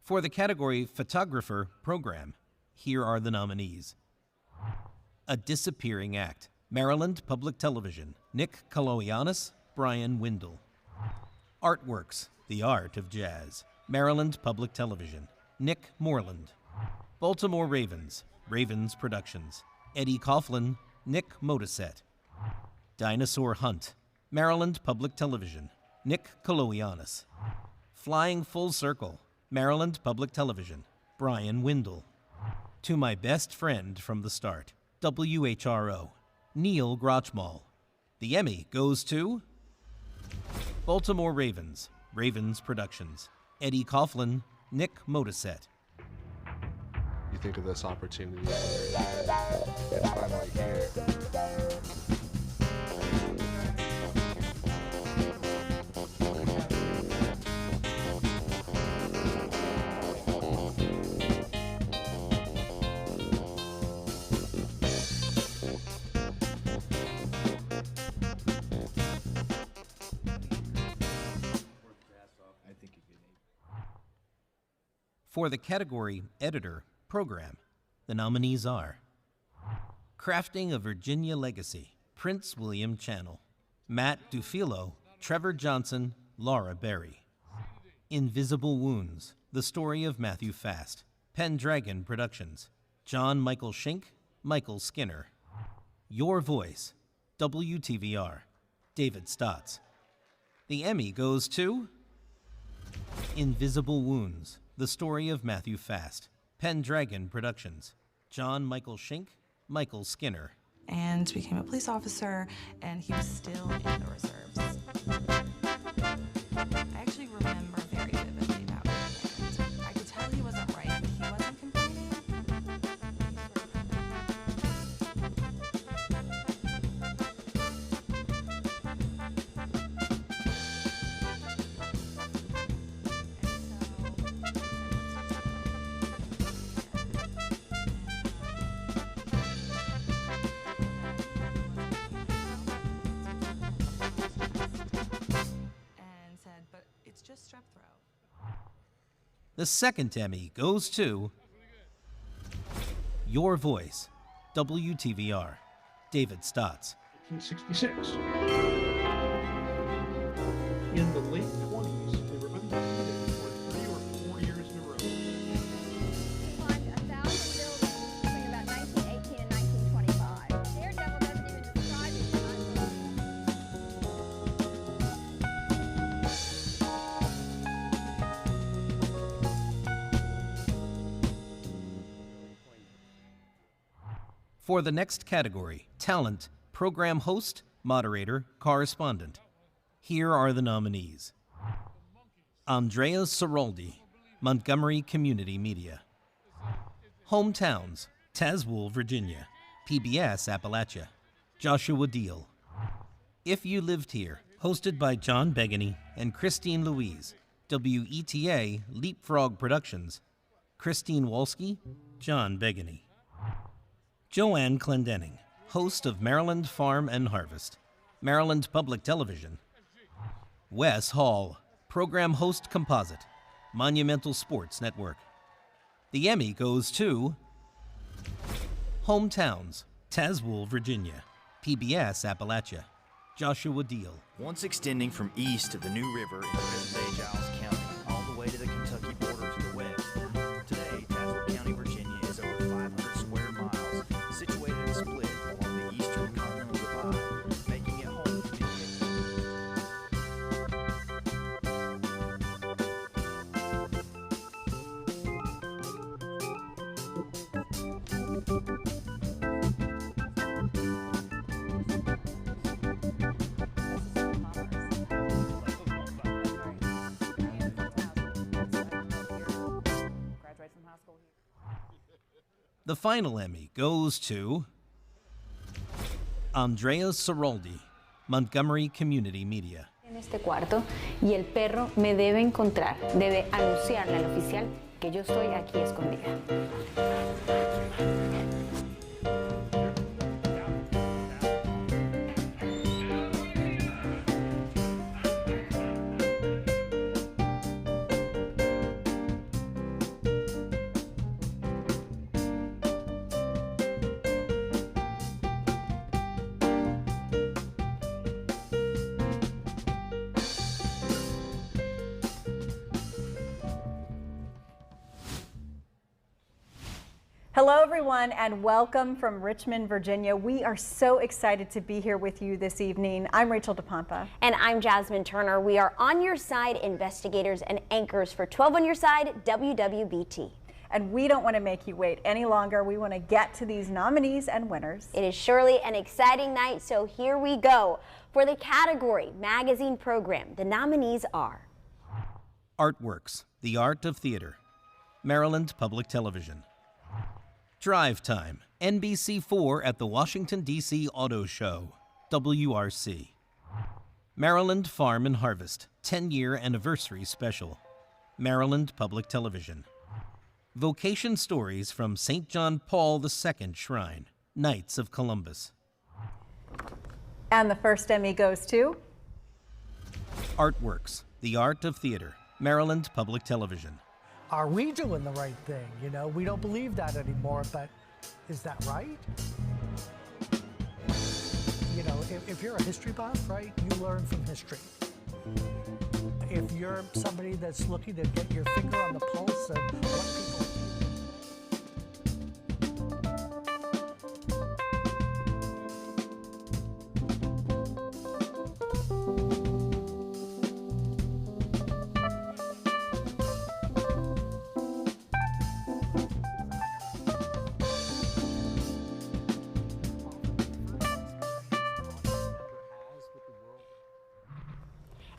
For the category Photographer Program, here are the nominees. A Disappearing Act, Maryland Public Television, Nick Kaloianis, Brian Windle. Artworks, The Art of Jazz, Maryland Public Television, Nick Moreland. Baltimore Ravens, Ravens Productions, Eddie Coughlin, Nick Modaset. Dinosaur Hunt, Maryland Public Television, Nick Kaloianis. Flying Full Circle, Maryland Public Television, Brian Windle. To My Best Friend from the Start, WHRO, Neil Grochmal. The Emmy goes to Baltimore Ravens, Ravens Productions, Eddie Coughlin, Nick Modaset. You think of this opportunity, it's finally here. For the category Editor Program, the nominees are Crafting a Virginia Legacy, Prince William Channel, Matt Dufilo, Trevor Johnson, Laura Berry. Invisible Wounds, The Story of Matthew Fast, Pendragon Productions, John Michael Schink, Michael Skinner. Your Voice, WTVR, David Stotts. The Emmy goes to Invisible Wounds, The Story of Matthew Fast, Pendragon Productions, John Michael Schink, Michael Skinner. And became a police officer, and he was still in the reserves. I actually remember very vividly that weekend. I could tell he wasn't right, but he wasn't complaining. Just strep throat. The second Emmy goes to Your Voice, WTVR, David Stotts. 1966. In the late 20s, they were undefeated for 3 or 4 years in a row. Climbed 1,000 buildings between about 1918 and 1925. Daredevil doesn't even describe his For the next category, Talent, Program Host, Moderator, Correspondent. Here are the nominees. Andrea Ciroldi, Montgomery Community Media. Hometowns, Tazewell, Virginia, PBS Appalachia. Joshua Deal. If You Lived Here, hosted by John Begany and Christine Louise, WETA Leapfrog Productions. Christine Wolski, John Begany. Joanne Clendenning, host of Maryland Farm and Harvest, Maryland Public Television. Wes Hall, program host composite, Monumental Sports Network. The Emmy goes to Hometowns, Tazewell, Virginia, PBS Appalachia. Joshua Deal. Once extending from east of the New River in present-day Giles County, all the way to the Kentucky border to the west. Today, Tazewell County, Virginia is over 500 square miles, situated and split along the eastern continental divide, making it home to The final Emmy goes to Andrea Ciroldi, Montgomery Community Media. En este cuarto y el perro me debe encontrar, debe anunciarle al oficial que yo estoy aquí escondida. Hello, everyone, and welcome from Richmond, Virginia. We are so excited to be here with you this evening. I'm Rachel DePompa. And I'm Jasmine Turner. We are On Your Side investigators and anchors for 12 On Your Side WWBT. And we don't want to make you wait any longer. We want to get to these nominees and winners. It is surely an exciting night, so here we go. For the category Magazine Program, the nominees are Artworks, The Art of Theater, Maryland Public Television. Drive Time, NBC4 at the Washington, D.C. Auto Show, WRC. Maryland Farm and Harvest, 10-year anniversary special, Maryland Public Television. Vocation Stories from St. John Paul II Shrine, Knights of Columbus. And the first Emmy goes to Artworks, The Art of Theater, Maryland Public Television. Are we doing the right thing? You know, we don't believe that anymore, but is that right? You know, if you're a history buff, right, you learn from history. If you're somebody that's looking to get your finger on the pulse of what people...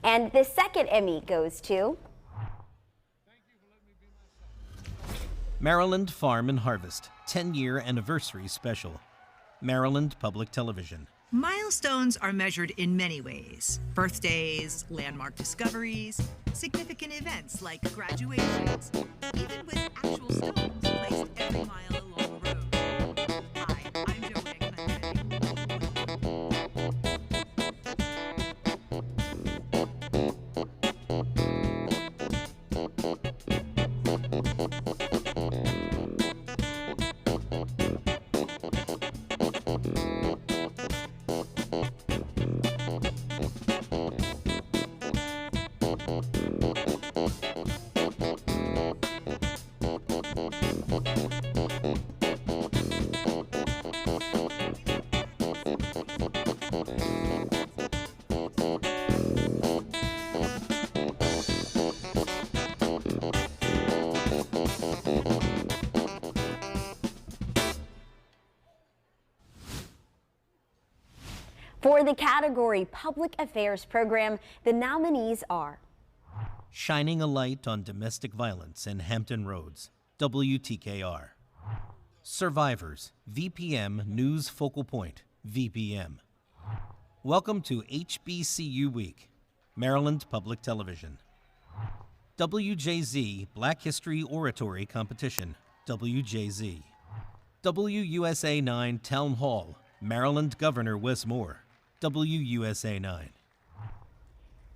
And the second Emmy goes to Maryland Farm and Harvest, 10-year anniversary special, Maryland Public Television. Milestones are measured in many ways. Birthdays, landmark discoveries, significant events like graduations, even with actual stones placed every mile along the road. Hi, I'm Joanne Clemente. For the category Public Affairs Program, the nominees are Shining a Light on Domestic Violence in Hampton Roads, WTKR. Survivors, VPM News Focal Point, VPM. Welcome to HBCU Week, Maryland Public Television. WJZ Black History Oratory Competition, WJZ. WUSA 9 Town Hall, Maryland Governor Wes Moore, WUSA 9.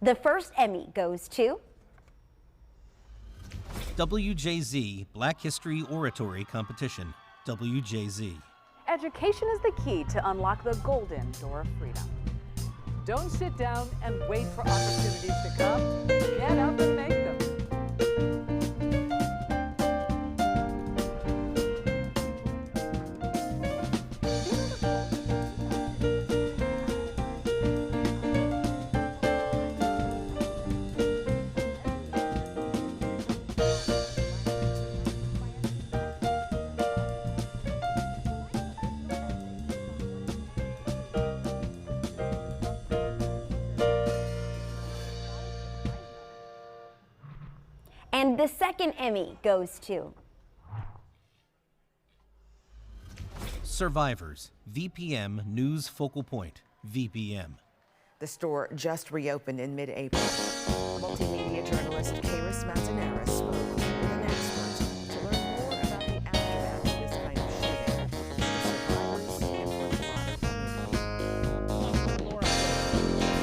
The first Emmy goes to WJZ Black History Oratory Competition, WJZ. Education is the key to unlock the golden door of freedom. Don't sit down and wait for opportunities to come. Get up and make them. And the second Emmy goes to Survivors, VPM News Focal Point, VPM. The store just reopened in mid-April. Multimedia journalist Karis Manzanares spoke with an expert to learn more about the aftermath of this kind of shooting for survivors and for the broader community.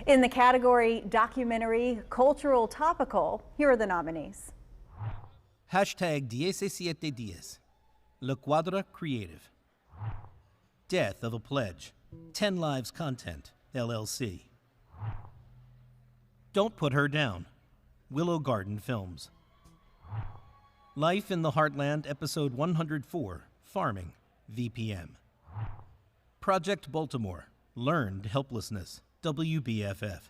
In the category Documentary Cultural Topical, here are the nominees. Hashtag 17 Días. La Cuadra Creative. Death of a Pledge. 10 Lives Content, LLC. Don't Put Her Down. Willow Garden Films. Life in the Heartland, Episode 104, Farming, VPM. Project Baltimore, Learned Helplessness, WBFF.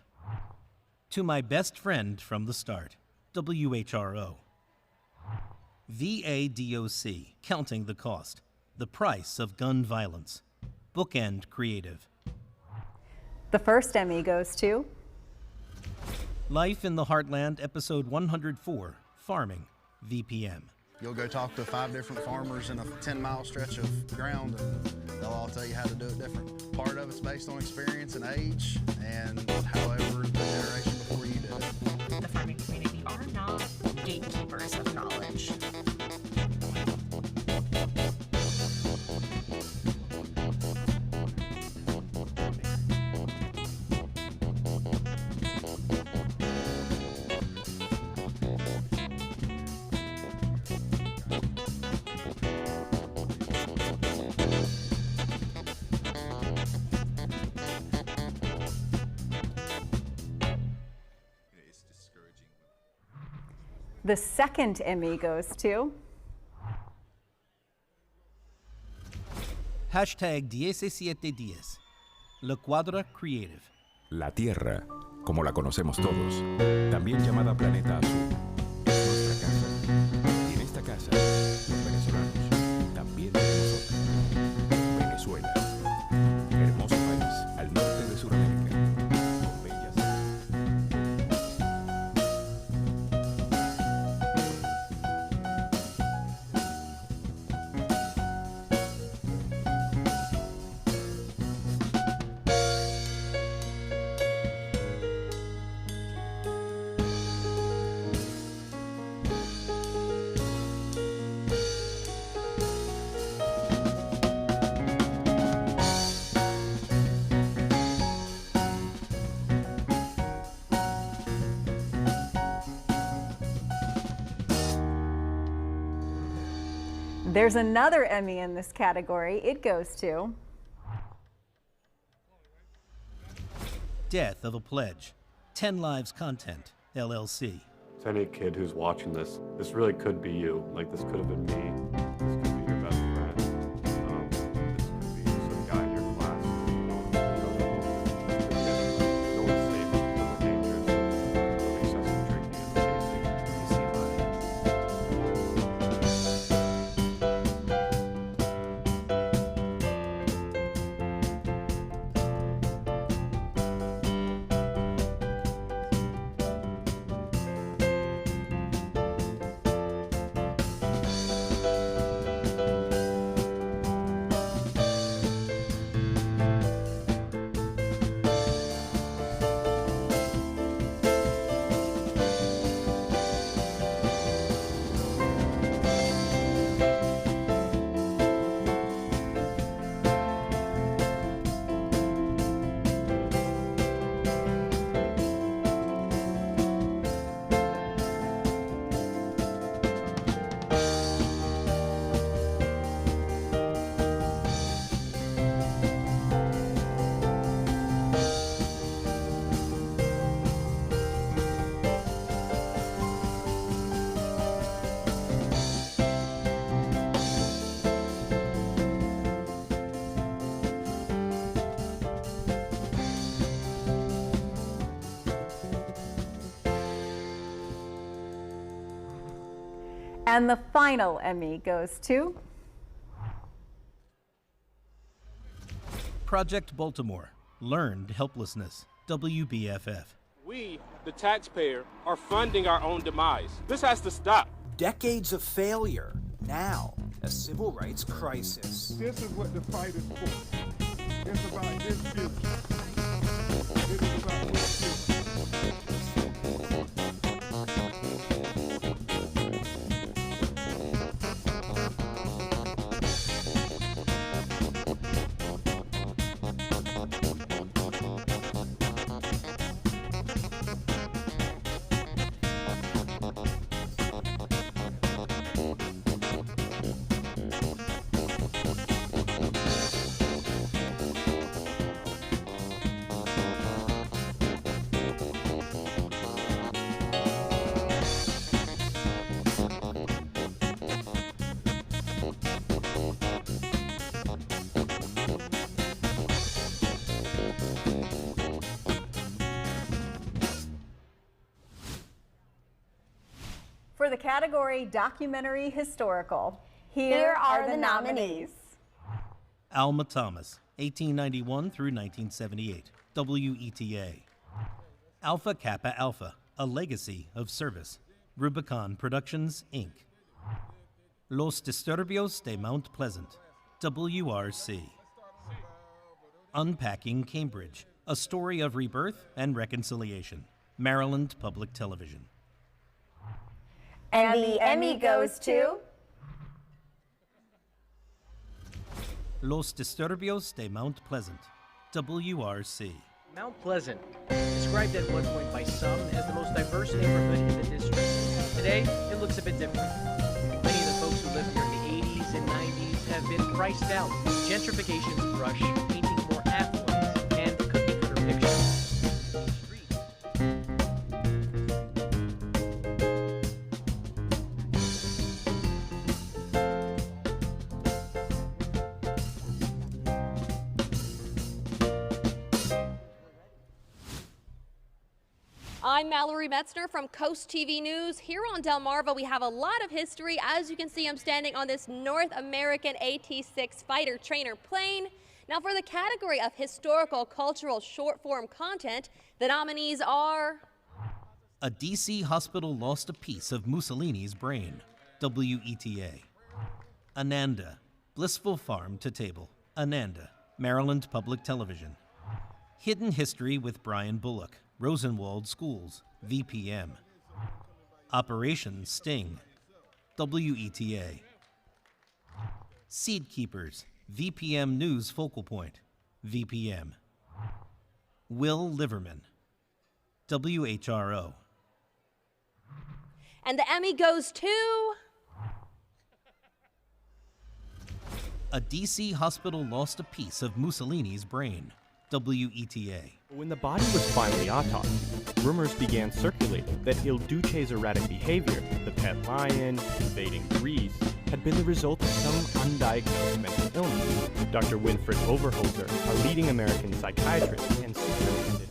To My Best Friend from the Start, WHRO. VADOC, Counting the Cost, The Price of Gun Violence, Bookend Creative. The first Emmy goes to Life in the Heartland, Episode 104, Farming, VPM. You'll go talk to 5 different farmers in a 10-mile stretch of ground, and they'll all tell you how to do it different. Part of it's based on experience and age, and however the generation before you did it. The farming community are not gatekeepers of knowledge. The second Emmy goes to Hashtag 17 Días. La Cuadra Creative. La Tierra, como la conocemos todos, también llamada Planeta Azul, es nuestra casa. Y en esta casa, los venezolanos también tenemos otra. Venezuela, hermoso país al norte de Sudamérica, con bellas. There's another Emmy in this category. It goes to Death of a Pledge. 10 Lives Content, LLC. To any kid who's watching this really could be you. Like, this could have been me. This could be your best friend. This could be some guy in your class. No one's safe. No one's dangerous. No excessive drinking and chasing. You see a lot of And the final Emmy goes to Project Baltimore, Learned Helplessness, WBFF. We, the taxpayer, are funding our own demise. This has to stop. Decades of failure. Now, a civil rights crisis. This is what the fight is for. It's about this future. It is about this future. For the category Documentary Historical, here are the nominees. Alma Thomas, 1891 through 1978, WETA. Alpha Kappa Alpha, A Legacy of Service, Rubicon Productions, Inc. Los Disturbios de Mount Pleasant, WRC. Unpacking Cambridge, A Story of Rebirth and Reconciliation, Maryland Public Television. And the Emmy goes to Los Disturbios de Mount Pleasant, WRC. Mount Pleasant, described at one point by some as the most diverse neighborhood in the district. Today, it looks a bit different. Many of the folks who lived here in the 80s and 90s have been priced out. Gentrification's rush, painting more affluent and cookie-cutter pictures. I'm Mallory Metzner from Coast TV News. Here on Delmarva, we have a lot of history. As you can see, I'm standing on this North American AT-6 fighter trainer plane. Now, for the category of historical cultural short-form content, the nominees are... A DC hospital lost a piece of Mussolini's brain, WETA. Ananda, Blissful Farm to Table, Ananda, Maryland Public Television. Hidden History with Brian Bullock, Rosenwald Schools, VPM. Operation Sting, WETA. Seed Keepers, VPM News Focal Point, VPM. Will Liverman, WHRO. And the Emmy goes to... A DC hospital lost a piece of Mussolini's brain, WETA. When the body was finally autopsied, rumors began circulating that Il Duce's erratic behavior, the pet lion, invading Greece, had been the result of some undiagnosed mental illness. Dr. Winfried Overholzer, a leading American psychiatrist and superintendent.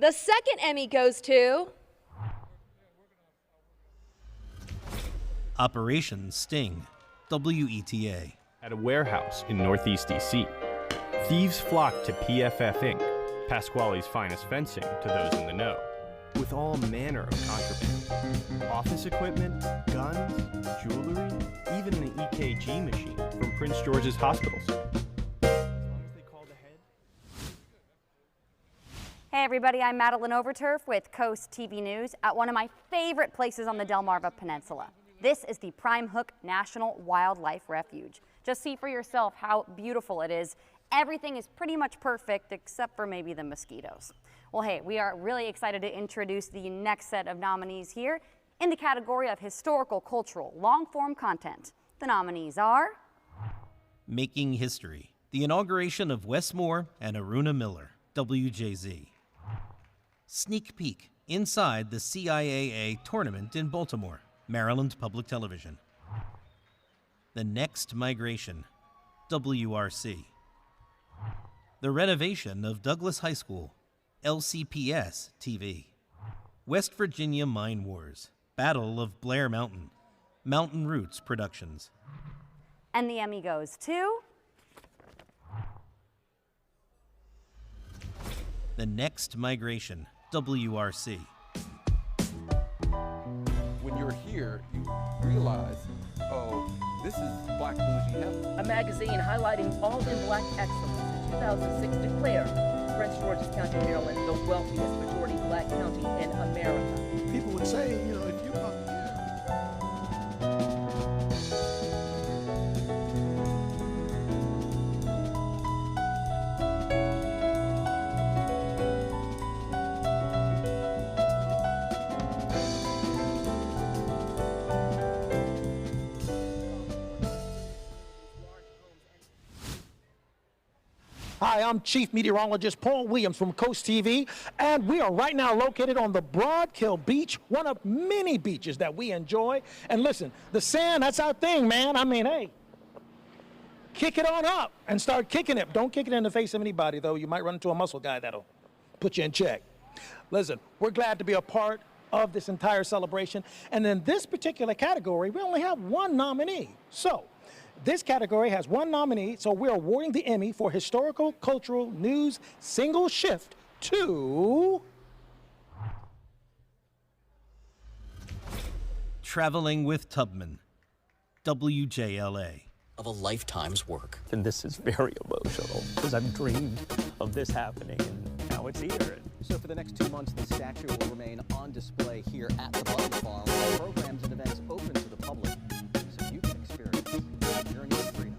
The second Emmy goes to... Operation Sting, WETA. At a warehouse in Northeast DC, thieves flocked to PFF Inc., Pasquale's finest fencing to those in the know, with all manner of contraband. Office equipment, guns, jewelry, even an EKG machine from Prince George's hospitals. Hey everybody, I'm Madeline Overturf with Coast TV News at one of my favorite places on the Delmarva Peninsula. This is the Prime Hook National Wildlife Refuge. Just see for yourself how beautiful it is. Everything is pretty much perfect except for maybe the mosquitoes. Well, hey, we are really excited to introduce the next set of nominees here in the category of historical, cultural, long-form content. The nominees are... Making History, the inauguration of Wes Moore and Aruna Miller, WJZ. Sneak Peek, inside the CIAA tournament in Baltimore, Maryland Public Television. The Next Migration, WRC. The renovation of Douglas High School, LCPS TV. West Virginia Mine Wars, Battle of Blair Mountain, Mountain Roots Productions. And the Emmy goes to... The Next Migration, WRC. When you're here, you realize, oh, This is Black Bougie Heaven. A magazine highlighting all in black excellence. In 2006 declared Prince George's County, Maryland, the wealthiest majority black county in America. People would say, you know, if you Hi, I'm Chief Meteorologist Paul Williams from Coast TV, and we are right now located on the Broadkill Beach, one of many beaches that we enjoy. And listen, the sand, that's our thing, man. I mean, hey, kick it on up and start kicking it. Don't kick it in the face of anybody, though. You might run into a muscle guy that'll put you in check. Listen, we're glad to be a part of this entire celebration. And in this particular category, we only have one nominee. So, this category has one nominee, so we're awarding the Emmy for Historical Cultural News Single Shift to Traveling with Tubman, WJLA. Of a lifetime's work. And this is very emotional because I've dreamed of this happening and now it's here. So for the next 2 months, the statue will remain on display here at the Button Farm. Programs and events open to the public so you can experience the journey of freedom.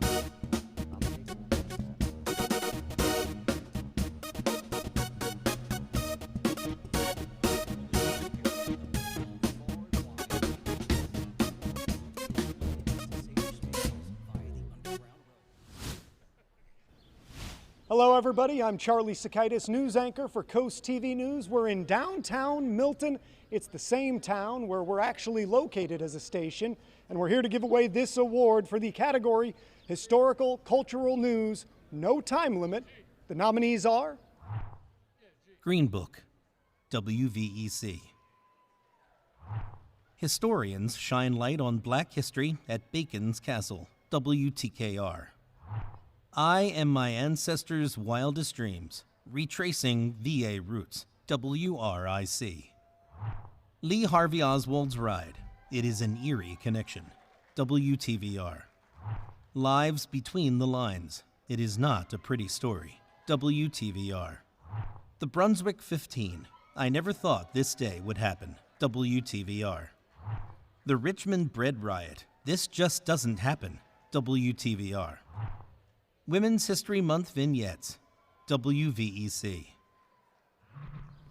Hello everybody, I'm Charlie Sakaitis, news anchor for Coast TV News. We're in downtown Milton. It's the same town where we're actually located as a station, and we're here to give away this award for the category Historical Cultural News, no time limit. The nominees are Green Book, WVEC. Historians shine light on Black history at Bacon's Castle, WTKR. I Am My Ancestors' Wildest Dreams, Retracing VA Roots, WRIC. Lee Harvey Oswald's Ride, It Is an Eerie Connection, WTVR. Lives Between the Lines, It Is Not a Pretty Story, WTVR. The Brunswick 15, I Never Thought This Day Would Happen, WTVR. The Richmond Bread Riot, This Just Doesn't Happen, WTVR. Women's History Month Vignettes, WVEC.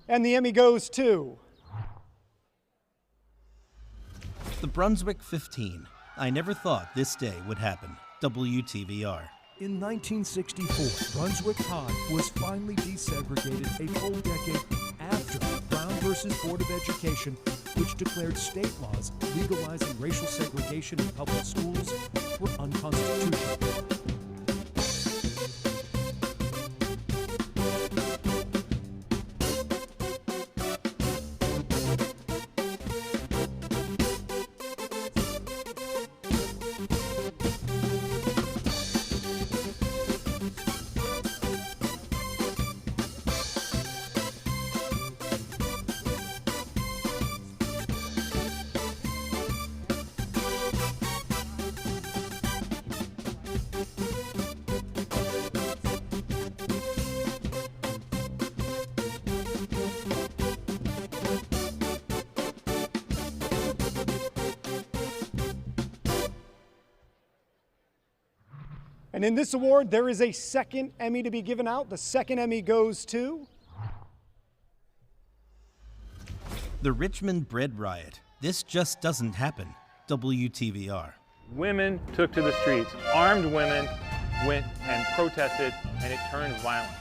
And the Emmy goes to The Brunswick 15, I Never Thought This Day Would Happen, WTVR. In 1964, Brunswick High was finally desegregated a full decade after Brown versus Board of Education, which declared state laws legalizing racial segregation in public schools were unconstitutional. And in this award, there is a second Emmy to be given out. The second Emmy goes to The Richmond Bread Riot, This Just Doesn't Happen, WTVR. Women took to the streets. Armed women went and protested, and it turned violent.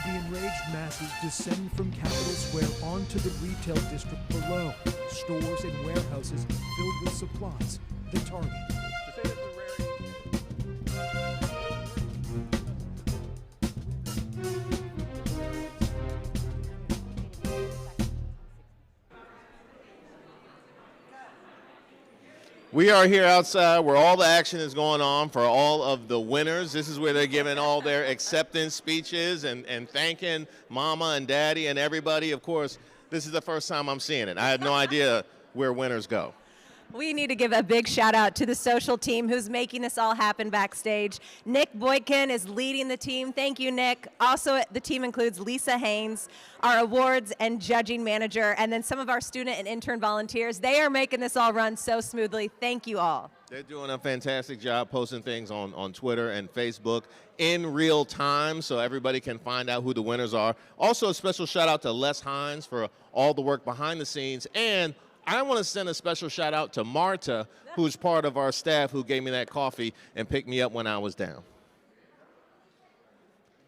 The enraged masses descend from Capitol Square onto the retail district below. Stores and warehouses filled with supplies. The target. We are here outside where all the action is going on for all of the winners. This is where they're giving all their acceptance speeches and thanking mama and daddy and everybody. Of course, this is the first time I'm seeing it. I had no idea where winners go. We need to give a big shout out to the social team who's making this all happen backstage. Nick Boykin is leading the team. Thank you, Nick. Also, the team includes Lisa Haynes, our awards and judging manager, and then some of our student and intern volunteers. They are making this all run so smoothly. Thank you all. They're doing a fantastic job posting things on Twitter and Facebook in real time so everybody can find out who the winners are. Also, a special shout out to Les Hines for all the work behind the scenes. And I want to send a special shout out to Marta, who's part of our staff, who gave me that coffee and picked me up when I was down.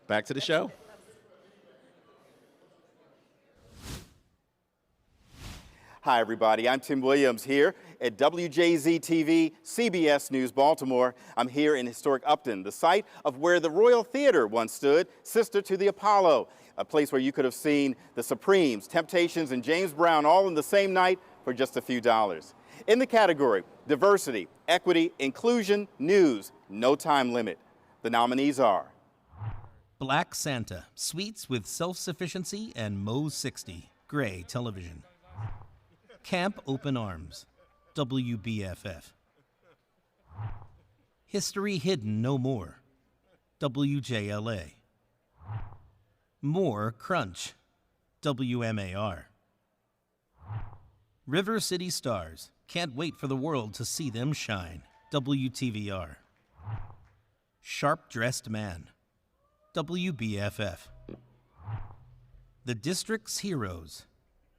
Back to the show. Hi, everybody. I'm Tim Williams here at WJZ-TV, CBS News Baltimore. I'm here in historic Upton, the site of where the Royal Theater once stood, sister to the Apollo, a place where you could have seen the Supremes, Temptations, and James Brown all in the same night for just a few dollars. In the category Diversity, Equity, Inclusion, News, no time limit. The nominees are Black Santa, Sweets with Self-Sufficiency and Moe's 60, Gray Television. Camp Open Arms, WBFF. History Hidden No More, WJLA. More Crunch, WMAR. River City Stars, Can't Wait for the World to See Them Shine, WTVR. Sharp Dressed Man, WBFF. The District's Heroes,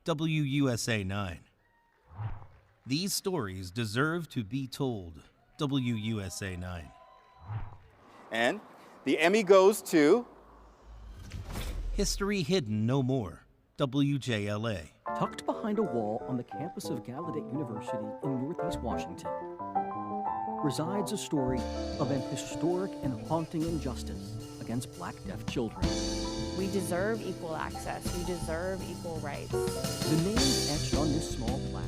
WUSA 9. These stories deserve to be told, WUSA 9. And the Emmy goes to History Hidden No More, WJLA. Tucked behind a wall on the campus of Gallaudet University in Northeast Washington resides a story of an historic and haunting injustice against black deaf children. We deserve equal access. We deserve equal rights. The names etched on this small plaque.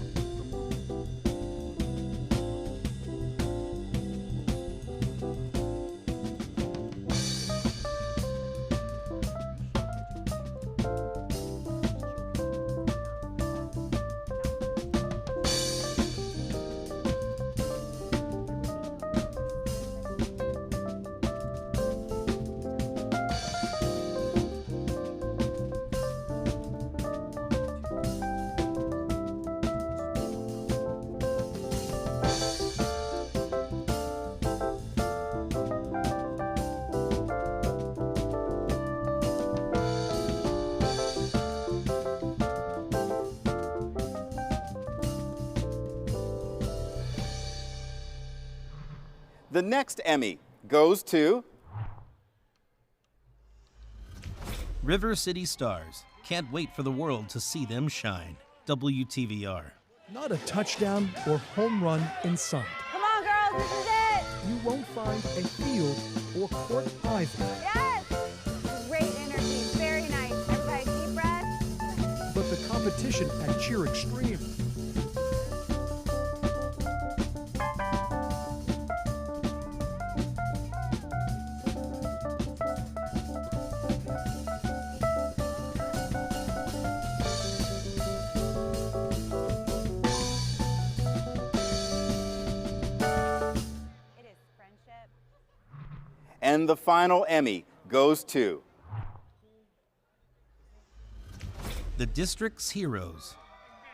The next Emmy goes to River City Stars, Can't Wait for the World to See Them Shine, WTVR. Not a touchdown or home run in sight. Come on, girls, this is it. You won't find a field or court either. Yes. Great energy. Very nice. Everybody deep breath. But the competition at Cheer Extreme. And the final Emmy goes to The District's Heroes,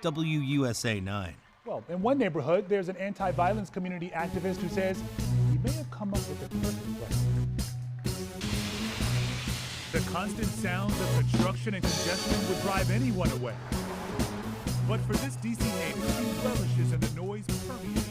WUSA 9. Well, in one neighborhood, there's an anti-violence community activist who says he may have come up with the perfect recipe. The constant sounds of construction and congestion would drive anyone away. But for this DC native, he relishes in the noise permeating it.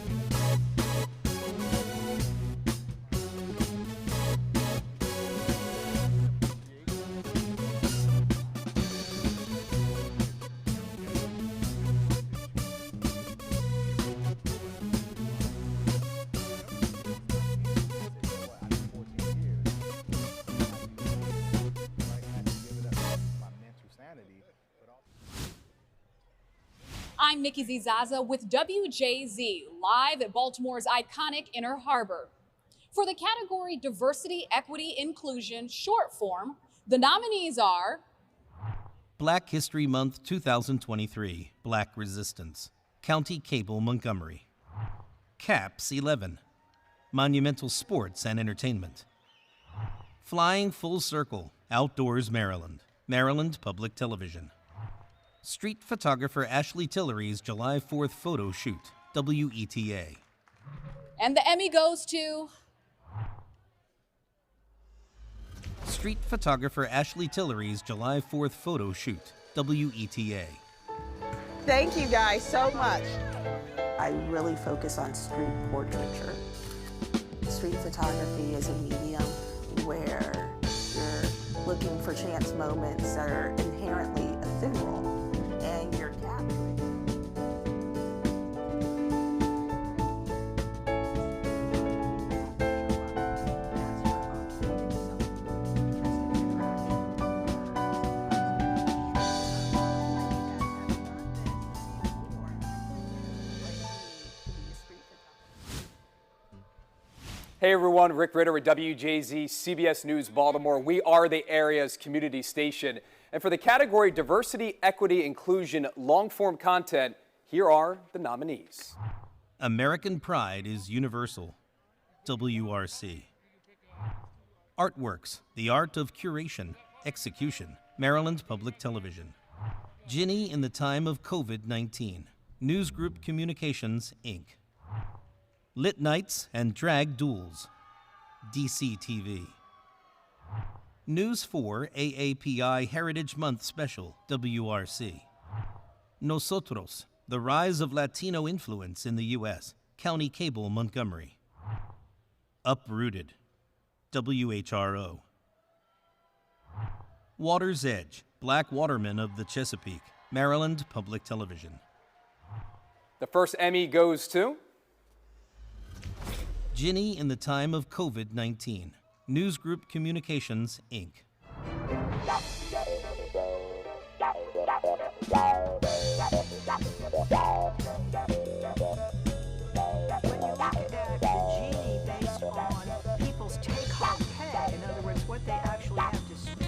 I'm Nikki Zizaza with WJZ, live at Baltimore's iconic Inner Harbor. For the category Diversity, Equity, Inclusion, short form, the nominees are Black History Month 2023, Black Resistance, County Cable Montgomery. Caps 11. Monumental sports and entertainment. Flying Full Circle, Outdoors Maryland. Maryland Public Television. Street photographer Ashley Tillery's July 4th photo shoot. WETA. And the Emmy goes to Street photographer Ashley Tillery's July 4th photo shoot. WETA. Thank you guys so much. I really focus on street portraiture. Street photography is a medium where you're looking for chance moments that are inherently ephemeral, and you're capturing. Hey everyone, Rick Ritter with WJZ CBS News Baltimore. We are the area's community station. And for the category Diversity, Equity, Inclusion, long-form content, here are the nominees. American Pride is Universal. WRC. Artworks, The Art of Curation, Execution, Maryland Public Television. Ginny in the Time of COVID-19, News Group Communications, Inc. Lit Nights and Drag Duels, DCTV. News 4 AAPI Heritage Month Special, WRC. Nosotros, The Rise of Latino Influence in the U.S., County Cable, Montgomery. Uprooted, WHRO. Water's Edge, Black Watermen of the Chesapeake, Maryland Public Television. The first Emmy goes to Ginny in the Time of COVID-19, News Group Communications, Inc. When you look at the Gini based on people's take-home pay, in other words, what they actually have to spend.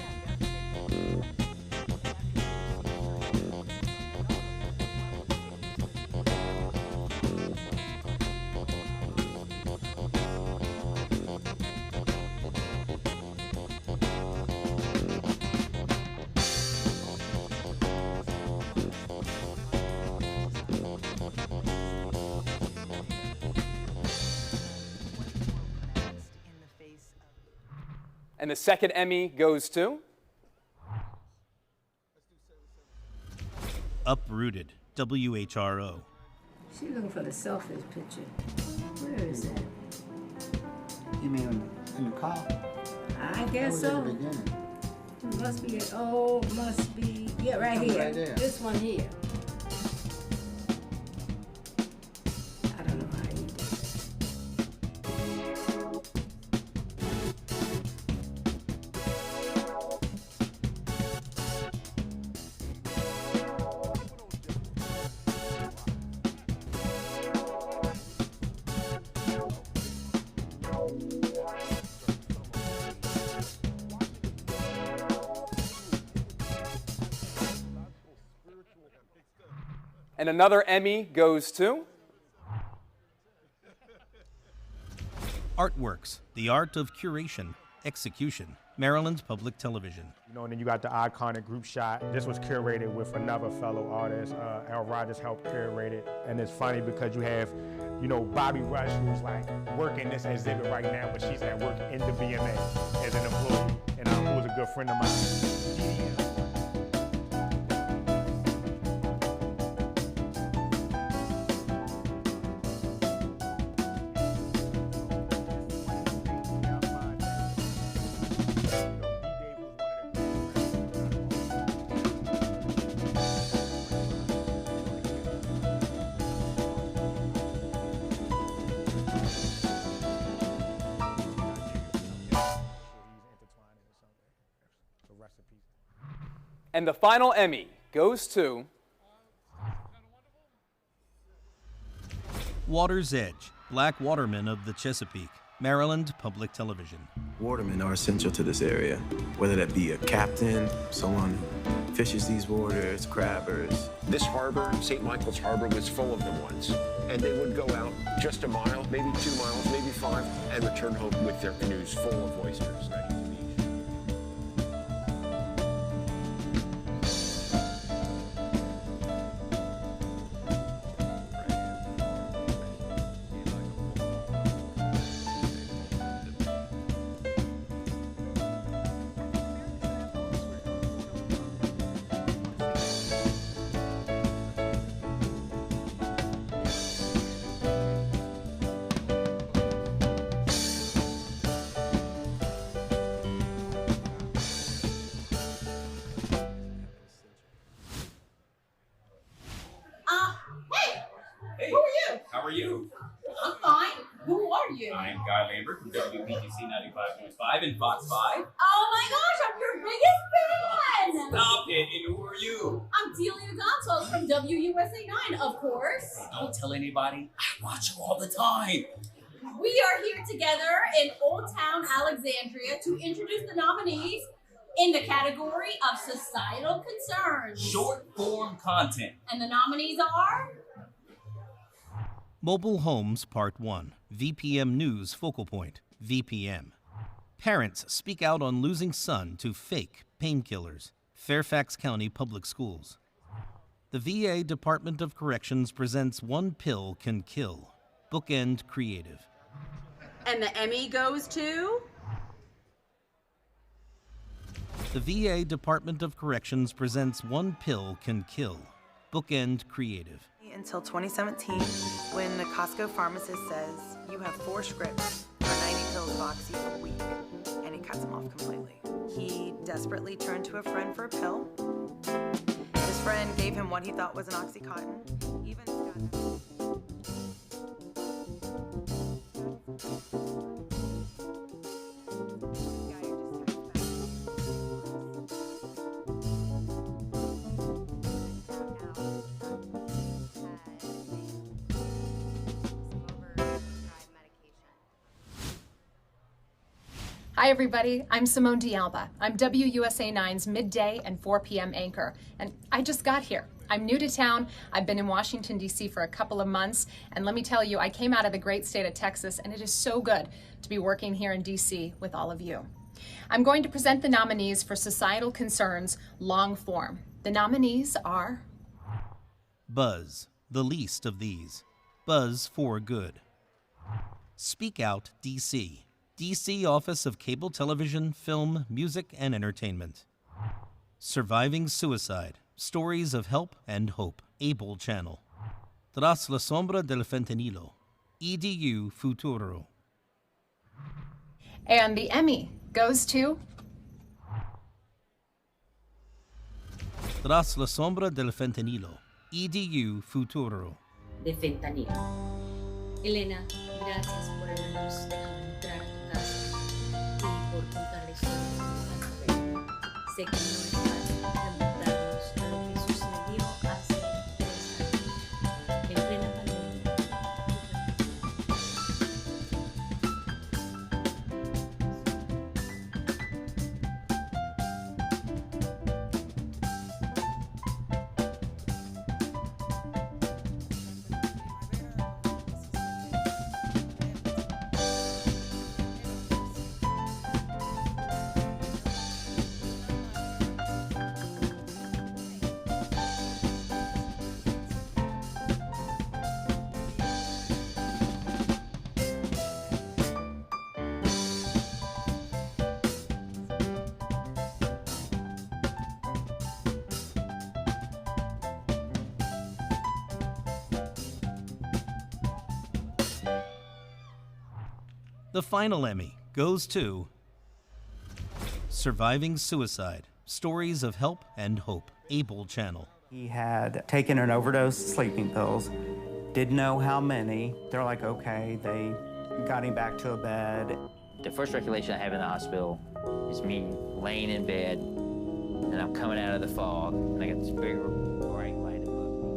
And the second Emmy goes to Uprooted, WHRO. She's looking for the selfies picture. Where is that? You mean in the car? I guess so. It must be it. Oh, must be. Yeah, right here. Right there. This one here. I don't know how you do that. And another Emmy goes to Artworks, The Art of Curation, Execution, Maryland Public Television. You know, and then you got the iconic group shot. This was curated with another fellow artist. Al Rogers helped curate it. And it's funny because you have, you know, Bobby Rush, who's like working this exhibit right now, but she's at work in the BMA as an employee, and who was a good friend of mine. And the final Emmy goes to Water's Edge, Black Watermen of the Chesapeake, Maryland Public Television. Watermen are essential to this area, whether that be a captain, someone fishes these waters, crabbers. This harbor, St. Michael's Harbor, was full of them once. And they would go out just a mile, maybe 2 miles, maybe 5, and return home with their canoes full of oysters. How are you? I'm fine. Who are you? I'm Guy Lambert from WPTC 95.5 and Fox 5. Oh my gosh, I'm your biggest fan! Stop it, and who are you? I'm Delia Gonzalez from WUSA 9, of course. Don't tell anybody. I watch you all the time. We are here together in Old Town Alexandria to introduce the nominees in the category of societal concerns. Short form content. And the nominees are... Mobile Homes Part 1, VPM News Focal Point, VPM. Parents speak out on losing son to fake painkillers, Fairfax County Public Schools. The VA Department of Corrections presents One Pill Can Kill, Bookend Creative. And the Emmy goes to... The VA Department of Corrections presents One Pill Can Kill, Bookend Creative. Until 2017, when the Costco pharmacist says you have 4 scripts for 90 pills of Oxy a week, and he cuts them off completely. He desperately turned to a friend for a pill. His friend gave him what he thought was an Oxycontin. Even Hi everybody, I'm Simone D'Alba. I'm WUSA 9's midday and 4 p.m. anchor, and I just got here. I'm new to town. I've been in Washington, D.C. for a couple of months, and let me tell you, I came out of the great state of Texas, and it is so good to be working here in D.C. with all of you. I'm going to present the nominees for Societal Concerns long form. The nominees are... Buzz, the least of these. Buzz for Good. Speak Out, D.C. D.C. Office of Cable Television, Film, Music, and Entertainment. Surviving Suicide, Stories of Help and Hope, Able Channel. Tras la sombra del fentanilo, EDU Futuro. And the Emmy goes to... Tras la sombra del fentanilo, EDU Futuro. De fentanilo. Elena, gracias por habernos dejado entrar a tu casa y por contar la historia de tu padre. Sé que no es fácil remontarnos a lo que sucedió hace 3 años, en plena pandemia. The final Emmy goes to Surviving Suicide, Stories of Help and Hope, Able Channel. He had taken an overdose of sleeping pills, didn't know how many. They're like, okay, they got him back to a bed. The first recollection I have in the hospital is me laying in bed, and I'm coming out of the fog, and I got this big bright light above me.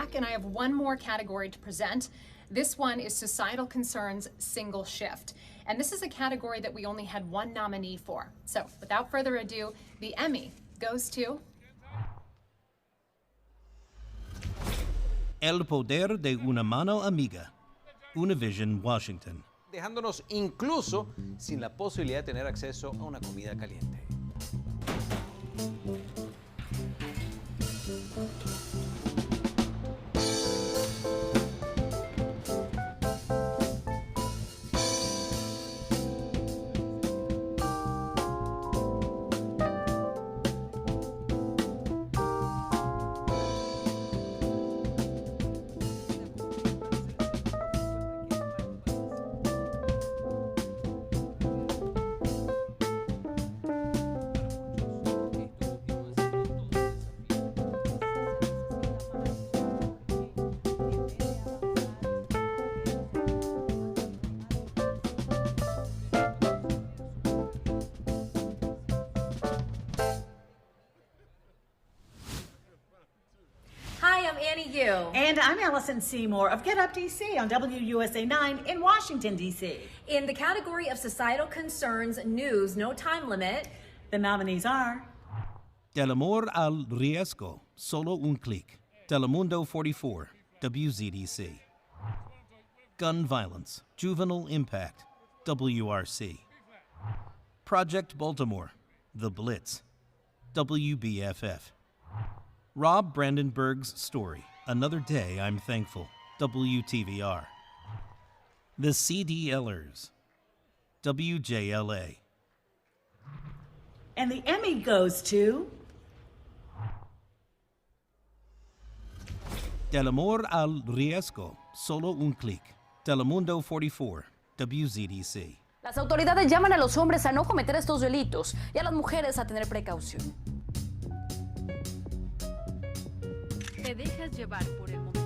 back, and I have one more category to present. This one is Societal Concerns Single Shift. And this is a category that we only had one nominee for. So without further ado, the Emmy goes to El Poder de una Mano Amiga, Univision, Washington. Dejándonos incluso sin la posibilidad de tener acceso a una comida caliente. Hi, I'm Annie Yu. And I'm Allison Seymour of Get Up DC on WUSA 9 in Washington, D.C. In the category of Societal Concerns News, no time limit, the nominees are Del Amor al Riesgo, Solo un Clic, Telemundo 44, WZDC. Gun Violence, Juvenile Impact, WRC. Project Baltimore, The Blitz, WBFF. Rob Brandenburg's Story, Another Day I'm Thankful, WTVR. The CDLers, WJLA. And the Emmy goes to Del Amor al Riesgo, Solo un Clic, Telemundo 44, WZDC. Las autoridades llaman a los hombres a no cometer estos delitos y a las mujeres a tener precaución. Te dejas llevar por el momento.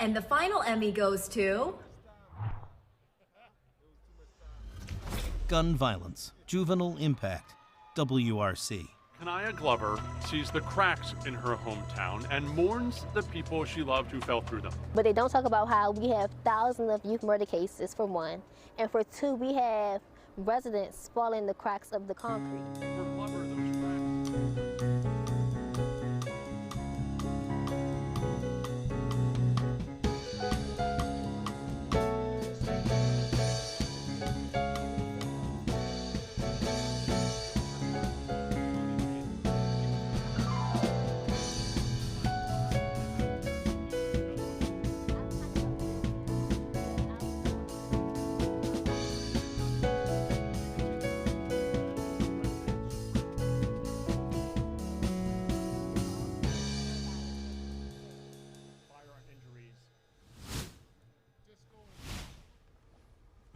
and the final Emmy goes to Gun Violence, Juvenile Impact, WRC. Kanaya Glover sees the cracks in her hometown and mourns the people she loved who fell through them. But they don't talk about how we have thousands of youth murder cases, for one. And for two, we have residents falling in the cracks of the concrete.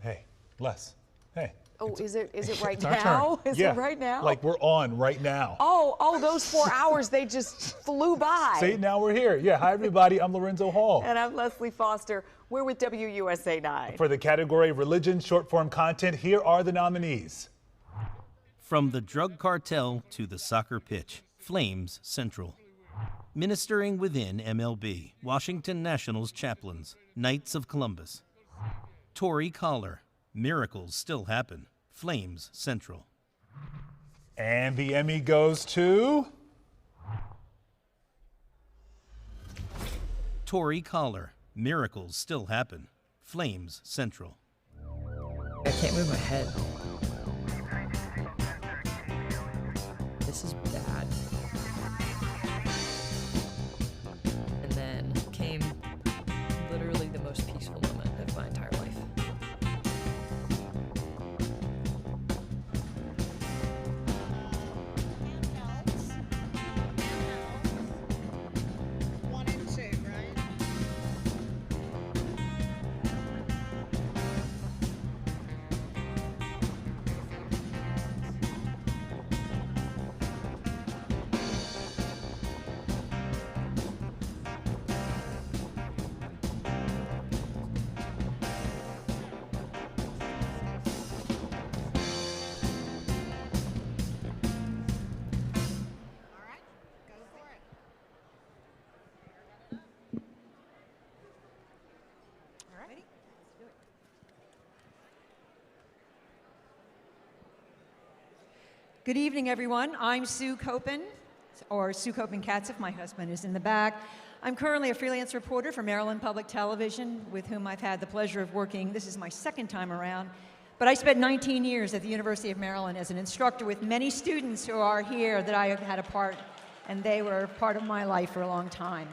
Hey, Les. Hey. Oh, is it right it's our now? turn. Is Yeah. it right now? Like we're on right now. Oh, those 4 hours, they just flew by. See, now we're here. Yeah, hi everybody, I'm Lorenzo Hall. And I'm Leslie Foster. We're with WUSA 9. For the category Religion Short Form Content, here are the nominees. From the drug cartel to the soccer pitch, Flames Central. Ministering within MLB, Washington Nationals chaplains, Knights of Columbus. Tory Collar, Miracles Still Happen, Flames Central. And the Emmy goes to Tory Collar, Miracles Still Happen, Flames Central. I can't move my head. This is bad. And then came literally the most peaceful moment of my entire life. Good evening, everyone. I'm Sue Copen, or Sue Copen-Katz, my husband is in the back. I'm currently a freelance reporter for Maryland Public Television, with whom I've had the pleasure of working. This is my second time around. But I spent 19 years at the University of Maryland as an instructor with many students who are here that I have had a part, and they were part of my life for a long time.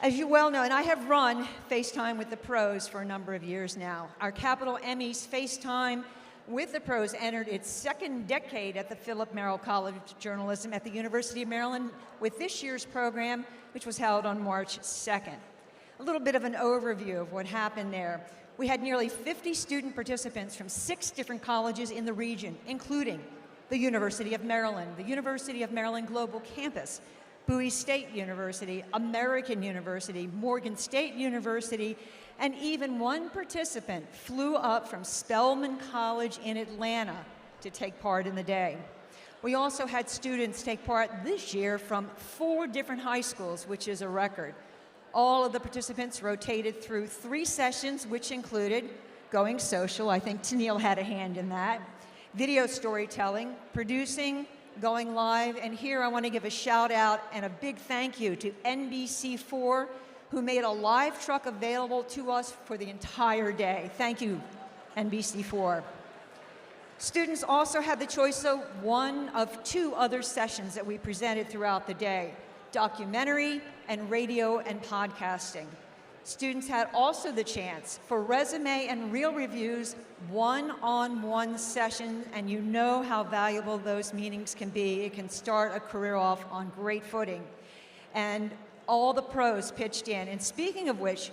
As you well know, and I have run FaceTime with the Pros for a number of years now. Our Capital Emmys FaceTime with the Pros entered its second decade at the Philip Merrill College of Journalism at the University of Maryland with this year's program, which was held on March 2nd. A little bit of an overview of what happened there. We had nearly 50 student participants from 6 different colleges in the region, including the University of Maryland, the University of Maryland Global Campus, Bowie State University, American University, Morgan State University, and even one participant flew up from Spelman College in Atlanta to take part in the day. We also had students take part this year from 4 different high schools, which is a record. All of the participants rotated through 3 sessions, which included going social, I think Tennille had a hand in that, video storytelling, producing, going live, and here I want to give a shout out and a big thank you to NBC4, who made a live truck available to us for the entire day. Thank you, NBC4. Students also had the choice of one of 2 other sessions that we presented throughout the day, documentary and radio and podcasting. Students had also the chance for resume and reel reviews, one-on-one sessions, and you know how valuable those meetings can be. It can start a career off on great footing. And all the pros pitched in. And speaking of which,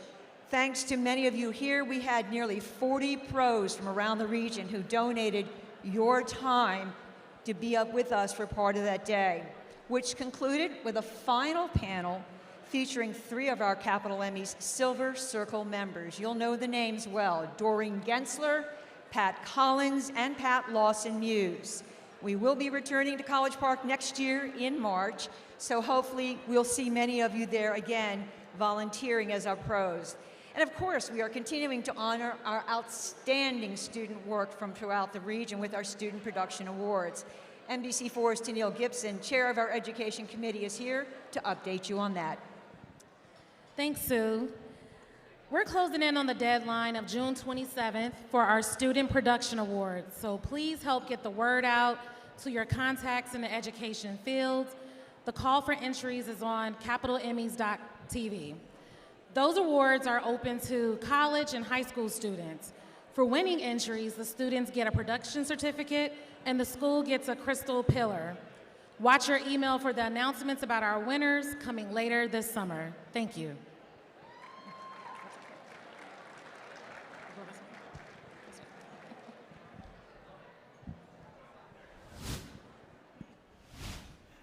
thanks to many of you here, we had nearly 40 pros from around the region who donated your time to be up with us for part of that day, which concluded with a final panel featuring 3 of our Capital Emmys Silver Circle members. You'll know the names well: Doreen Gensler, Pat Collins, and Pat Lawson-Muse. We will be returning to College Park next year in March, so hopefully we'll see many of you there again volunteering as our pros. And of course, we are continuing to honor our outstanding student work from throughout the region with our Student Production Awards. NBC4's Tennille Gibson, chair of our Education Committee, is here to update you on that. Thanks, Sue. We're closing in on the deadline of June 27th for our Student Production Awards, so please help get the word out to your contacts in the education field. The call for entries is on capitalemmys.tv. Those awards are open to college and high school students. For winning entries, the students get a production certificate and the school gets a crystal pillar. Watch your email for the announcements about our winners coming later this summer. Thank you.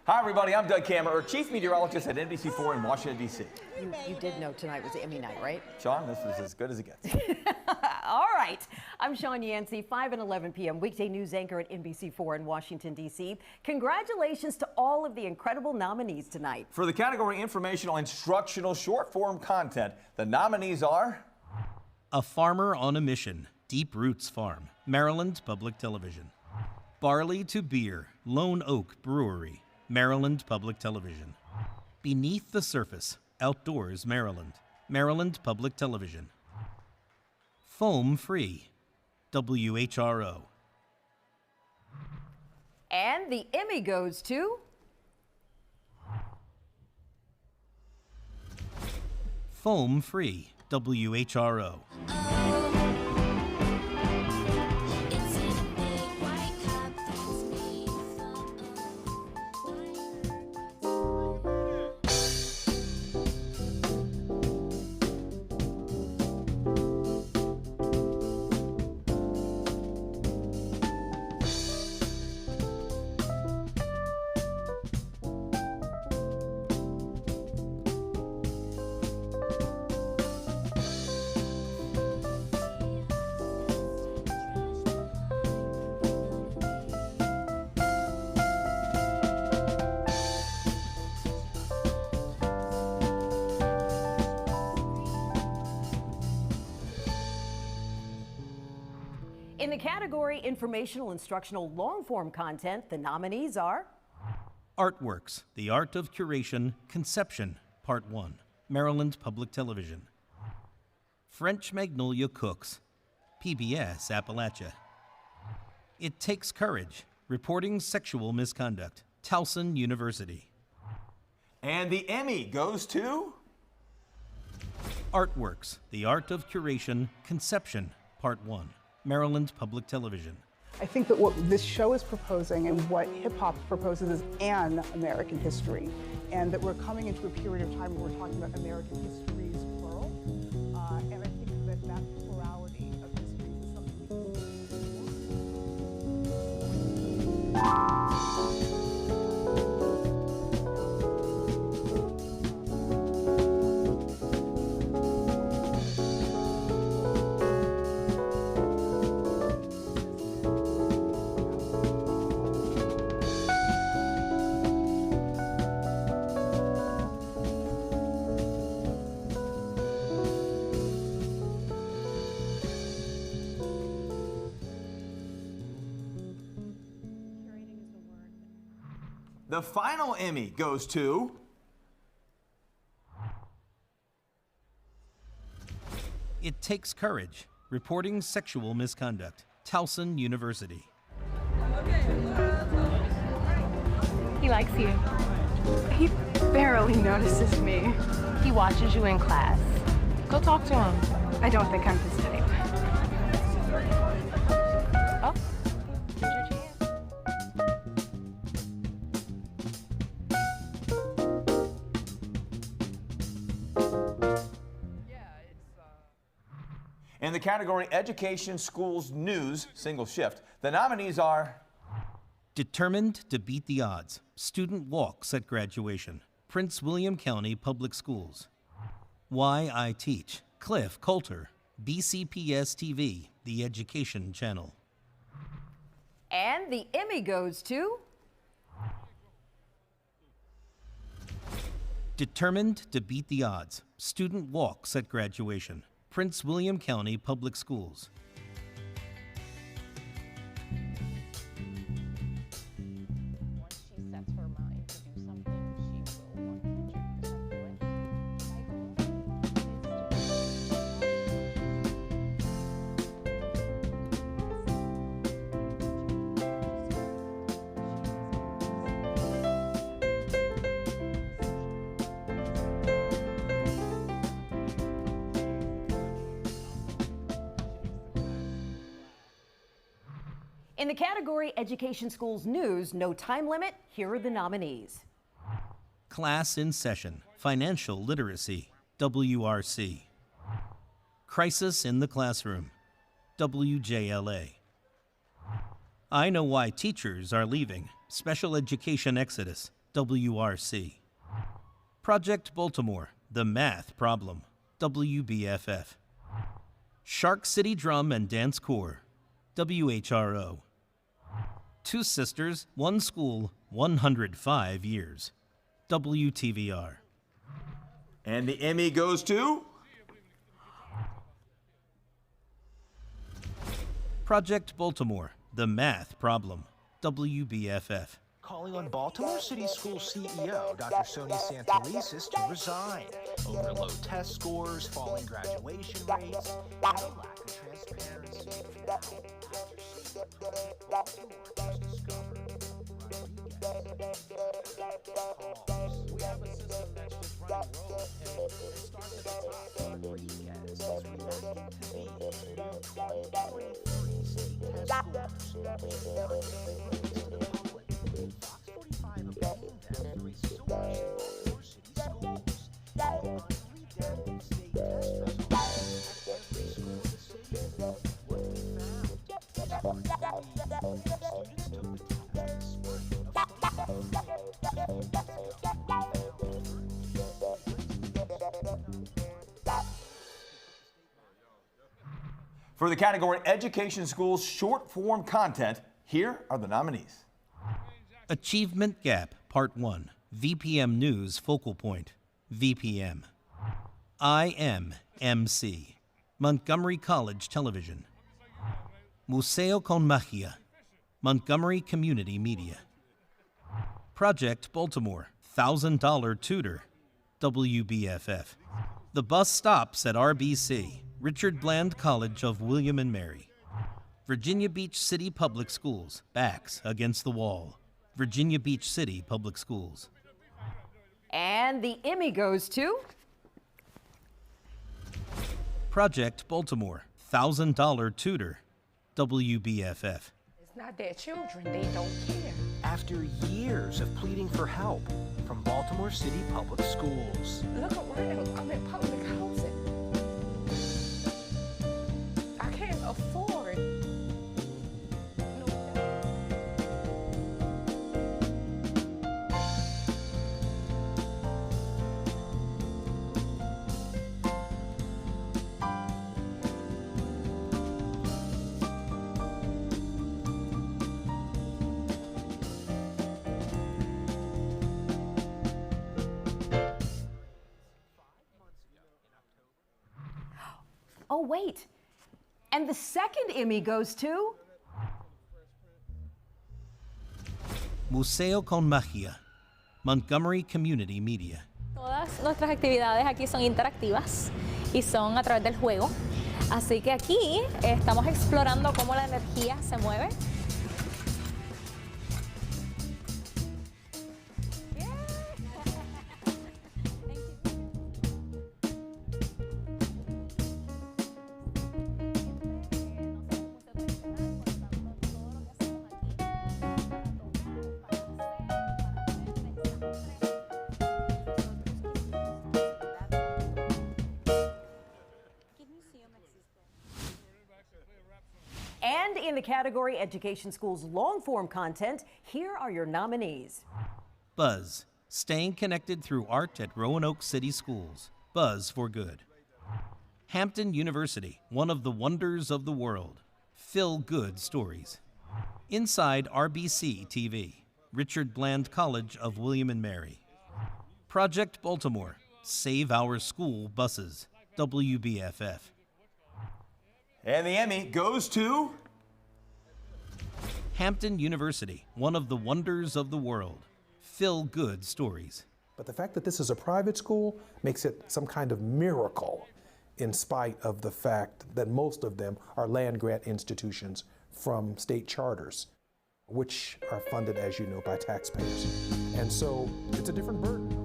Hi, everybody. I'm Doug Kammerer, Chief Meteorologist at NBC4 in Washington, D.C. You did know tonight was Emmy night, right? Sean, this is as good as it gets. All right. I'm Sean Yancey, 5 and 11 p.m. weekday news anchor at NBC4 in Washington, D.C. Congratulations to all of the incredible nominees tonight. For the category Informational Instructional Short-Form Content, the nominees are... A Farmer on a Mission, Deep Roots Farm, Maryland Public Television. Barley to Beer, Lone Oak Brewery, Maryland Public Television. Beneath the Surface, Outdoors Maryland, Maryland Public Television. Foam Free, WHRO. And the Emmy goes to... Foam Free, WHRO. In the category Informational Instructional Long-Form Content, the nominees are Artworks, The Art of Curation, Conception, Part 1, Maryland Public Television. French Magnolia Cooks, PBS Appalachia. It Takes Courage, Reporting Sexual Misconduct, Towson University. And the Emmy goes to Artworks, The Art of Curation, Conception, Part 1, Maryland Public Television. I think that what this show is proposing and what hip-hop proposes is an American history, and that we're coming into a period of time where we're talking about American histories, plural, and I think that that plurality of history is something the final Emmy goes to It Takes Courage, Reporting Sexual Misconduct, Towson University. He likes you. He barely notices me. He watches you in class. Go talk to him. I don't think I'm his type. Oh, here's your chance. In the category Education, Schools, News, Single Shift, the nominees are Determined to Beat the Odds, Student Walks at Graduation, Prince William County Public Schools. Why I Teach, Cliff Coulter, BCPS TV, the Education Channel. And the Emmy goes to Determined to Beat the Odds, Student Walks at Graduation, Prince William County Public Schools. Once she sets her mind to do something, she will 100% do it. My goal In the category Education, Schools, News, No Time Limit, here are the nominees. Class in Session, Financial Literacy, WRC. Crisis in the Classroom, WJLA. I Know Why Teachers Are Leaving, Special Education Exodus, WRC. Project Baltimore, The Math Problem, WBFF. Shark City Drum and Dance Corps, WHRO. Two Sisters, One School, 105 Years, WTVR. And the Emmy goes to Project Baltimore, The Math Problem, WBFF. Calling on Baltimore City School CEO Dr. Sonia Santelises to resign over low test scores, falling graduation rates, and a lack of transparency. Baltimore just discovered Rodriguez. We have a system that's just running rogue, and it starts at the top. Rodriguez is reacting to the new 2023 state test scores. Fox 45 obtained them through a source in Baltimore City Schools. On 3 deadly state test results at every school in the city. What we found is students took the test in spite of For the category Education, Schools, Short Form Content, here are the nominees. Achievement Gap, Part 1, VPM News Focal Point, VPM. IMMC, Montgomery College Television. Museo con Magia, Montgomery Community Media. Project Baltimore, $1,000 tutor, WBFF. The bus stops at RBC, Richard Bland College of William and Mary. Virginia Beach City Public Schools, backs against the wall. Virginia Beach City Public Schools. And the Emmy goes to Project Baltimore, $1,000 tutor, WBFF. It's not their children, they don't care. After years of pleading for help from Baltimore City Public Schools. Look around, I'm in public housing. I can't afford. Oh, wait. And the second Emmy goes to Museo con Magia, Montgomery Community Media. Todas nuestras actividades aquí son interactivas y son a través del juego. Así que aquí estamos explorando cómo la energía se mueve. And in the category Education Schools long-form content, here are your nominees. Buzz, staying connected through art at Roanoke City Schools. Buzz for Good. Hampton University, one of the wonders of the world. Feel Good Stories. Inside RBC TV, Richard Bland College of William and Mary. Project Baltimore, Save Our School Buses. WBFF. And the Emmy goes to Hampton University, one of the wonders of the world. Feel Good Stories. But the fact that this is a private school makes it some kind of miracle, in spite of the fact that most of them are land-grant institutions from state charters, which are funded, as you know, by taxpayers. And so it's a different burden.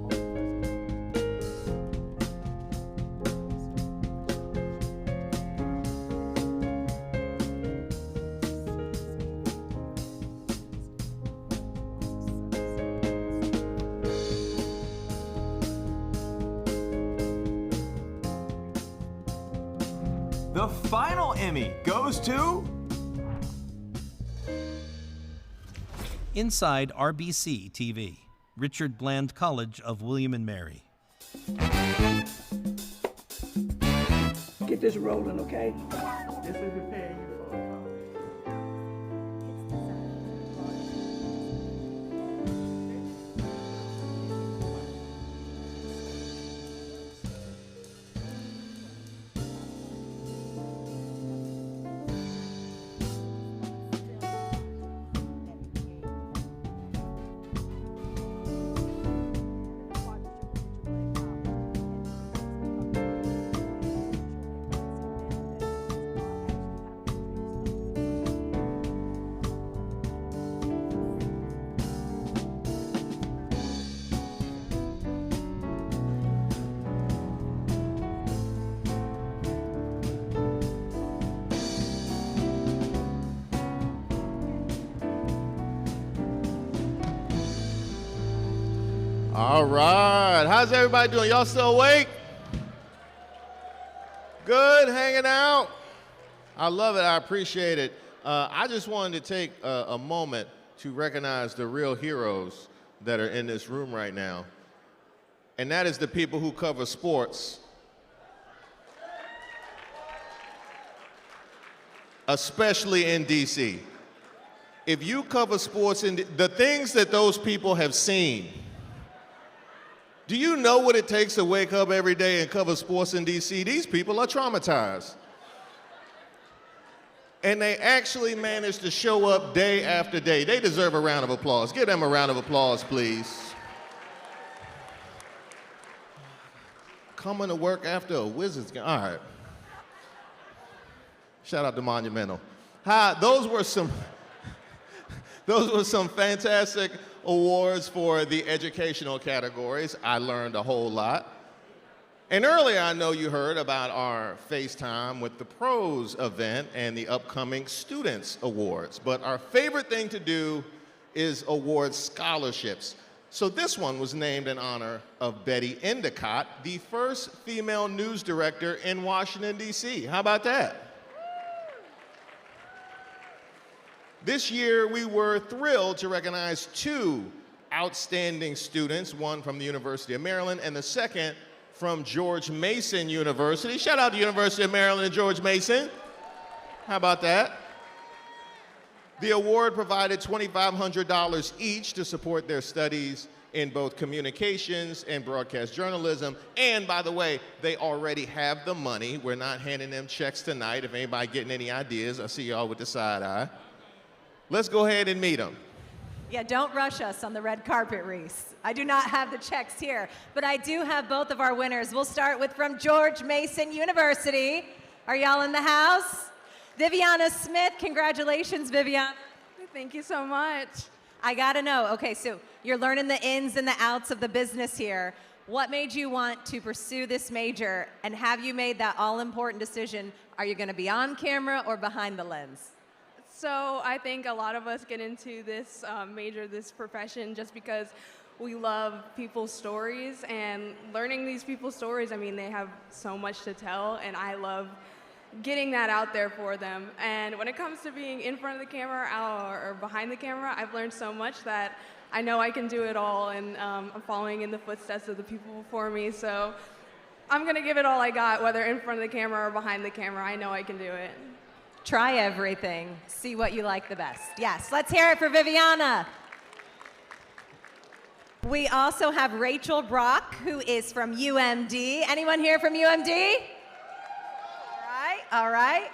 the final Emmy goes to Inside RBC TV, Richard Bland College of William and Mary. Get this rolling, okay? This is preparing you for All right, how's everybody doing? Y'all still awake? Good, hanging out? I love it, I appreciate it. I just wanted to take a moment to recognize the real heroes that are in this room right now. And that is the people who cover sports. Especially in DC. If you cover sports, the things that those people have seen, do you know what it takes to wake up every day and cover sports in DC? These people are traumatized. And they actually managed to show up day after day. They deserve a round of applause. Give them a round of applause, please. Coming to work after a Wizards game. All right. Shout out to Monumental. Hi, those were some fantastic awards for the educational categories. I learned a whole lot. And earlier, I know you heard about our FaceTime with the Pros event and the upcoming Students Awards. But our favorite thing to do is award scholarships. So this one was named in honor of Betty Endicott, the first female news director in Washington, D.C. How about that? This year, we were thrilled to recognize 2 outstanding students, one from the University of Maryland and the second from George Mason University. Shout out to University of Maryland and George Mason. How about that? The award provided $2,500 each to support their studies in both communications and broadcast journalism. And by the way, they already have the money. We're not handing them checks tonight. If anybody getting any ideas, I see y'all with the side eye. Let's go ahead and meet them. Yeah, don't rush us on the red carpet, Reese. I do not have the checks here, but I do have both of our winners. We'll start with from George Mason University. Are y'all in the house? Viviana Smith, congratulations, Viviana. Thank you so much. I gotta know, okay, so you're learning the ins and the outs of the business here. What made you want to pursue this major, and have you made that all-important decision? Are you gonna be on camera or behind the lens? So I think a lot of us get into this major, this profession, just because we love people's stories, and learning these people's stories, I mean, they have so much to tell, and I love getting that out there for them. And when it comes to being in front of the camera or behind the camera, I've learned so much that I know I can do it all, and I'm following in the footsteps of the people before me. So I'm gonna give it all I got, whether in front of the camera or behind the camera. I know I can do it. Try everything, see what you like the best. Yes, let's hear it for Viviana. We also have Rachel Brock, who is from UMD. Anyone here from UMD? All right.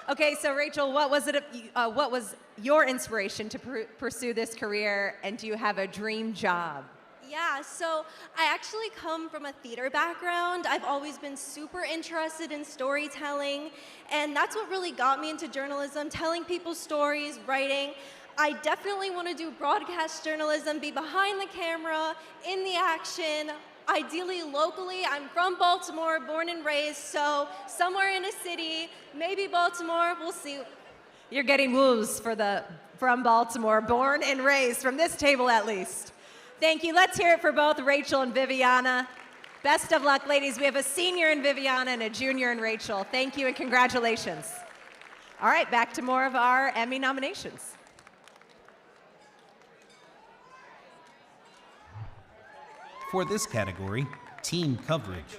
Okay, so Rachel, what was your inspiration to pursue this career, and do you have a dream job? Yeah, so I actually come from a theater background. I've always been super interested in storytelling, and that's what really got me into journalism, telling people's stories, writing. I definitely want to do broadcast journalism, be behind the camera, in the action, ideally locally. I'm from Baltimore, born and raised, so somewhere in a city, maybe Baltimore, we'll see. You're getting woos from Baltimore, born and raised, from this table at least. Thank you. Let's hear it for both Rachel and Viviana. Best of luck, ladies. We have a senior in Viviana and a junior in Rachel. Thank you and congratulations. All right, back to more of our Emmy nominations. For this category, team coverage,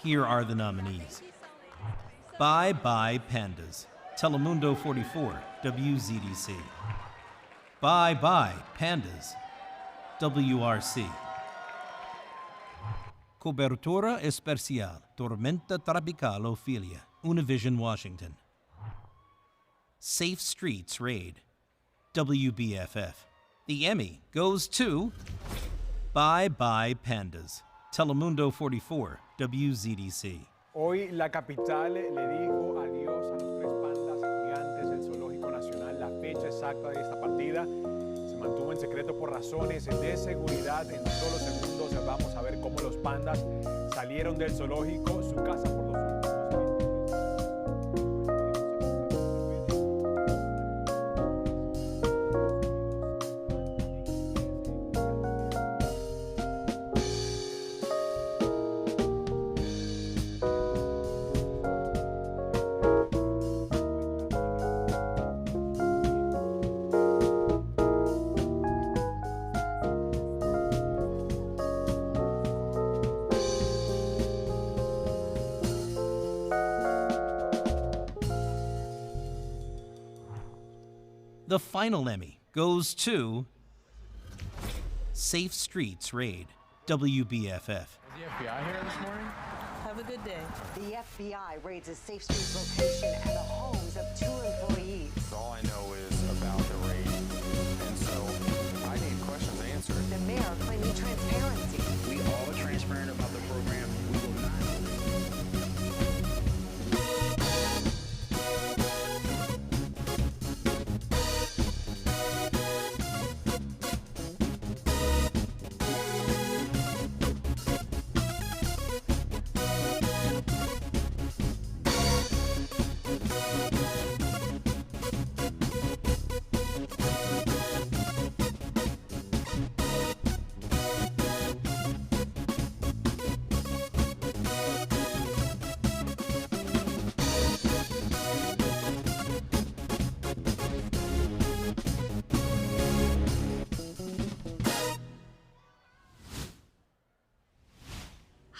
here are the nominees. Bye Bye Pandas, Telemundo 44, WZDC. Bye Bye Pandas, WRC. Cobertura Especial, Tormenta Tropical Ophelia, Univision, Washington. Safe Streets Raid, WBFF. The Emmy goes to Bye Bye Pandas, Telemundo 44, WZDC. Hoy la capital le dijo adiós a los 3 pandas gigantes del Zoológico Nacional. La fecha exacta de esta partida se mantuvo en secreto por razones de seguridad. En solo segundos vamos a ver cómo los pandas salieron del zoológico, su casa por los últimos meses. The final Emmy goes to Safe Streets Raid, WBFF. The FBI here this morning? Have a good day. The FBI raids a Safe Streets location and the homes of 2 employees.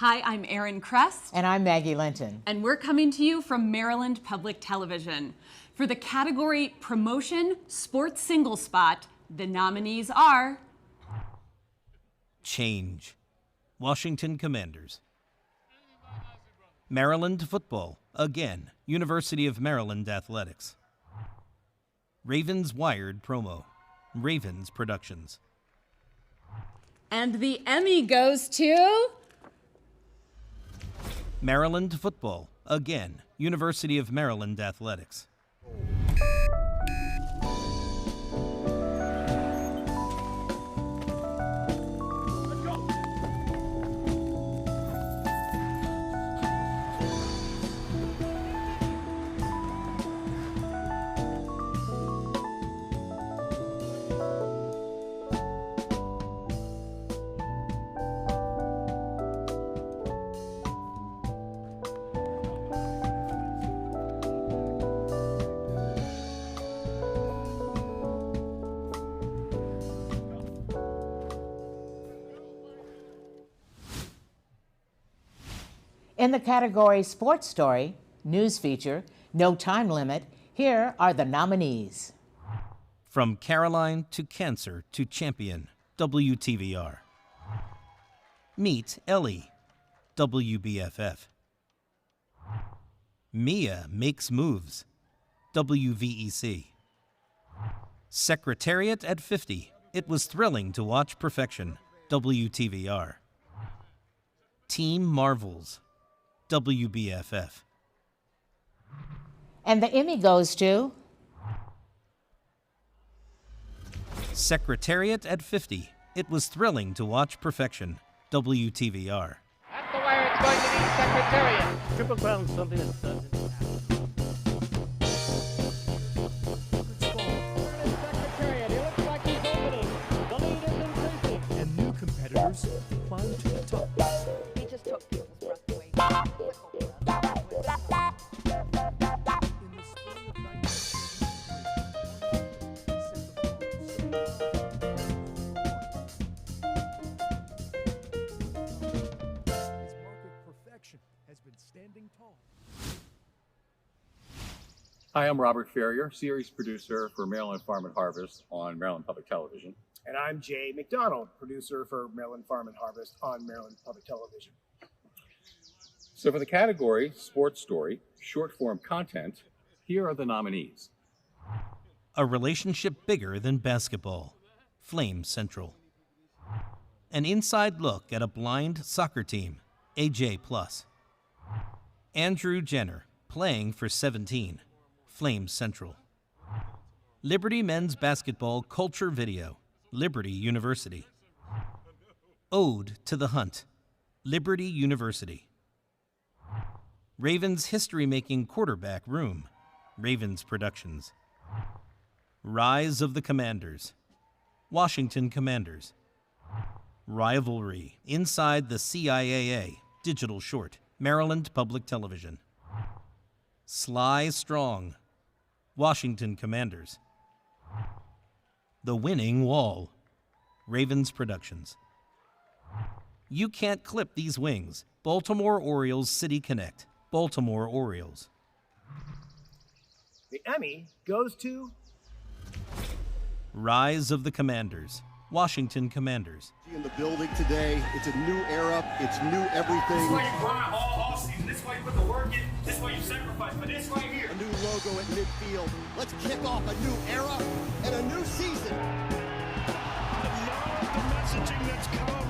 Hi, I'm Erin Crest. And I'm Maggie Linton. And we're coming to you from Maryland Public Television. For the category Promotion Sports Single Spot, the nominees are Change. Washington Commanders. Maryland Football. Again, University of Maryland Athletics. Ravens Wired Promo. Ravens Productions. And the Emmy goes to Maryland Football. Again, University of Maryland Athletics. In the category Sports Story, News Feature, No Time Limit, here are the nominees. From Caroline to Cancer to Champion, WTVR. Meet Ellie, WBFF. Mia Makes Moves, WVEC. Secretariat at 50, It Was Thrilling to Watch Perfection, WTVR. Team Marvels, WBFF. And the Emmy goes to Secretariat at 50, It Was Thrilling to Watch Perfection, WTVR. That's the way it's going to be, Secretariat. Triple Crown something that doesn't happen. Secretariat, he looks like he's opening. The lead is increasing. And new competitors climb to the top. He just took people's breath away. Has been standing tall. Hi, I'm Robert Ferrier, series producer for Maryland Farm and Harvest on Maryland Public Television. And I'm Jay McDonald, producer for Maryland Farm and Harvest on Maryland Public Television. So for the category Sports Story, short form content, here are the nominees. A relationship bigger than basketball, Flame Central. An inside look at a blind soccer team, AJ+. Andrew Jenner, playing for 17, Flame Central. Liberty Men's Basketball Culture Video, Liberty University. Ode to the Hunt, Liberty University. Ravens History-Making Quarterback Room, Ravens Productions. Rise of the Commanders, Washington Commanders. Rivalry, Inside the CIAA, Digital Short, Maryland Public Television. Sly Strong, Washington Commanders. The Winning Wall, Ravens Productions. You Can't Clip These Wings, Baltimore Orioles City Connect, Baltimore Orioles. The Emmy goes to Rise of the Commanders, Washington Commanders. In the building today, it's a new era, it's new everything. This is why you grind all season. This is why you put the work in. This is why you sacrifice. But this right here. A new logo at midfield. Let's kick off a new era and a new season. I love the messaging that's come from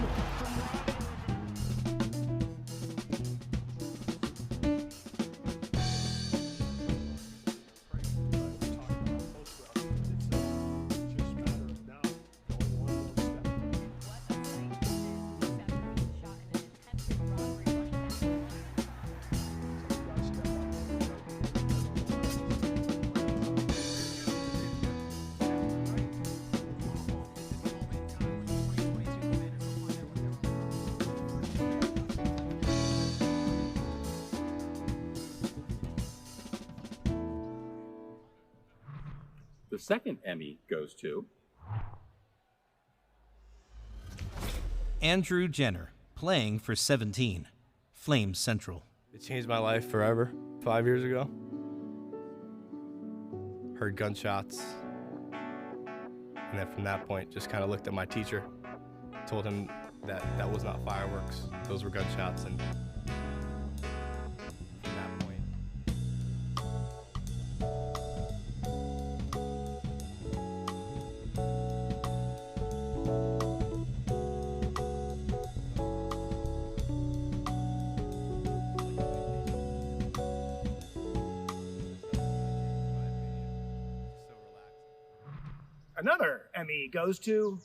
The second Emmy goes to Andrew Jenner, playing for 17, Flames Central. It changed my life forever. 5 years ago. Heard gunshots. And then from that point, just kind of looked at my teacher, told him that that was not fireworks, those were gunshots. And from that point, Another Emmy goes to...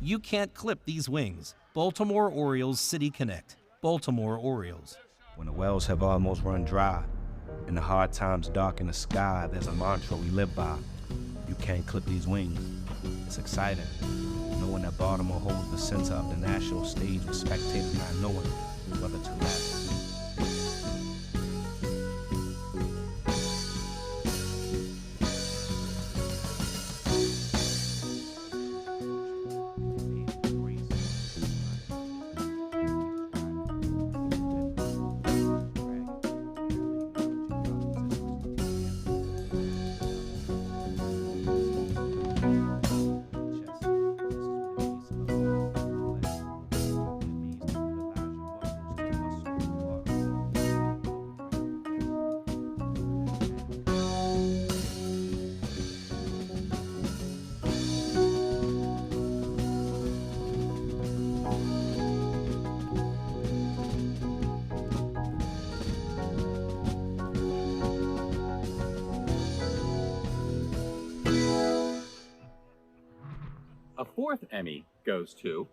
You can't clip these wings. Baltimore Orioles City Connect. Baltimore Orioles. When the wells have almost run dry and the hard times darken the sky, there's a mantra we live by. You can't clip these wings. It's exciting, knowing that Baltimore holds the center of the national stage with spectators not knowing whether to laugh. A fourth Emmy goes to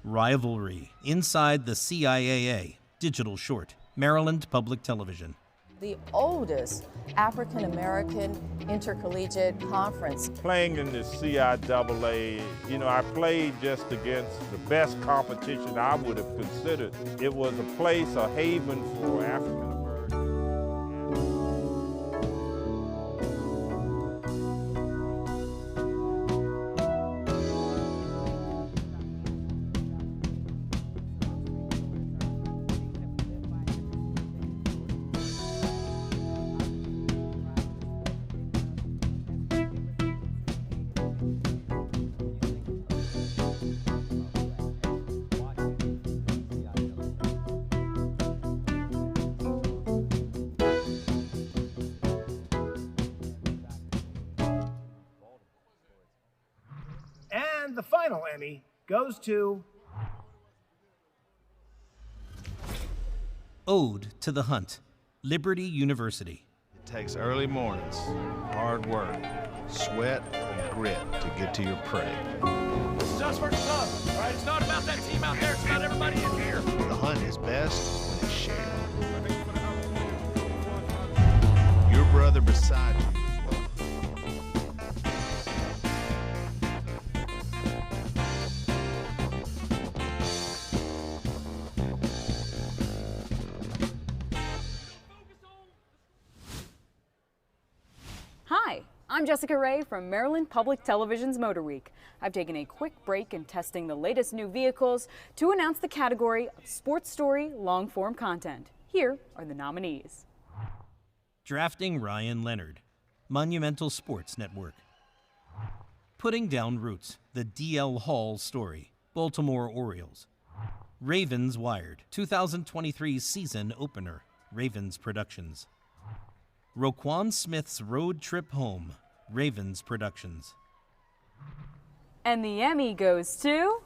Rivalry. Inside the CIAA. Digital short. Maryland Public Television. The oldest African American intercollegiate conference. Playing in the CIAA, I played just against the best competition I would have considered. It was a place, a haven for African Americans. And the final Emmy goes to... Ode to the Hunt. Liberty University. It takes early mornings, hard work, sweat, and grit to get to your prey. This is us versus us, all right? It's not about that team out there. It's about everybody in here. The hunt is best when it's shared. Your brother beside you. Hi, I'm Jessica Ray from Maryland Public Television's Motor Week. I've taken a quick break in testing the latest new vehicles to announce the category of sports story long-form content. Here are the nominees. Drafting Ryan Leonard. Monumental Sports Network. Putting Down Roots. The D.L. Hall Story. Baltimore Orioles. Ravens Wired. 2023 season opener. Ravens Productions. Roquan Smith's Road Trip Home. Ravens Productions. And the Emmy goes to...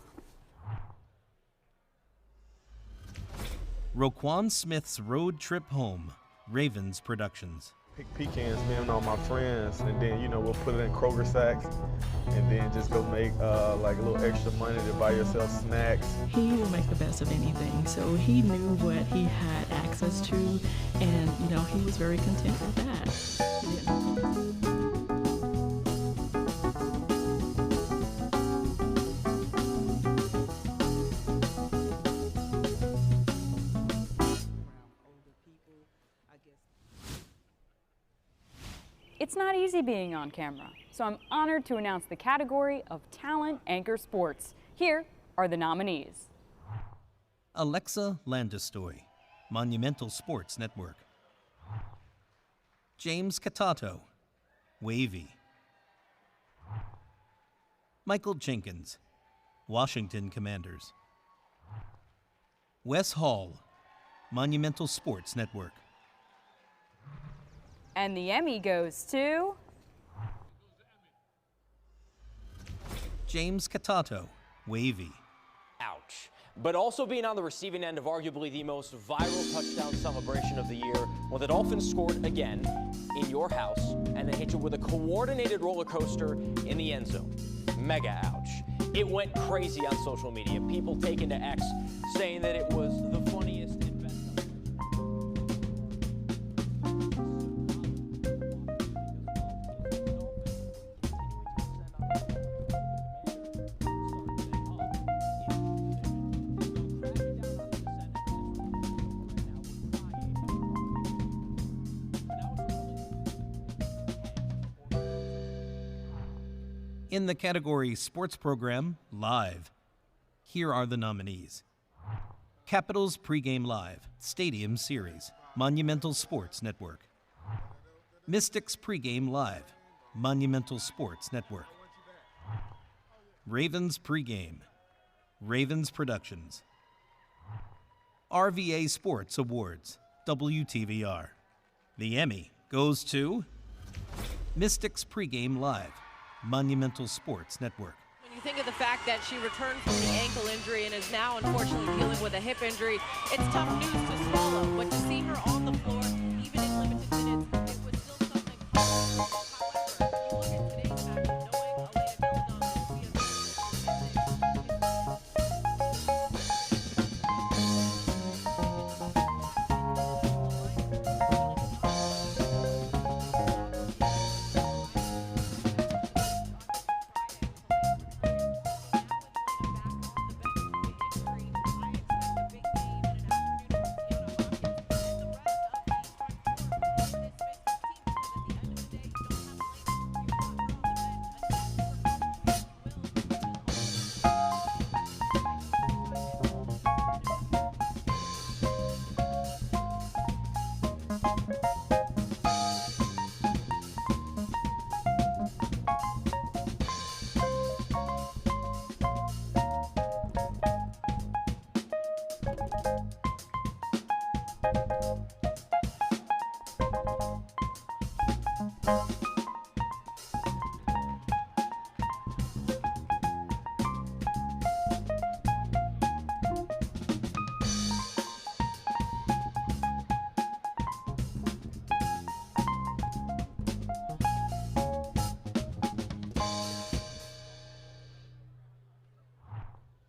Roquan Smith's Road Trip Home. Ravens Productions. Pick pecans, man, all my friends, and then, we'll put it in Kroger sacks, and then just go make like a little extra money to buy yourself snacks. He will make the best of anything, so he knew what he had access to, and, he was very content with that. It's not easy being on camera, so I'm honored to announce the category of Talent Anchor Sports. Here are the nominees. Alexa Landestoy, Monumental Sports Network. James Catato, Wavy. Michael Jenkins, Washington Commanders. Wes Hall, Monumental Sports Network. And the Emmy goes to James Catato, Wavy. Ouch. But also being on the receiving end of arguably the most viral touchdown celebration of the year, when the Dolphins scored again in your house and then hit you with a coordinated roller coaster in the end zone. Mega ouch. It went crazy on social media. People taking to X saying that it was the funniest and best. In the category Sports Program Live, here are the nominees. Capitals Pregame Live, Stadium Series, Monumental Sports Network. Mystics Pregame Live, Monumental Sports Network. Ravens Pregame, Ravens Productions. RVA Sports Awards, WTVR. The Emmy goes to Mystics Pregame Live, Monumental Sports Network. When you think of the fact that she returned from the ankle injury and is now unfortunately dealing with a hip injury, it's tough news to swallow. But to see her on the floor, even in limited minutes, it was still something. However, you look at today's matchup, knowing Elena Villadon will be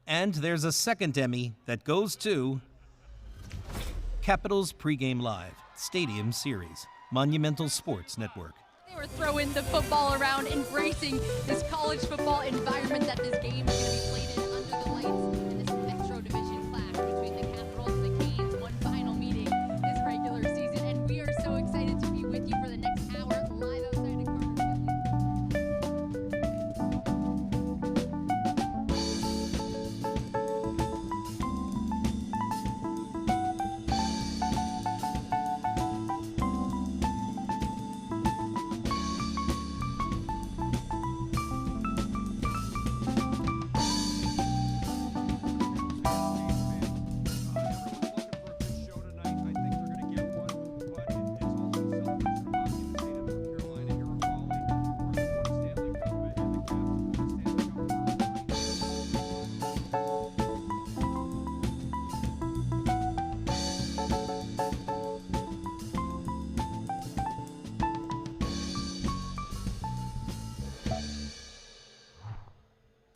And there's a second Emmy that goes to Capitals Pregame Live, Stadium Series, Monumental Sports Network. They were throwing the football around, embracing this college football environment that this game is going to be played in under the lights in this Metro Division clash between the Capitals and the Canes. One final meeting this regular season, and we are so excited to be with you for the next hour live outside of Carter.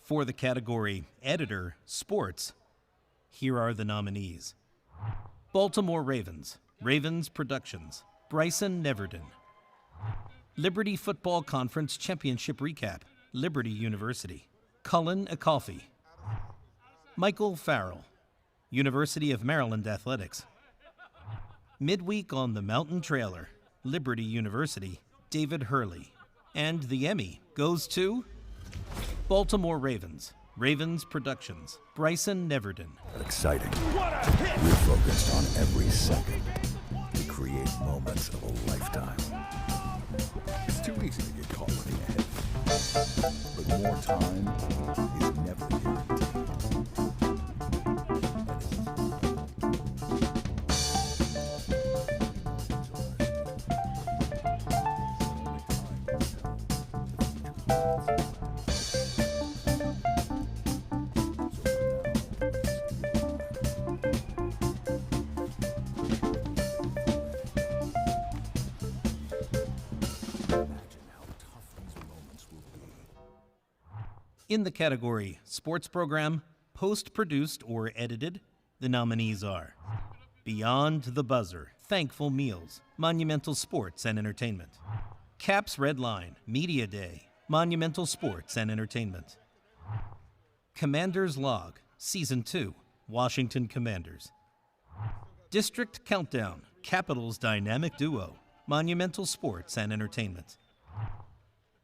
For the category Editor Sports, here are the nominees. Baltimore Ravens, Ravens Productions, Bryson Neverton. Liberty Football Conference Championship Recap, Liberty University. Cullen Acolfi. Michael Farrell, University of Maryland Athletics. Midweek on the Mountain Trailer, Liberty University. David Hurley. And the Emmy goes to Baltimore Ravens, Ravens Productions, Bryson Neverton. Exciting. We're focused on every second to create moments of a lifetime. It's too easy to get caught looking ahead. But more time is never guaranteed. In the category Sports Program, Post-Produced or Edited, the nominees are Beyond the Buzzer, Thankful Meals, Monumental Sports and Entertainment. Caps Red Line, Media Day, Monumental Sports and Entertainment. Commander's Log, Season 2, Washington Commanders. District Countdown, Capitals Dynamic Duo, Monumental Sports and Entertainment.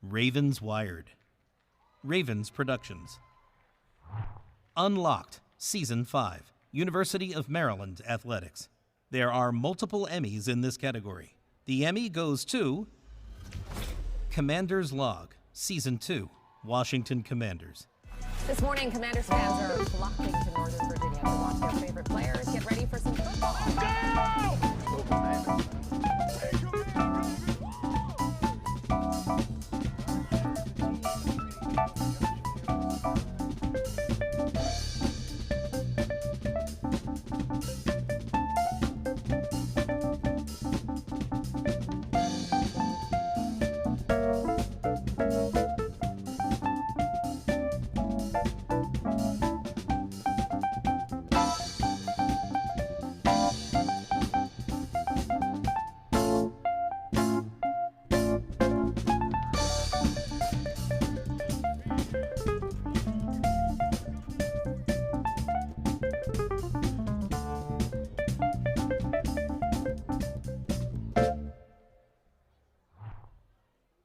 Ravens Wired, Ravens Productions. Unlocked, Season 5, University of Maryland Athletics. There are multiple Emmys in this category. The Emmy goes to Commander's Log, Season 2, Washington Commanders. This morning, Commanders fans are flocking to Northern Virginia to watch their favorite players get ready for some football. Go Commanders!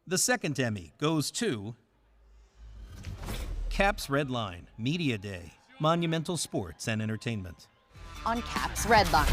The second Emmy goes to Caps Red Line, Media Day, Monumental Sports and Entertainment. On Caps Red Line.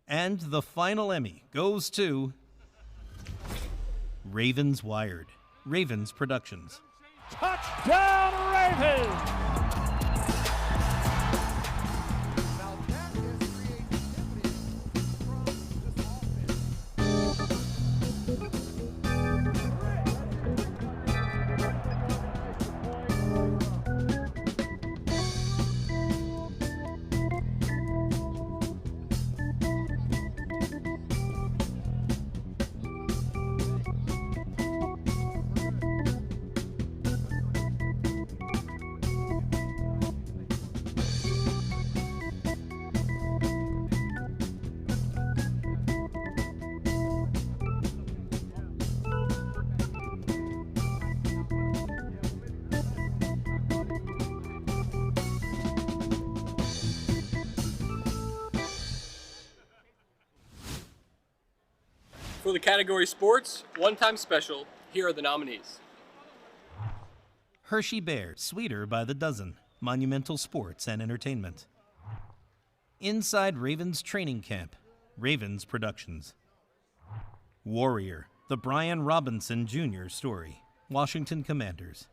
And the final Emmy goes to Ravens Wired, Ravens Productions. Touchdown, Ravens! For the category Sports, One-Time Special, here are the nominees. Hershey Bear, Sweeter by the Dozen, Monumental Sports and Entertainment. Inside Ravens Training Camp, Ravens Productions. Warrior, the Brian Robinson Jr. story, Washington Commanders.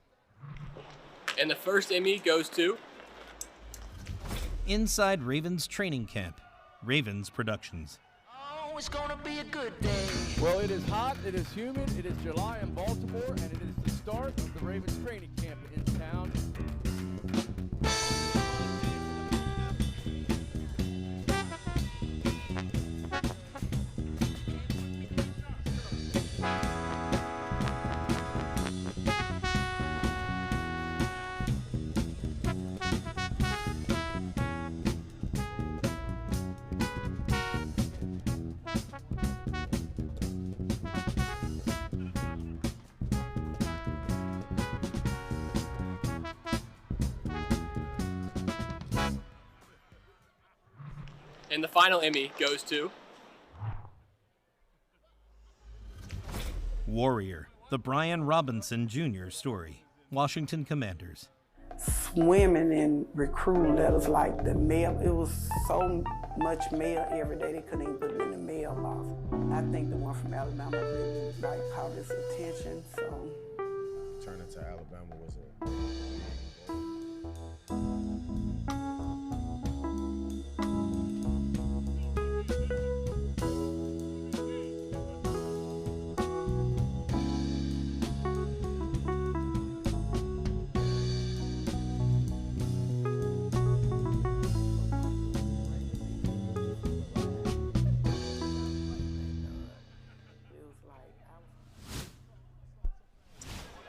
And the first Emmy goes to Inside Ravens Training Camp, Ravens Productions. it's gonna be a good day. Well, it is hot, it is humid, it is July in Baltimore, and it is the start of the Ravens training camp in town. And the final Emmy goes to Warrior, the Brian Robinson Jr. story. Washington Commanders. Swimming in recruit letters like the mail, it was so much mail every day they couldn't even put it in the mailbox. I think the one from Alabama really caught his attention, so. Turning to Alabama was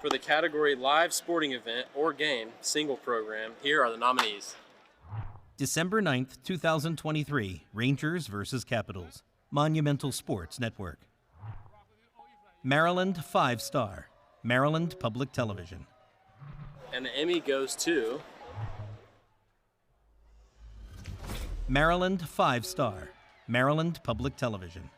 For the category Live Sporting Event or Game, Single Program, here are the nominees. December 9th, 2023, Rangers versus Capitals. Monumental Sports Network. Maryland 5-star. Maryland Public Television. And the Emmy goes to Maryland 5-star. Maryland Public Television.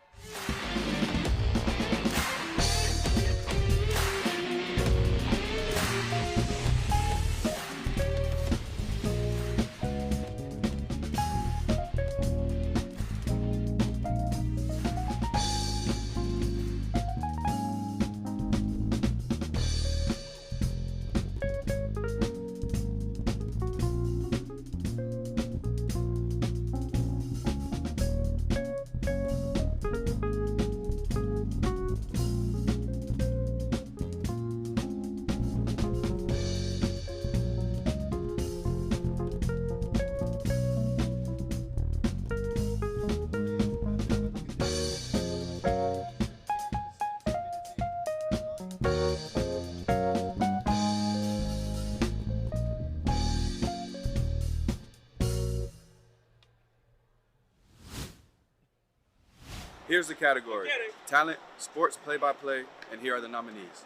Here's the category: talent, sports play-by-play, and here are the nominees.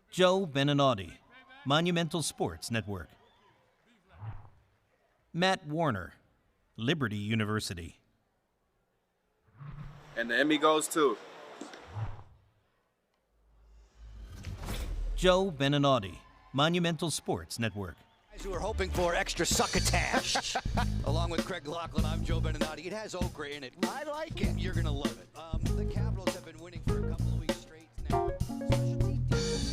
Joe Beninati, Monumental Sports Network. Matt Warner, Liberty University. And the Emmy goes to Joe Beninati, Monumental Sports Network. Who are hoping for extra succotash. Along with Craig Laughlin, I'm Joe Beninati. It has okra in it. I like it. You're going to love it. The Capitals have been winning for a couple of weeks straight now. Specialty defense.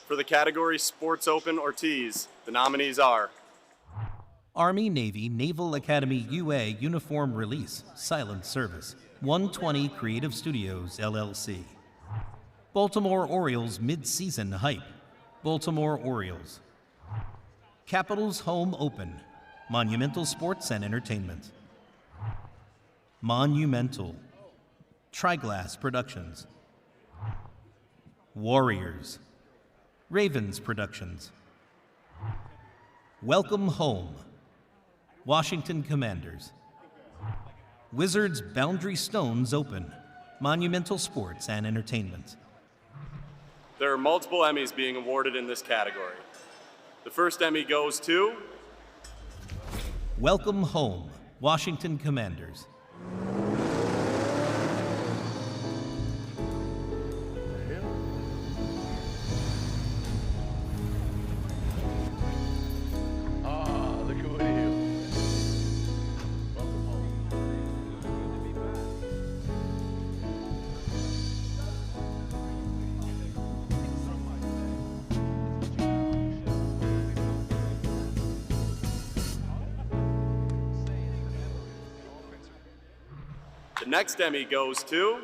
For the category Sports Open or Tease, the nominees are Army-Navy Naval Academy UA Uniform Release, Silent Service, 120 Creative Studios, LLC. Baltimore Orioles Mid-Season Hype, Baltimore Orioles. Capitals Home Open, Monumental Sports and Entertainment. Monumental, Triglass Productions. Warriors, Ravens Productions. Welcome Home, Washington Commanders. Wizards Boundary Stones Open, Monumental Sports and Entertainment. There are multiple Emmys being awarded in this category. The first Emmy goes to Welcome Home, Washington Commanders. The next Emmy goes to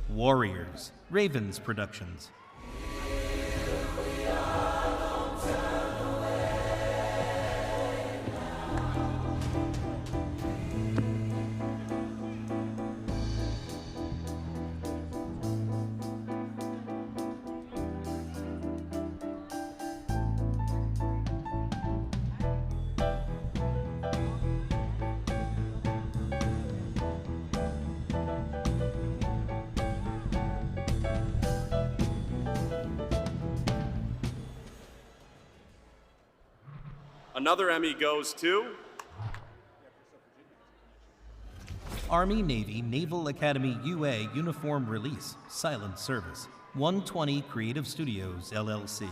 Warriors, Ravens Productions. Another Emmy goes to Army Navy Naval Academy UA Uniform Release, Silent Service, 120 Creative Studios, LLC.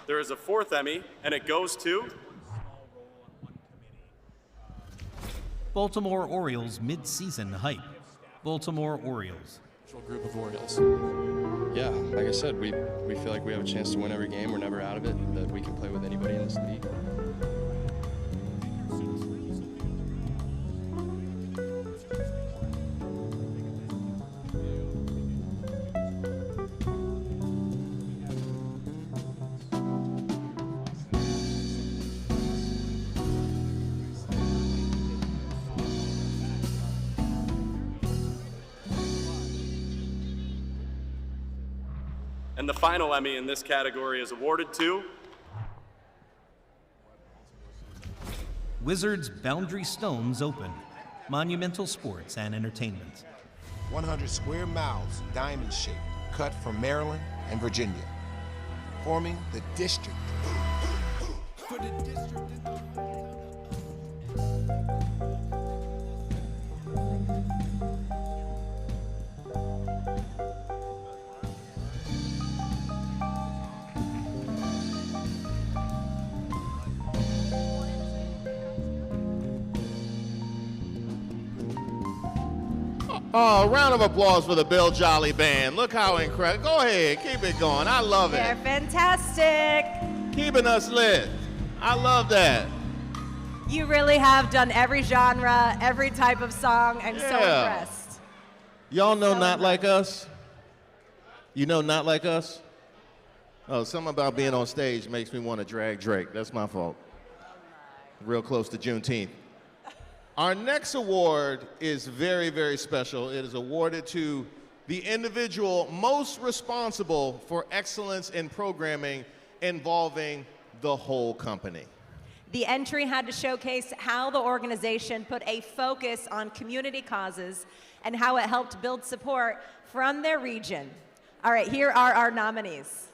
There is a fourth Emmy, and it goes to Baltimore Orioles Mid-Season Hype. Baltimore Orioles. Group of Orioles. Yeah, like I said, we feel like we have a chance to win every game. We're never out of it, that we can play with anybody in this league. And the final Emmy in this category is awarded to Wizards Boundary Stones Open, Monumental Sports and Entertainment. 100 square miles, diamond shaped, cut from Maryland and Virginia, forming the district. For the district. Oh, round of applause for the Bill Jolly Band. Look how incredible. Go ahead, keep it going. I love it. They're fantastic. Keeping us lit. I love that. You really have done every genre, every type of song. I'm so impressed. Y'all know Not Like Us? You know Not Like Us? Oh, something about being on stage makes me want to drag Drake. That's my fault. Real close to Juneteenth. Our next award is very, very special. It is awarded to the individual most responsible for excellence in programming involving the whole company. The entry had to showcase how the organization put a focus on community causes and how it helped build support from their region. All right, here are our nominees.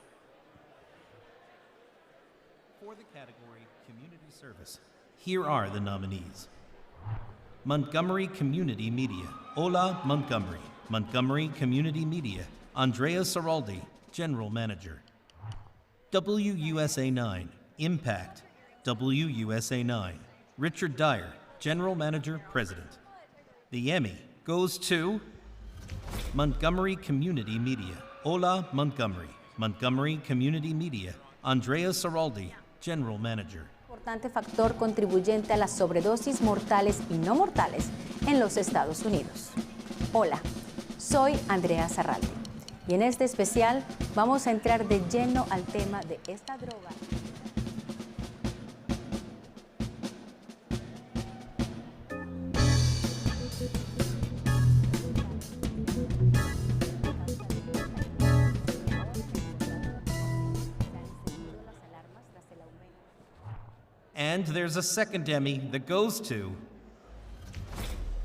For the category Community Service, here are the nominees. Montgomery Community Media, Ola Montgomery. Montgomery Community Media, Andrea Saraldi, General Manager. WUSA 9, Impact, WUSA 9, Richard Dyer, General Manager, President. The Emmy goes to Montgomery Community Media, Ola Montgomery. Montgomery Community Media, Andrea Saraldi, General Manager. Importante factor contribuyente a las sobredosis mortales y no mortales en los Estados Unidos. Hola, soy Andrea Saraldi y en este especial vamos a entrar de lleno al tema de esta droga. And there's a second Emmy that goes to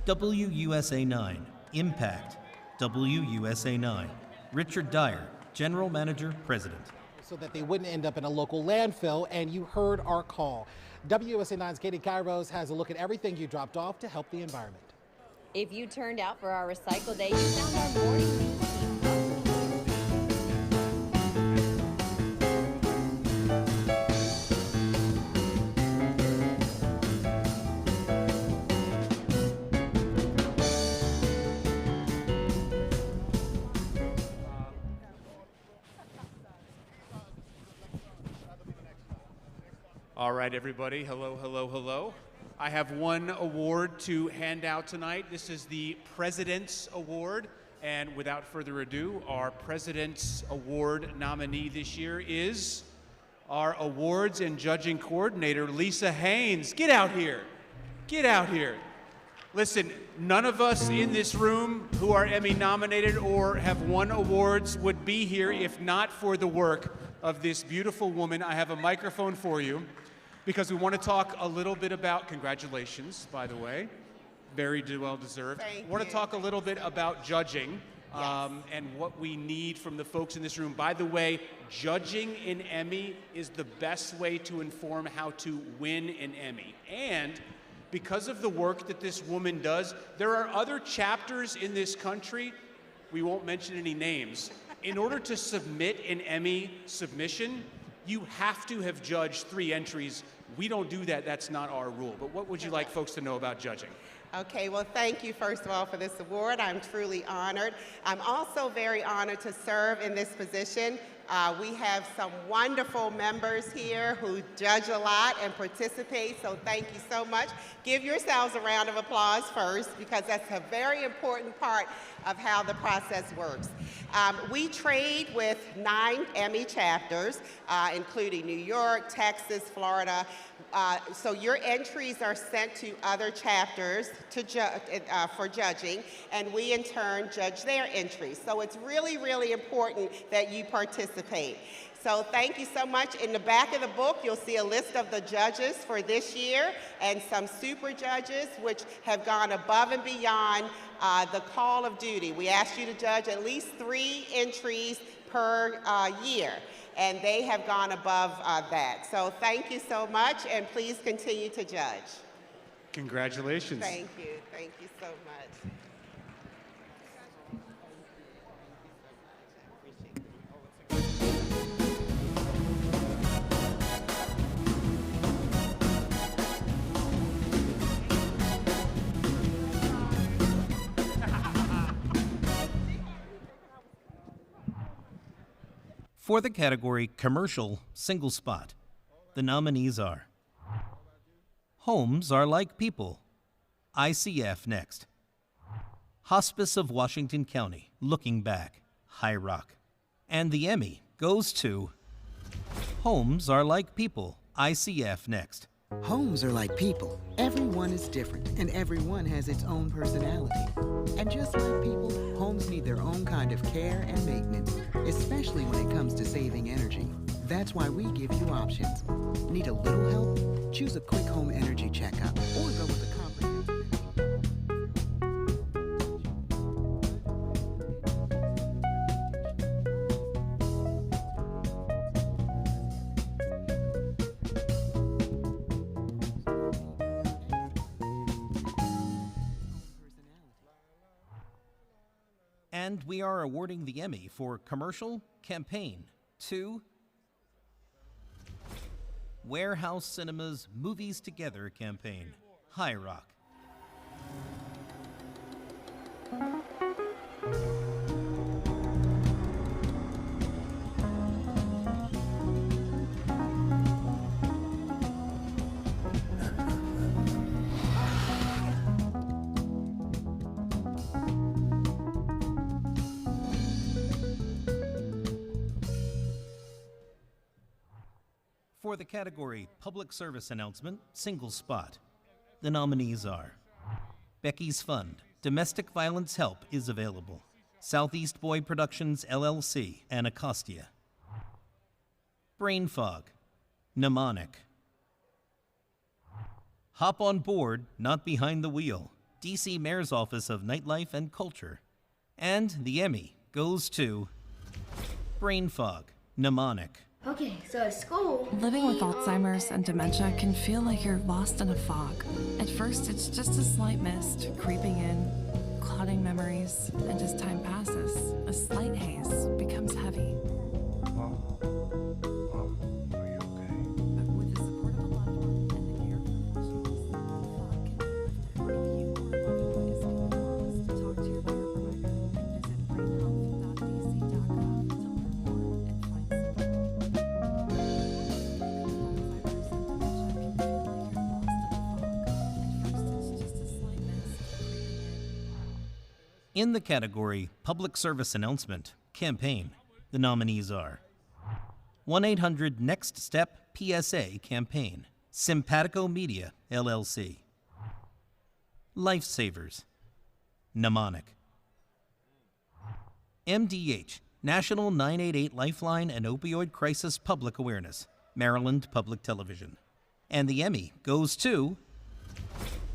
WUSA 9, Impact, WUSA 9. Richard Dyer, General Manager, President. So that they wouldn't end up in a local landfill, and you heard our call. WUSA 9's Katie Kairos has a look at everything you dropped off to help the environment. If you turned out for our recycle day, you found our morning news team. All right, everybody. Hello, hello, hello. I have one award to hand out tonight. This is the President's Award. And without further ado, our President's Award nominee this year is our awards and judging coordinator, Lisa Haynes. Get out here. Get out here. Listen, none of us in this room who are Emmy nominated or have won awards would be here if not for the work of this beautiful woman. I have a microphone for you, because we want to talk a little bit about, congratulations, by the way, very well deserved. Thank want to you. talk a little bit about judging and what we need from the folks in this room. By the way, judging an Emmy is the best way to inform how to win an Emmy. And because of the work that this woman does, there are other chapters in this country, we won't mention any names. In order to submit an Emmy submission, you have to have judged 3 entries. We don't do that. That's not our rule. But what would you like folks to know about judging? Okay, well, thank you, first of all, for this award. I'm truly honored. I'm also very honored to serve in this position. We have some wonderful members here who judge a lot and participate, so thank you so much. Give yourselves a round of applause first, because that's a very important part of how the process works. We trade with 9 Emmy chapters, including New York, Texas, Florida. So your entries are sent to other chapters for judging, and we in turn judge their entries. So it's really, really important that you participate. So thank you so much. In the back of the book, you'll see a list of the judges for this year and some super judges which have gone above and beyond the call of duty. We asked you to judge at least 3 entries per year, and they have gone above that. So thank you so much, and please continue to judge. Congratulations. Thank you. Thank you so much. For the category Commercial Single Spot, the nominees are Homes Are Like People, ICF Next. Hospice of Washington County, Looking Back, High Rock. And the Emmy goes to Homes Are Like People, ICF Next. Homes are like people. Everyone is different, and everyone has its own personality. And just like people, homes need their own kind of care and maintenance, especially when it comes to saving energy. That's why we give you options. Need a little help? Choose a quick home energy checkup, or go with a comprehensive. And we are awarding the Emmy for Commercial Campaign to Warehouse Cinema's Movies Together campaign, High Rock. For the category Public Service Announcement, Single Spot, the nominees are Becky's Fund, Domestic Violence Help is Available, Southeast Boy Productions LLC, Anacostia, Brain Fog, Mnemonic, Hop on Board, Not Behind the Wheel, DC Mayor's Office of Nightlife and Culture. And the Emmy goes to Brain Fog, Mnemonic. Okay, so at school... Living with Alzheimer's and dementia can feel like you're lost in a fog. At first, it's just a slight mist creeping in, clouding memories, and as time passes, a slight haze becomes heavy. In the category Public Service Announcement Campaign, the nominees are 1-800-NEXT STEP PSA Campaign, Simpatico Media, LLC. Lifesavers, Mnemonic. MDH, National 988 Lifeline and Opioid Crisis Public Awareness, Maryland Public Television. And the Emmy goes to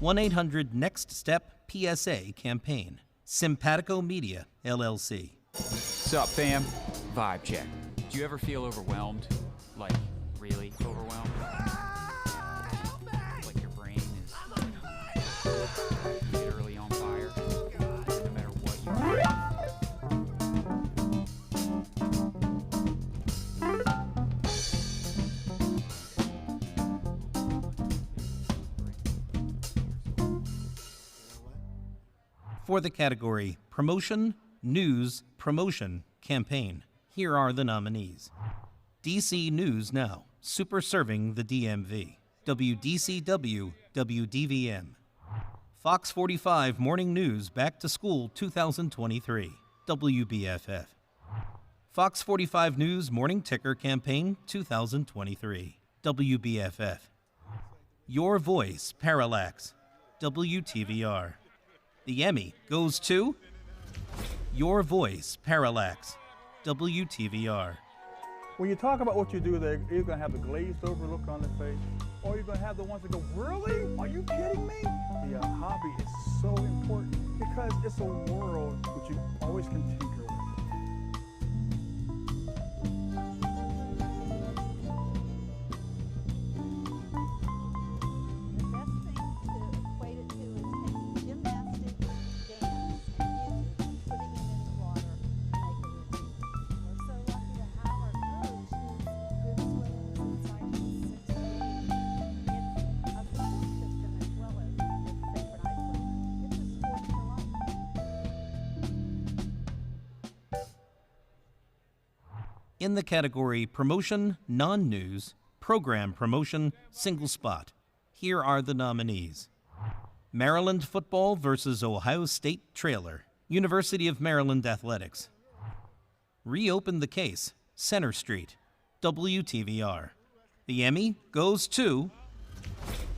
1-800-NEXT STEP PSA Campaign, Simpatico Media, LLC. Sup, fam? Vibe check. Do you ever feel overwhelmed? Like, really overwhelmed? Like your brain is literally on fire, no matter what you do. For the category Promotion, News, Promotion, Campaign, here are the nominees. DC News Now, Super Serving the DMV, WDCW, WDVM. Fox 45 Morning News Back to School 2023, WBFF. Fox 45 News Morning Ticker Campaign 2023, WBFF. Your Voice Parallax, WTVR. The Emmy goes to Your Voice Parallax, WTVR. When you talk about what you do, they're either going to have the glazed over look on their face, or you're going to have the ones that go, really? Are you kidding me? The hobby is so important because it's a world which you always can tinker with. In the category Promotion, Non-News, Program Promotion, Single Spot, here are the nominees. Maryland Football versus Ohio State Trailer, University of Maryland Athletics. Reopen the Case, Center Street, WTVR. The Emmy goes to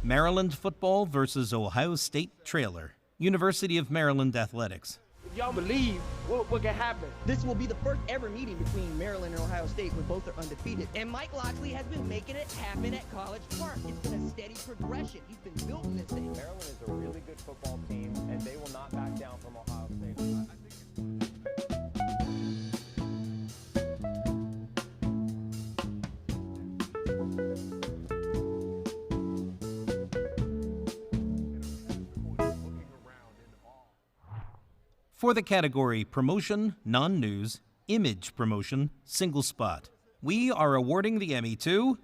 Maryland Football versus Ohio State Trailer, University of Maryland Athletics. If y'all believe what can happen, this will be the first ever meeting between Maryland and Ohio State when both are undefeated. And Mike Locksley has been making it happen at College Park. It's been a steady progression. He's been building this thing. Maryland is a really good football team, and they will not back down from Ohio State. For the category Promotion, Non-News, Image Promotion, Single Spot, we are awarding the Emmy to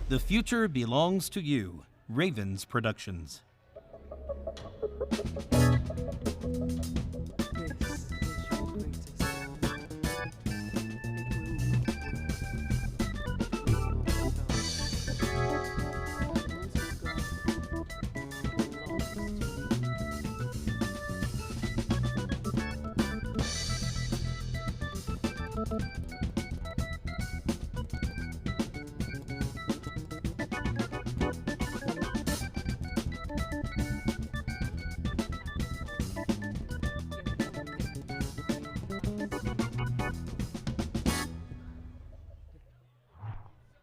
The Future Belongs to You, Ravens Productions.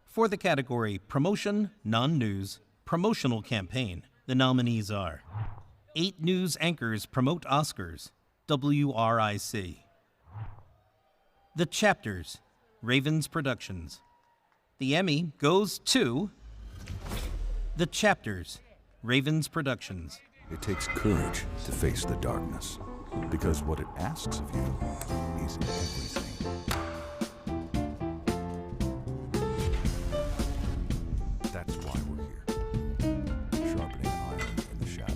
For the category Promotion, Non-News, Promotional Campaign, the nominees are 8 news anchors promote Oscars. WRIC. The Chapters, Ravens Productions. The Emmy goes to The Chapters, Ravens Productions. It takes courage to face the darkness, because what it asks of you is everything. That's why we're here, sharpening iron in the shadows.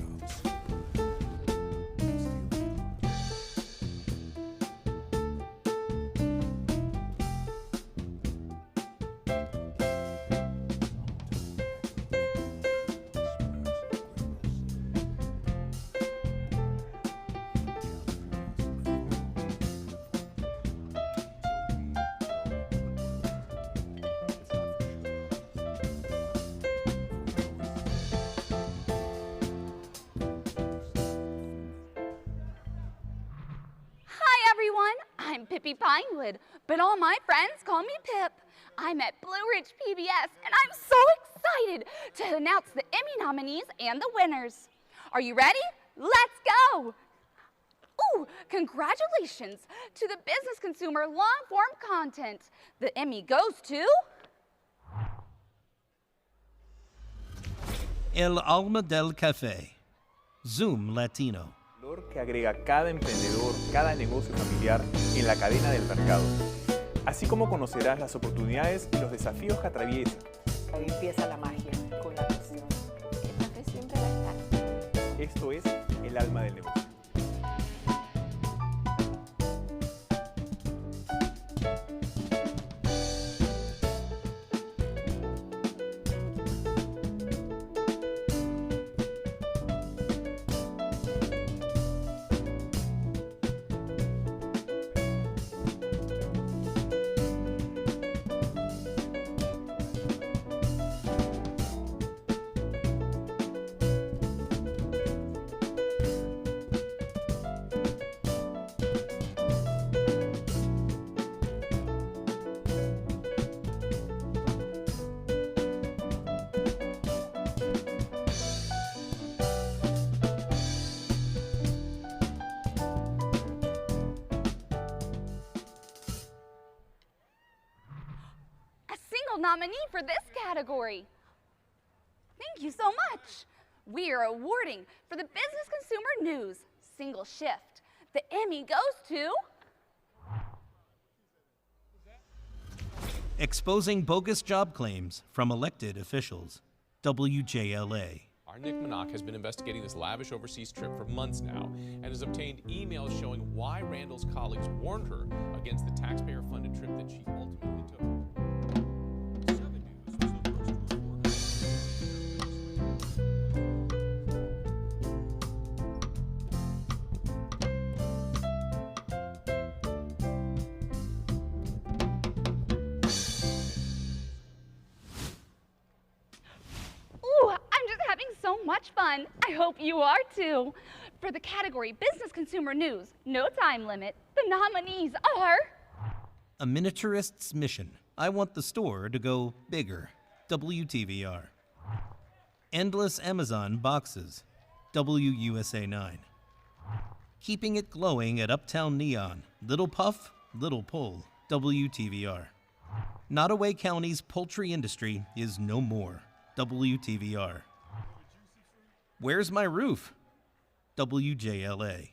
I'm Pippi Pinewood, but all my friends call me Pip. I'm at Blue Ridge PBS, and I'm so excited to announce the Emmy nominees and the winners. Are you ready? Let's go! Ooh, congratulations to the Business Consumer long-form content. The Emmy goes to... El Alma del Café, Zoom Latino. Que agrega cada emprendedor, cada negocio familiar en la cadena del mercado. Así como conocerás las oportunidades y los desafíos que atraviesa. Ahí empieza la magia con la pasión. El café siempre va a estar. Esto es el alma del negocio. Nominee for this category. Thank you so much. We are awarding for the Business Consumer News single shift. The Emmy goes to... Exposing bogus job claims from elected officials. WJLA. Our Nick Minock has been investigating this lavish overseas trip for months now and has obtained emails showing why Randall's colleagues warned her against the taxpayer-funded trip that she ultimately took. So much fun. I hope you are too. For the category Business Consumer News, no time limit, the nominees are... A Miniaturist's Mission. I want the store to go bigger. WTVR. Endless Amazon Boxes. WUSA 9. Keeping it glowing at Uptown Neon. Little puff, little pull. WTVR. Nottoway County's poultry industry is no more. WTVR. Where's my roof? WJLA.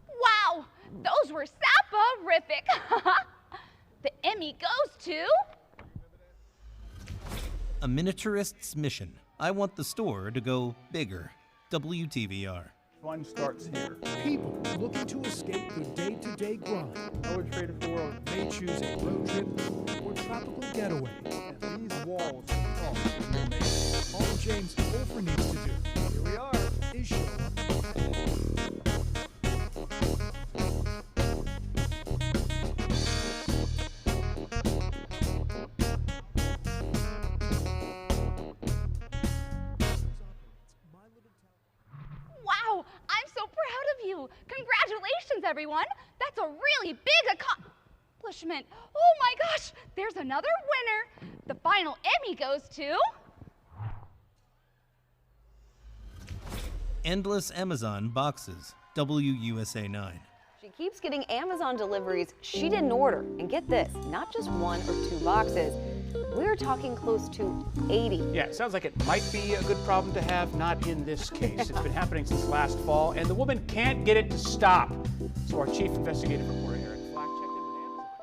Wow, those were saporific. The Emmy goes to... A Miniaturist's Mission. I want the store to go bigger. WTVR. Fun starts here. People looking to escape the day-to-day grind. I would trade it for world. They choose a road trip or tropical getaway. And these walls are tall. All James Wolfer needs to do. Here we are. Is show up. Wow, I'm so proud of you. Congratulations, everyone. That's a really big accomplishment. Oh my gosh, there's another winner. The final Emmy goes to... endless Amazon boxes. WUSA 9. She keeps getting Amazon deliveries she didn't order. And get this, not just 1 or 2 boxes. We're talking close to 80. Yeah, sounds like it might be a good problem to have, not in this case. It's been happening since last fall, and the woman can't get it to stop. So our chief investigative reporter, Eric Flack, checked in with Amazon.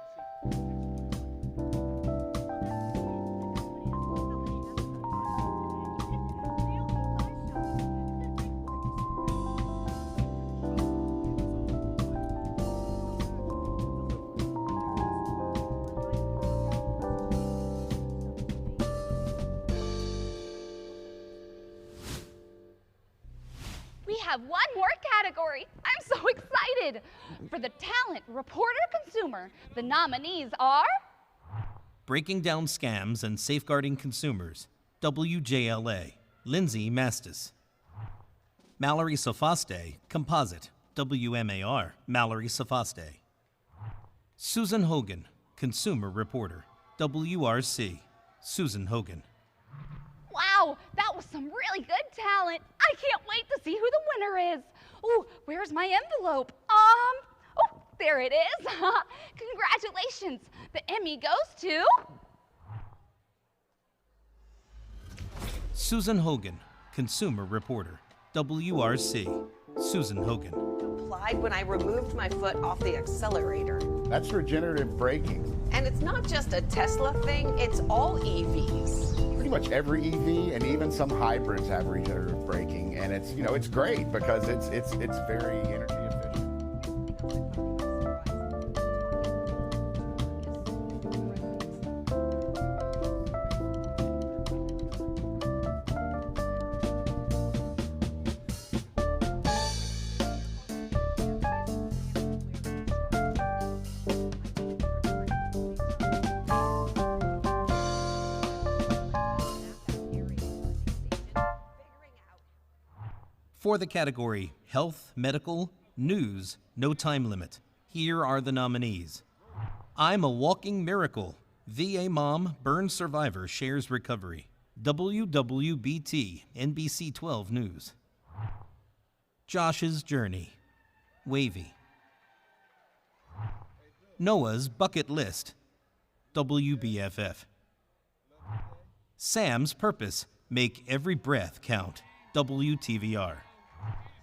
We have one more category. I'm so excited. For the talent reporter consumer, the nominees are Breaking down scams and safeguarding consumers. WJLA. Lindsay Mastis. Mallory Sofaste, Composite. WMAR. Mallory Sofaste. Susan Hogan, Consumer Reporter. WRC. Susan Hogan. Wow, that was some really good talent. I can't wait to see who the winner is. Oh, where's my envelope? Oh, there it is. Congratulations. The Emmy goes to Susan Hogan, Consumer Reporter. WRC. Susan Hogan. Applied when I removed my foot off the accelerator. That's regenerative braking. And it's not just a Tesla thing, it's all EVs. Pretty much every EV and even some hybrids have regenerative braking, and it's, you know, it's great because it's very energy efficient. For the category Health, Medical, News, No Time Limit, here are the nominees. I'm a Walking Miracle. VA Mom, Burn Survivor Shares Recovery. WWBT, NBC 12 News. Josh's Journey. Wavy. Noah's Bucket List. WBFF. Sam's Purpose, Make Every Breath Count. WTVR.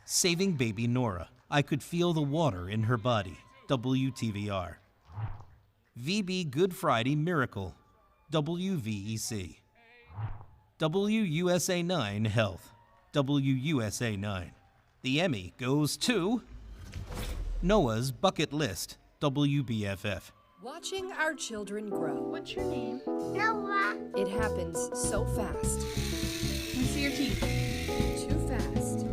Saving Baby Nora, I Could Feel the Water in Her Body. WTVR. VB Good Friday Miracle. WVEC. WUSA 9 Health. WUSA 9. The Emmy goes to Noah's Bucket List. WBFF. Watching our children grow. What's your name? Noah. It happens so fast. Let's see your teeth. Too fast.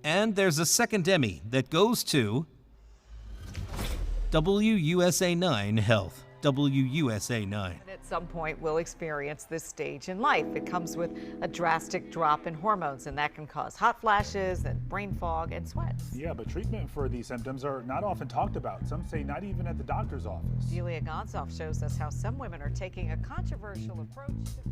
And there's a second Emmy that goes to WUSA 9 Health. WUSA 9. At some point, we'll experience this stage in life. It comes with a drastic drop in hormones, and that can cause hot flashes and brain fog and sweats. Yeah, but treatment for these symptoms are not often talked about. Some say not even at the doctor's office. Delia Gonzoff shows us how some women are taking a controversial approach to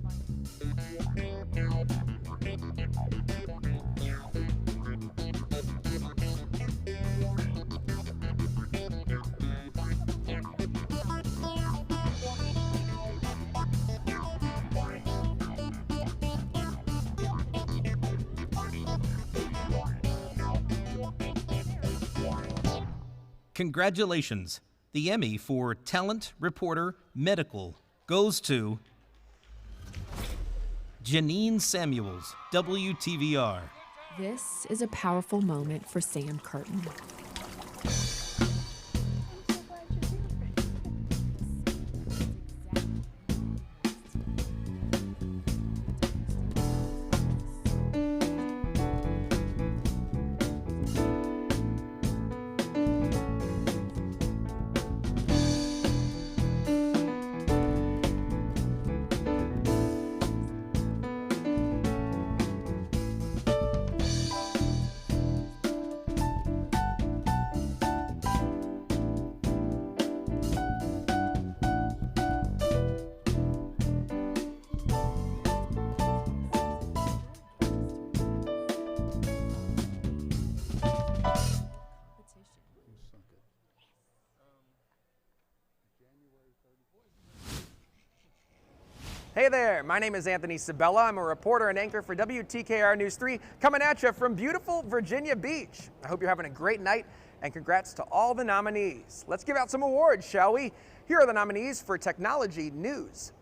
Congratulations. The Emmy for Talent Reporter Medical goes to Janine Samuels, WTVR. This is a powerful moment for Sam Curtin. Hey there, my name is Anthony Sabella. I'm a reporter and anchor for WTKR News 3, coming at you from beautiful Virginia Beach. I hope you're having a great night, and congrats to all the nominees. Let's give out some awards, shall we? Here are the nominees for Technology News.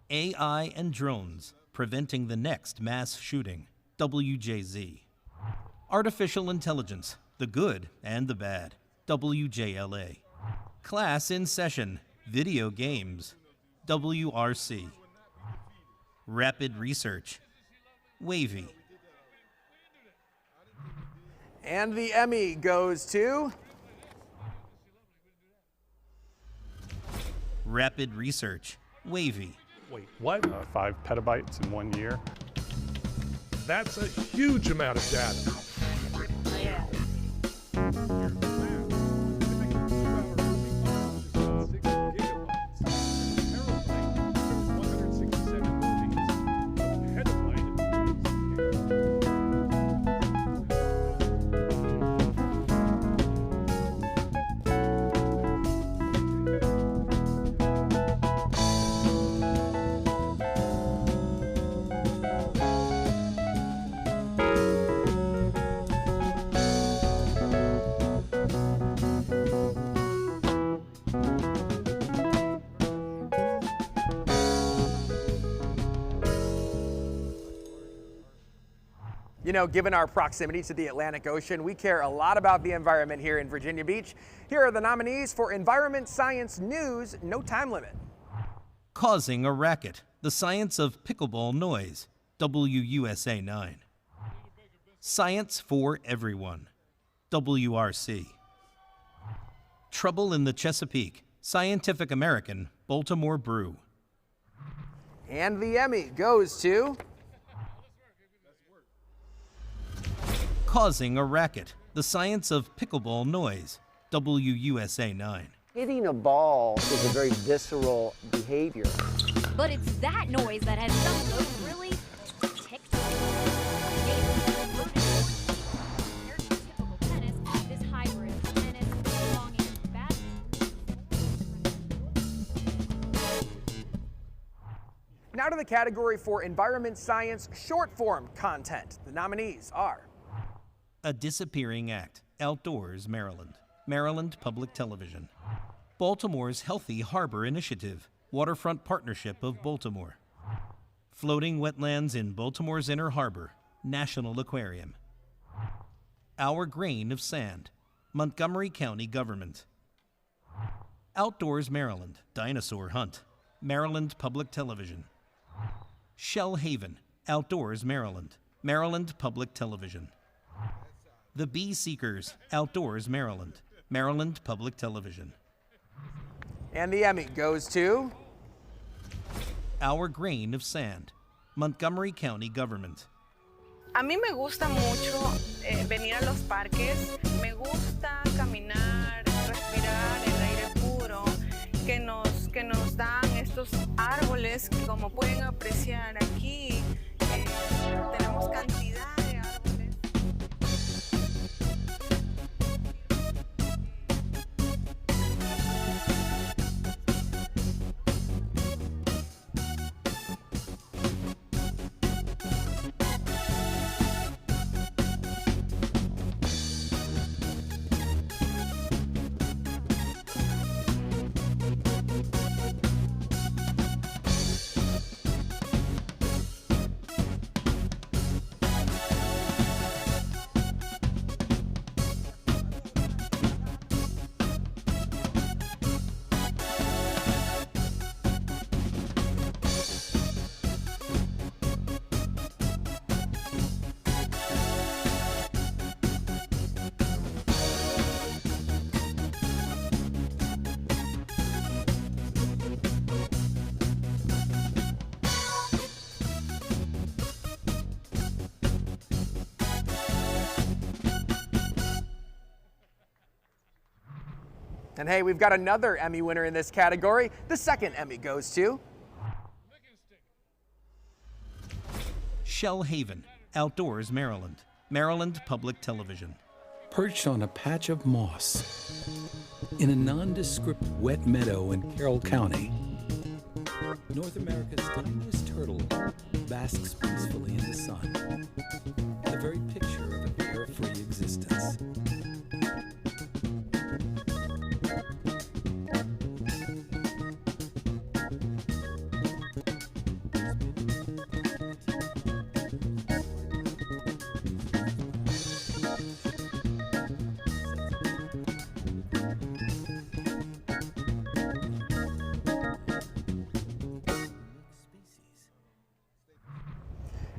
AI and drones preventing the next mass shooting. WJZ. Artificial intelligence, the good and the bad. WJLA. Class in session, video games. WRC. Rapid research. Wavy. And the Emmy goes to... Rapid research. Wavy. Wait, what? 5 petabytes in 1 year. That's a huge amount of data. You know, given our proximity to the Atlantic Ocean, we care a lot about the environment here in Virginia Beach. Here are the nominees for Environment Science News, no time limit. Causing a racket. The science of pickleball noise. WUSA 9. Science for everyone. WRC. Trouble in the Chesapeake. Scientific American, Baltimore Brew. And the Emmy goes to... Causing a racket. The science of pickleball noise. WUSA 9. Hitting a ball is a very visceral behavior. But it's that noise that has some of those really ticked off. Typical tennis, this hybrid tennis belonging bad. Now to the category for Environment Science short form content. The nominees are... A Disappearing Act. Outdoors, Maryland. Maryland Public Television. Baltimore's Healthy Harbor Initiative. Waterfront Partnership of Baltimore. Floating Wetlands in Baltimore's Inner Harbor. National Aquarium. Our Grain of Sand. Montgomery County Government. Outdoors, Maryland. Dinosaur Hunt. Maryland Public Television. Shell Haven. Outdoors, Maryland. Maryland Public Television. The Bee Seekers, Outdoors, Maryland. Maryland Public Television. And the Emmy goes to... Our Grain of Sand, Montgomery County Government. A mí me gusta mucho venir a los parques. Me gusta caminar, respirar el aire puro que nos dan estos árboles que, como pueden apreciar aquí, tenemos cantidad de árboles. And hey, we've got another Emmy winner in this category. The second Emmy goes to... Shell Haven, Outdoors, Maryland. Maryland Public Television. Perched on a patch of moss in a nondescript wet meadow in Carroll County, North America's tiniest turtle basks peacefully in the sun, the very picture of a carefree existence.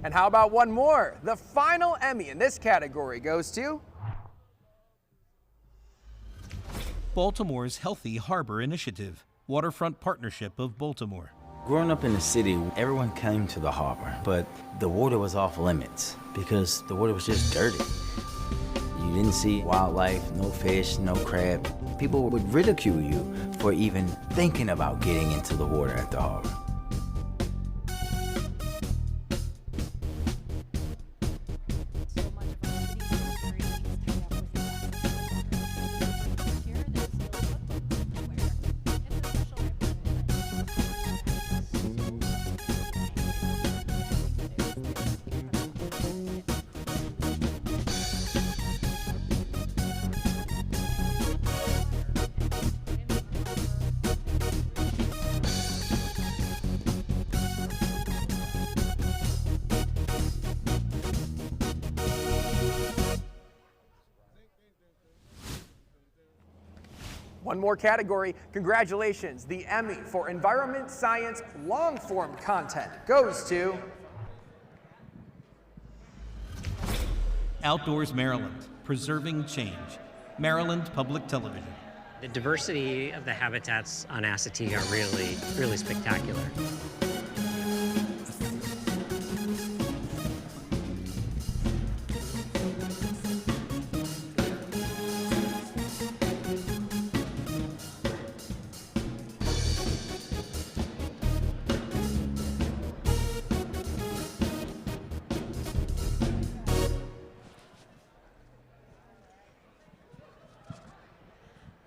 And how about one more? The final Emmy in this category goes to Baltimore's Healthy Harbor Initiative, Waterfront Partnership of Baltimore. Growing up in the city, everyone came to the harbor, but the water was off limits because the water was just dirty. You didn't see wildlife, no fish, no crab. People would ridicule you for even thinking about getting into the water at the harbor. one more category. Congratulations. The Emmy for Environment Science Long-Form Content goes to Outdoors Maryland, Preserving Change, Maryland Public Television. The diversity of the habitats on Assateague are really spectacular.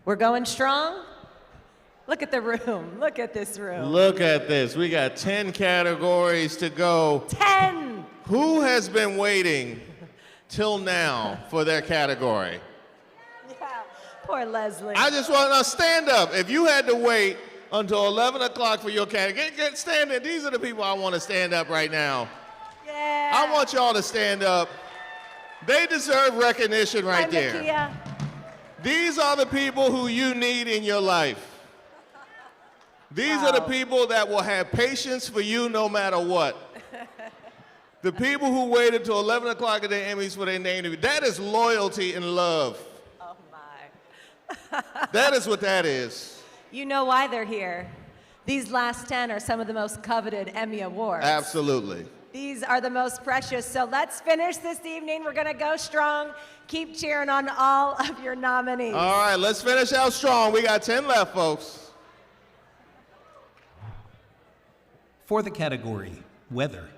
We're going strong? Look at the room. Look at this room. Look at this. We got 10 categories to go. 10! Who has been waiting till now for their category? Yeah, poor Leslie. I just want to stand up. If you had to wait until 11 o'clock for your category, stand there. These are the people I want to stand up right now. Yeah. I want y'all to stand up. They deserve recognition right there. Nakia. These are the people who you need in your life. These are the people that will have patience for you no matter what. The people who waited till 11 o'clock at the Emmys for their name to be, that is loyalty and love. Oh my. That is what that is. You know why they're here. These last 10 are some of the most coveted Emmy Awards. Absolutely. These are the most precious. So let's finish this evening. We're going to go strong. Keep cheering on all of your nominees. All right, let's finish out strong. We got 10 left, folks. For the category Weather,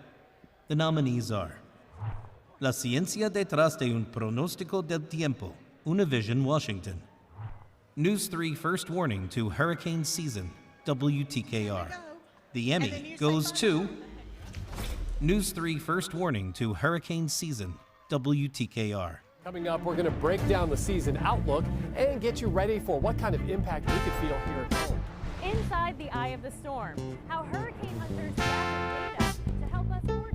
the nominees are La ciencia detrás de un pronóstico del tiempo, Univision, Washington. News 3 First Warning to Hurricane Season, WTKR. The Emmy goes to News 3 First Warning to Hurricane Season, WTKR. Coming up, we're going to break down the season outlook and get you ready for what kind of impact we could feel here at home. Inside the eye of the storm, how hurricane hunters gather data to help us forecast.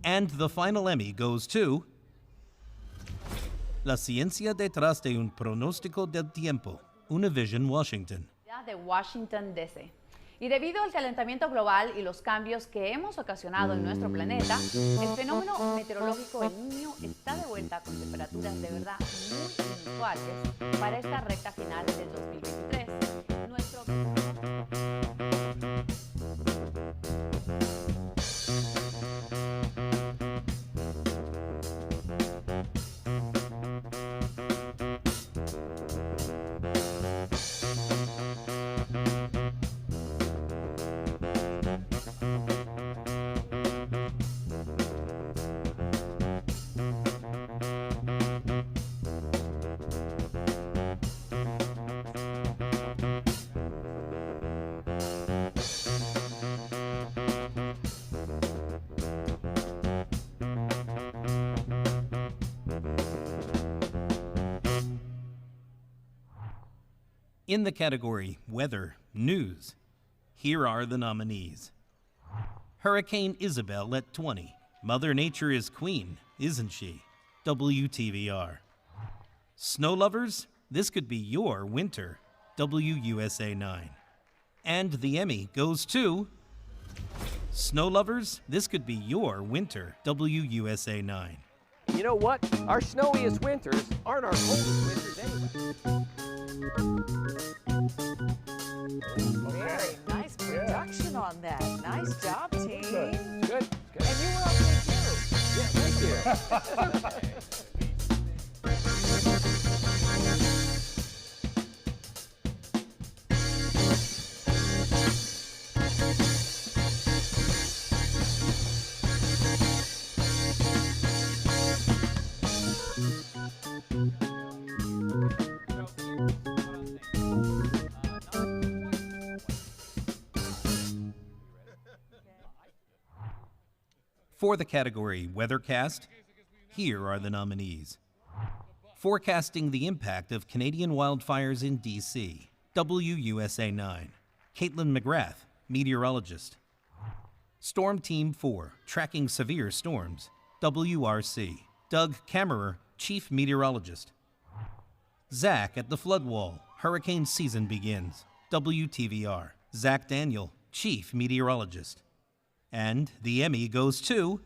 And the final Emmy goes to La ciencia detrás de un pronóstico del tiempo, Univision, Washington. De Washington, D.C. Y debido al calentamiento global y los cambios que hemos ocasionado en nuestro planeta, el fenómeno meteorológico El Niño está de vuelta con temperaturas de verdad muy inusuales para esta recta final del 2023. In the category Weather News, here are the nominees. Hurricane Isabel at 20. Mother Nature is queen, isn't she? WTVR. Snow lovers, this could be your winter. WUSA 9. And the Emmy goes to Snow lovers, this could be your winter. WUSA 9. You know what? Our snowiest winters aren't our coldest winters anyway. Very nice production on that. Nice job, team. Good. And you were okay too. Yeah, thank you. For the category Weathercast, here are the nominees. Forecasting the impact of Canadian wildfires in D.C., WUSA 9. Caitlin McGrath, meteorologist. Storm Team 4, tracking severe storms, WRC. Doug Kammerer, chief meteorologist. Zach at the flood wall, hurricane season begins, WTVR. Zach Daniel, chief meteorologist. And the Emmy goes to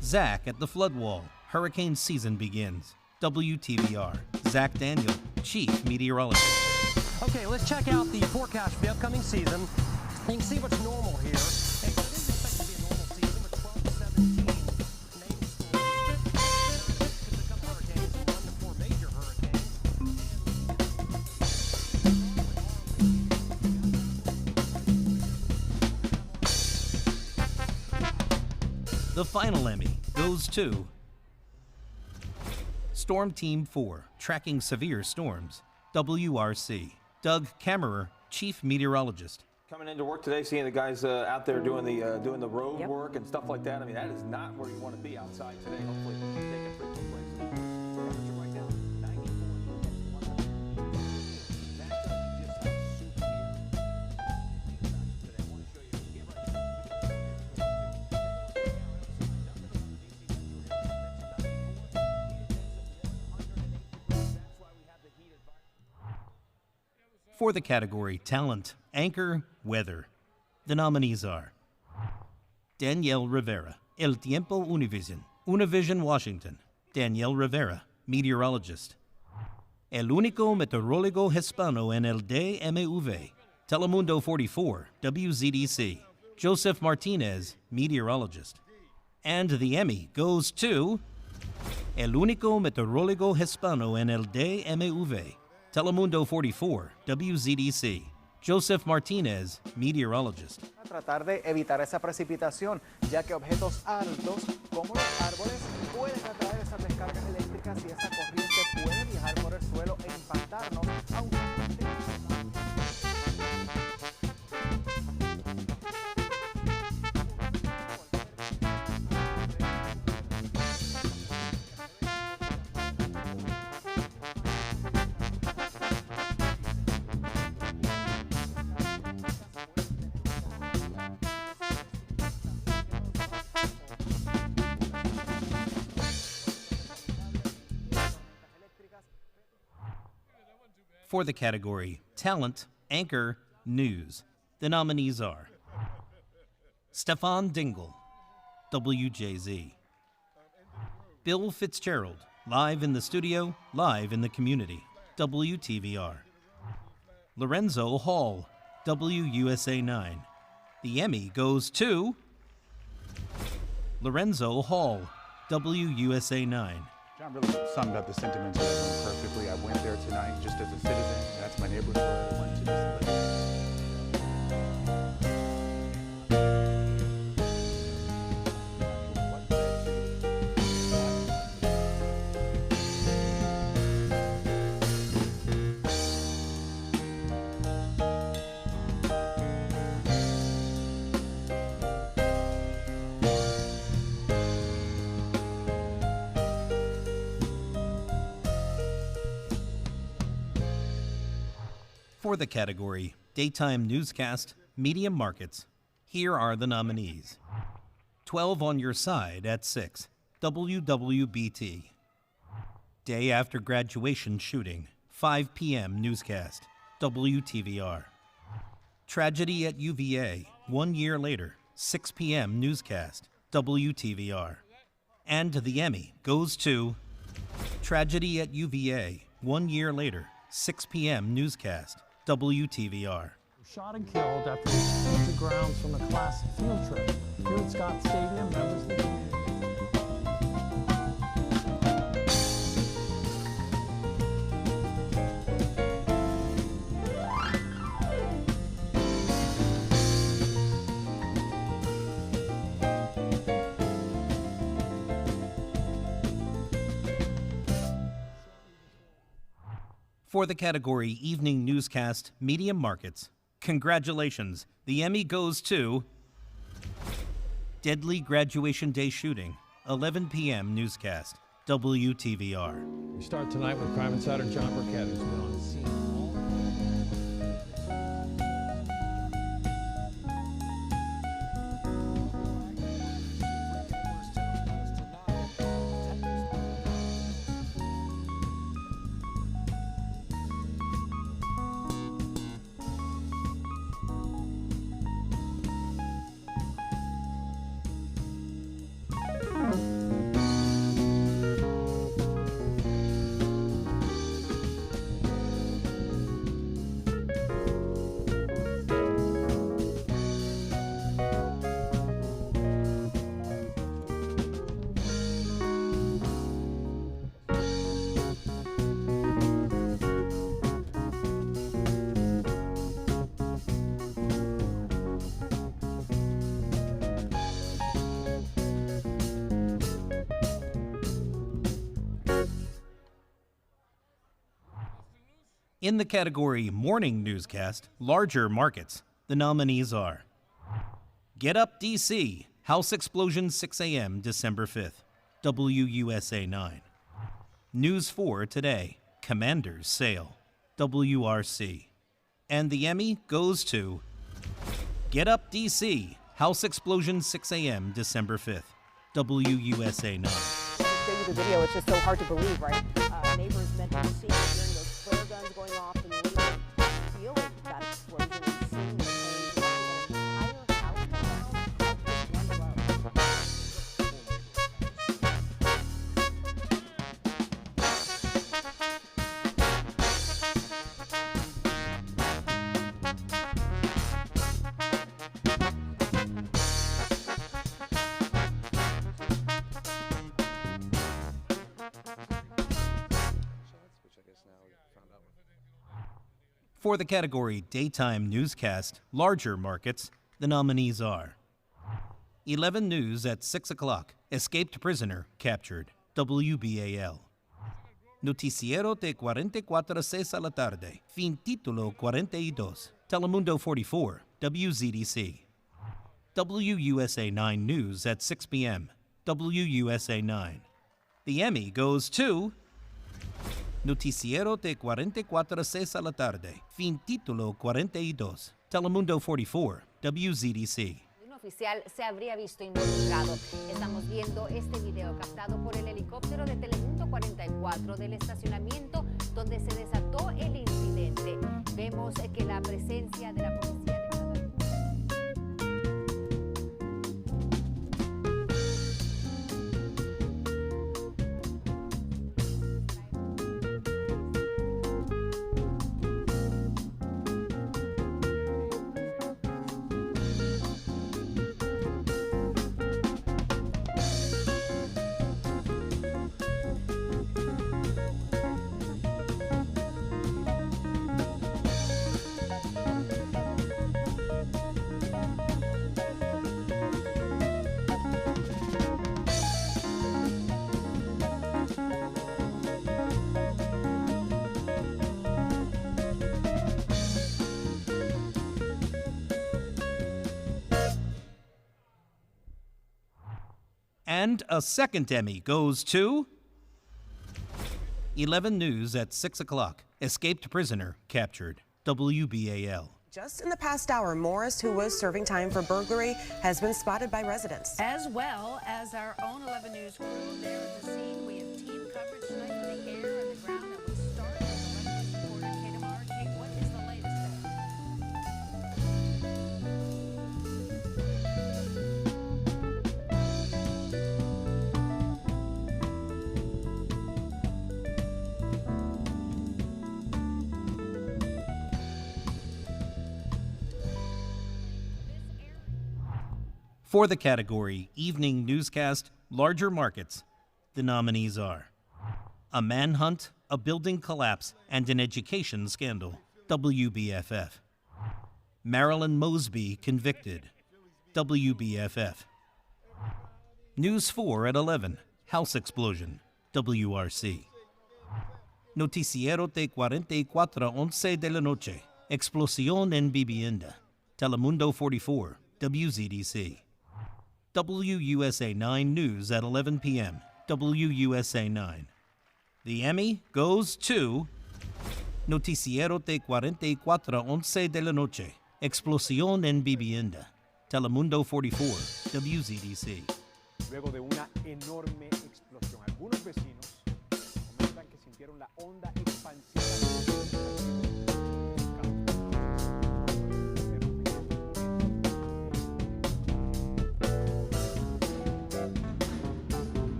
Zach at the flood wall, hurricane season begins, WTVR. Zach Daniel, chief meteorologist. Okay, let's check out the forecast for the upcoming season. You can see what's normal here. And it is expected to be a normal season with 12 to 17 named storms. Could become hurricanes, 1 to 4 major hurricanes. The final Emmy goes to Storm Team 4, tracking severe storms, WRC. Doug Kammerer, chief meteorologist. Coming into work today, seeing the guys out there doing the road work and stuff like that. I mean, that is not where you want to be outside today. Hopefully, they can frequent breaks. Temperature right now, 94. That doesn't just have super today. I want to show you. For the category Talent, Anchor, Weather, the nominees are Danielle Rivera, El Tiempo Univision, Univision Washington. Danielle Rivera, meteorologist. El único meteorólogo hispano en el DMV, Telemundo 44, WZDC. Joseph Martinez, meteorologist. And the Emmy goes to El único meteorólogo hispano en el DMV, Telemundo 44, WZDC. Joseph Martinez, meteorologist. Tratar de evitar esa precipitación, ya que objetos altos como los árboles pueden atraer esas descargas eléctricas y esa corriente puede viajar por el suelo e impactarnos, aunque For the category Talent, Anchor, News, The nominees are Stefan Dingle, WJZ. Bill Fitzgerald, live in the studio, live in the community, WTVR. Lorenzo Hall, WUSA 9. The Emmy goes to Lorenzo Hall, WUSA 9. John really summed up the sentiments of that one perfectly. I went there tonight just as a citizen. That's my neighborhood. I went to this. For the category Daytime Newscast, Medium Markets, here are the nominees. 12 on Your Side at 6, WWBT. Day After Graduation Shooting, 5 p.m. Newscast, WTVR. Tragedy at UVA, 1 year later, 6 p.m. Newscast, WTVR. And the Emmy goes to Tragedy at UVA, 1 year later, 6 p.m. Newscast, WTVR. Shot and killed after he went to grounds from a class field trip. Here at Scott Stadium, members of the community. For the category Evening Newscast, Medium Markets, congratulations, the Emmy goes to Deadly Graduation Day Shooting, 11 p.m. Newscast, WTVR. We start tonight with Crime Insider John Burkett, who's been on the scene. In the category Morning Newscast, Larger Markets, the nominees are Get Up DC, House Explosion 6 a.m. December 5th, WUSA 9. News 4 Today, Commander's Sale, WRC. And the Emmy goes to Get Up DC, House Explosion 6 a.m. December 5th, WUSA 9. Show you the video, it's just so hard to believe, right? Neighbors mentioned seeing during those flare guns going off and literally feeling that explosion and seeing the flames lighting an entire house down at just one blow. For the category Daytime Newscast, Larger Markets, the nominees are 11 News at 6 o'clock, Escaped Prisoner Captured, WBAL. Noticiero de 44 a 6 a la tarde, Fin Título 42, Telemundo 44, WZDC. WUSA 9 News at 6 p.m., WUSA 9. The Emmy goes to Noticiero de 44 a 6 a la tarde, Fin Título 42, Telemundo 44, WZDC. Un oficial se habría visto involucrado. Estamos viendo este video captado por el helicóptero de Telemundo 44 del estacionamiento donde se desató el incidente. Vemos que la presencia de la policía de And a second Emmy goes to 11 News at 6 o'clock. Escaped prisoner captured. WBAL. Just in the past hour, Morris, who was serving time for burglary, has been spotted by residents. As well as our own 11 News crew there at the scene. We have team coverage tonight from the air and the ground that will start with 11 News reporter Kate Amar. Kate, what is the latest there? For the category Evening Newscast, Larger Markets, the nominees are A Manhunt, a Building Collapse, and an Education Scandal, WBFF. Marilyn Mosby Convicted, WBFF. News 4 at 11, House Explosion, WRC. Noticiero de 44:11 de la noche, Explosión en Vivienda, Telemundo 44, WZDC. WUSA 9 News at 11 p.m., WUSA 9. The Emmy goes to Noticiero de 44:11 de la noche, Explosión en Vivienda, Telemundo 44, WZDC. Luego de una enorme explosión, algunos vecinos comentan que sintieron la onda expansiva.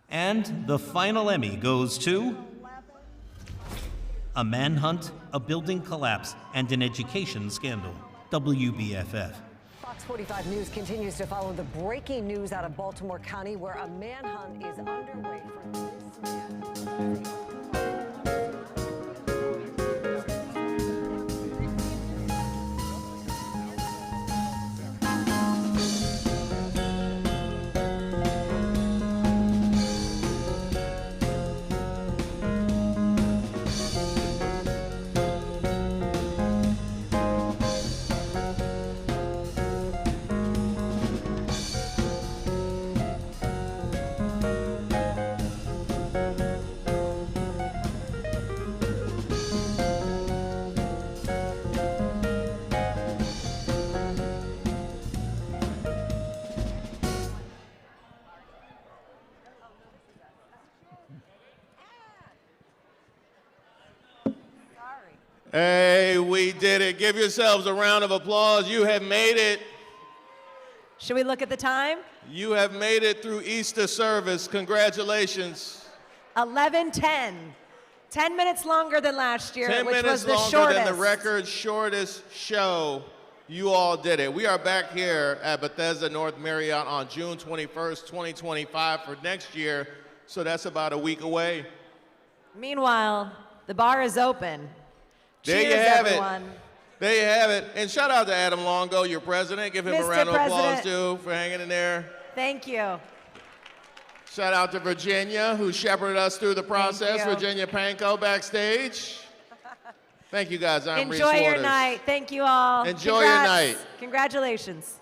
And the final Emmy goes to A Manhunt, a Building Collapse, and an Education Scandal, WBFF. Fox 45 News continues to follow the breaking news out of Baltimore County, where a manhunt is underway for this man. Hey, we did it. Give yourselves a round of applause. You have made it. Should we look at the time? You have made it through Easter service. Congratulations. 11:10. 10 minutes longer than last year, 10 which minutes was the longer shortest. than the record shortest show. You all did it. We are back here at Bethesda North Marriott on June 21st, 2025 for next year. So that's about a week away. Meanwhile, the bar is open. There Cheers, you have everyone. it. There you have it. And shout out to Adam Longo, your president. Give him a Mr. round of applause, President. too, for hanging in there. Thank you. Shout out to Virginia, who shepherded us through the process. you. Virginia Panko backstage. Thank you, guys. I'm Reese Enjoy your Waters. night. Thank you all. Enjoy your Congrats. night. Congratulations.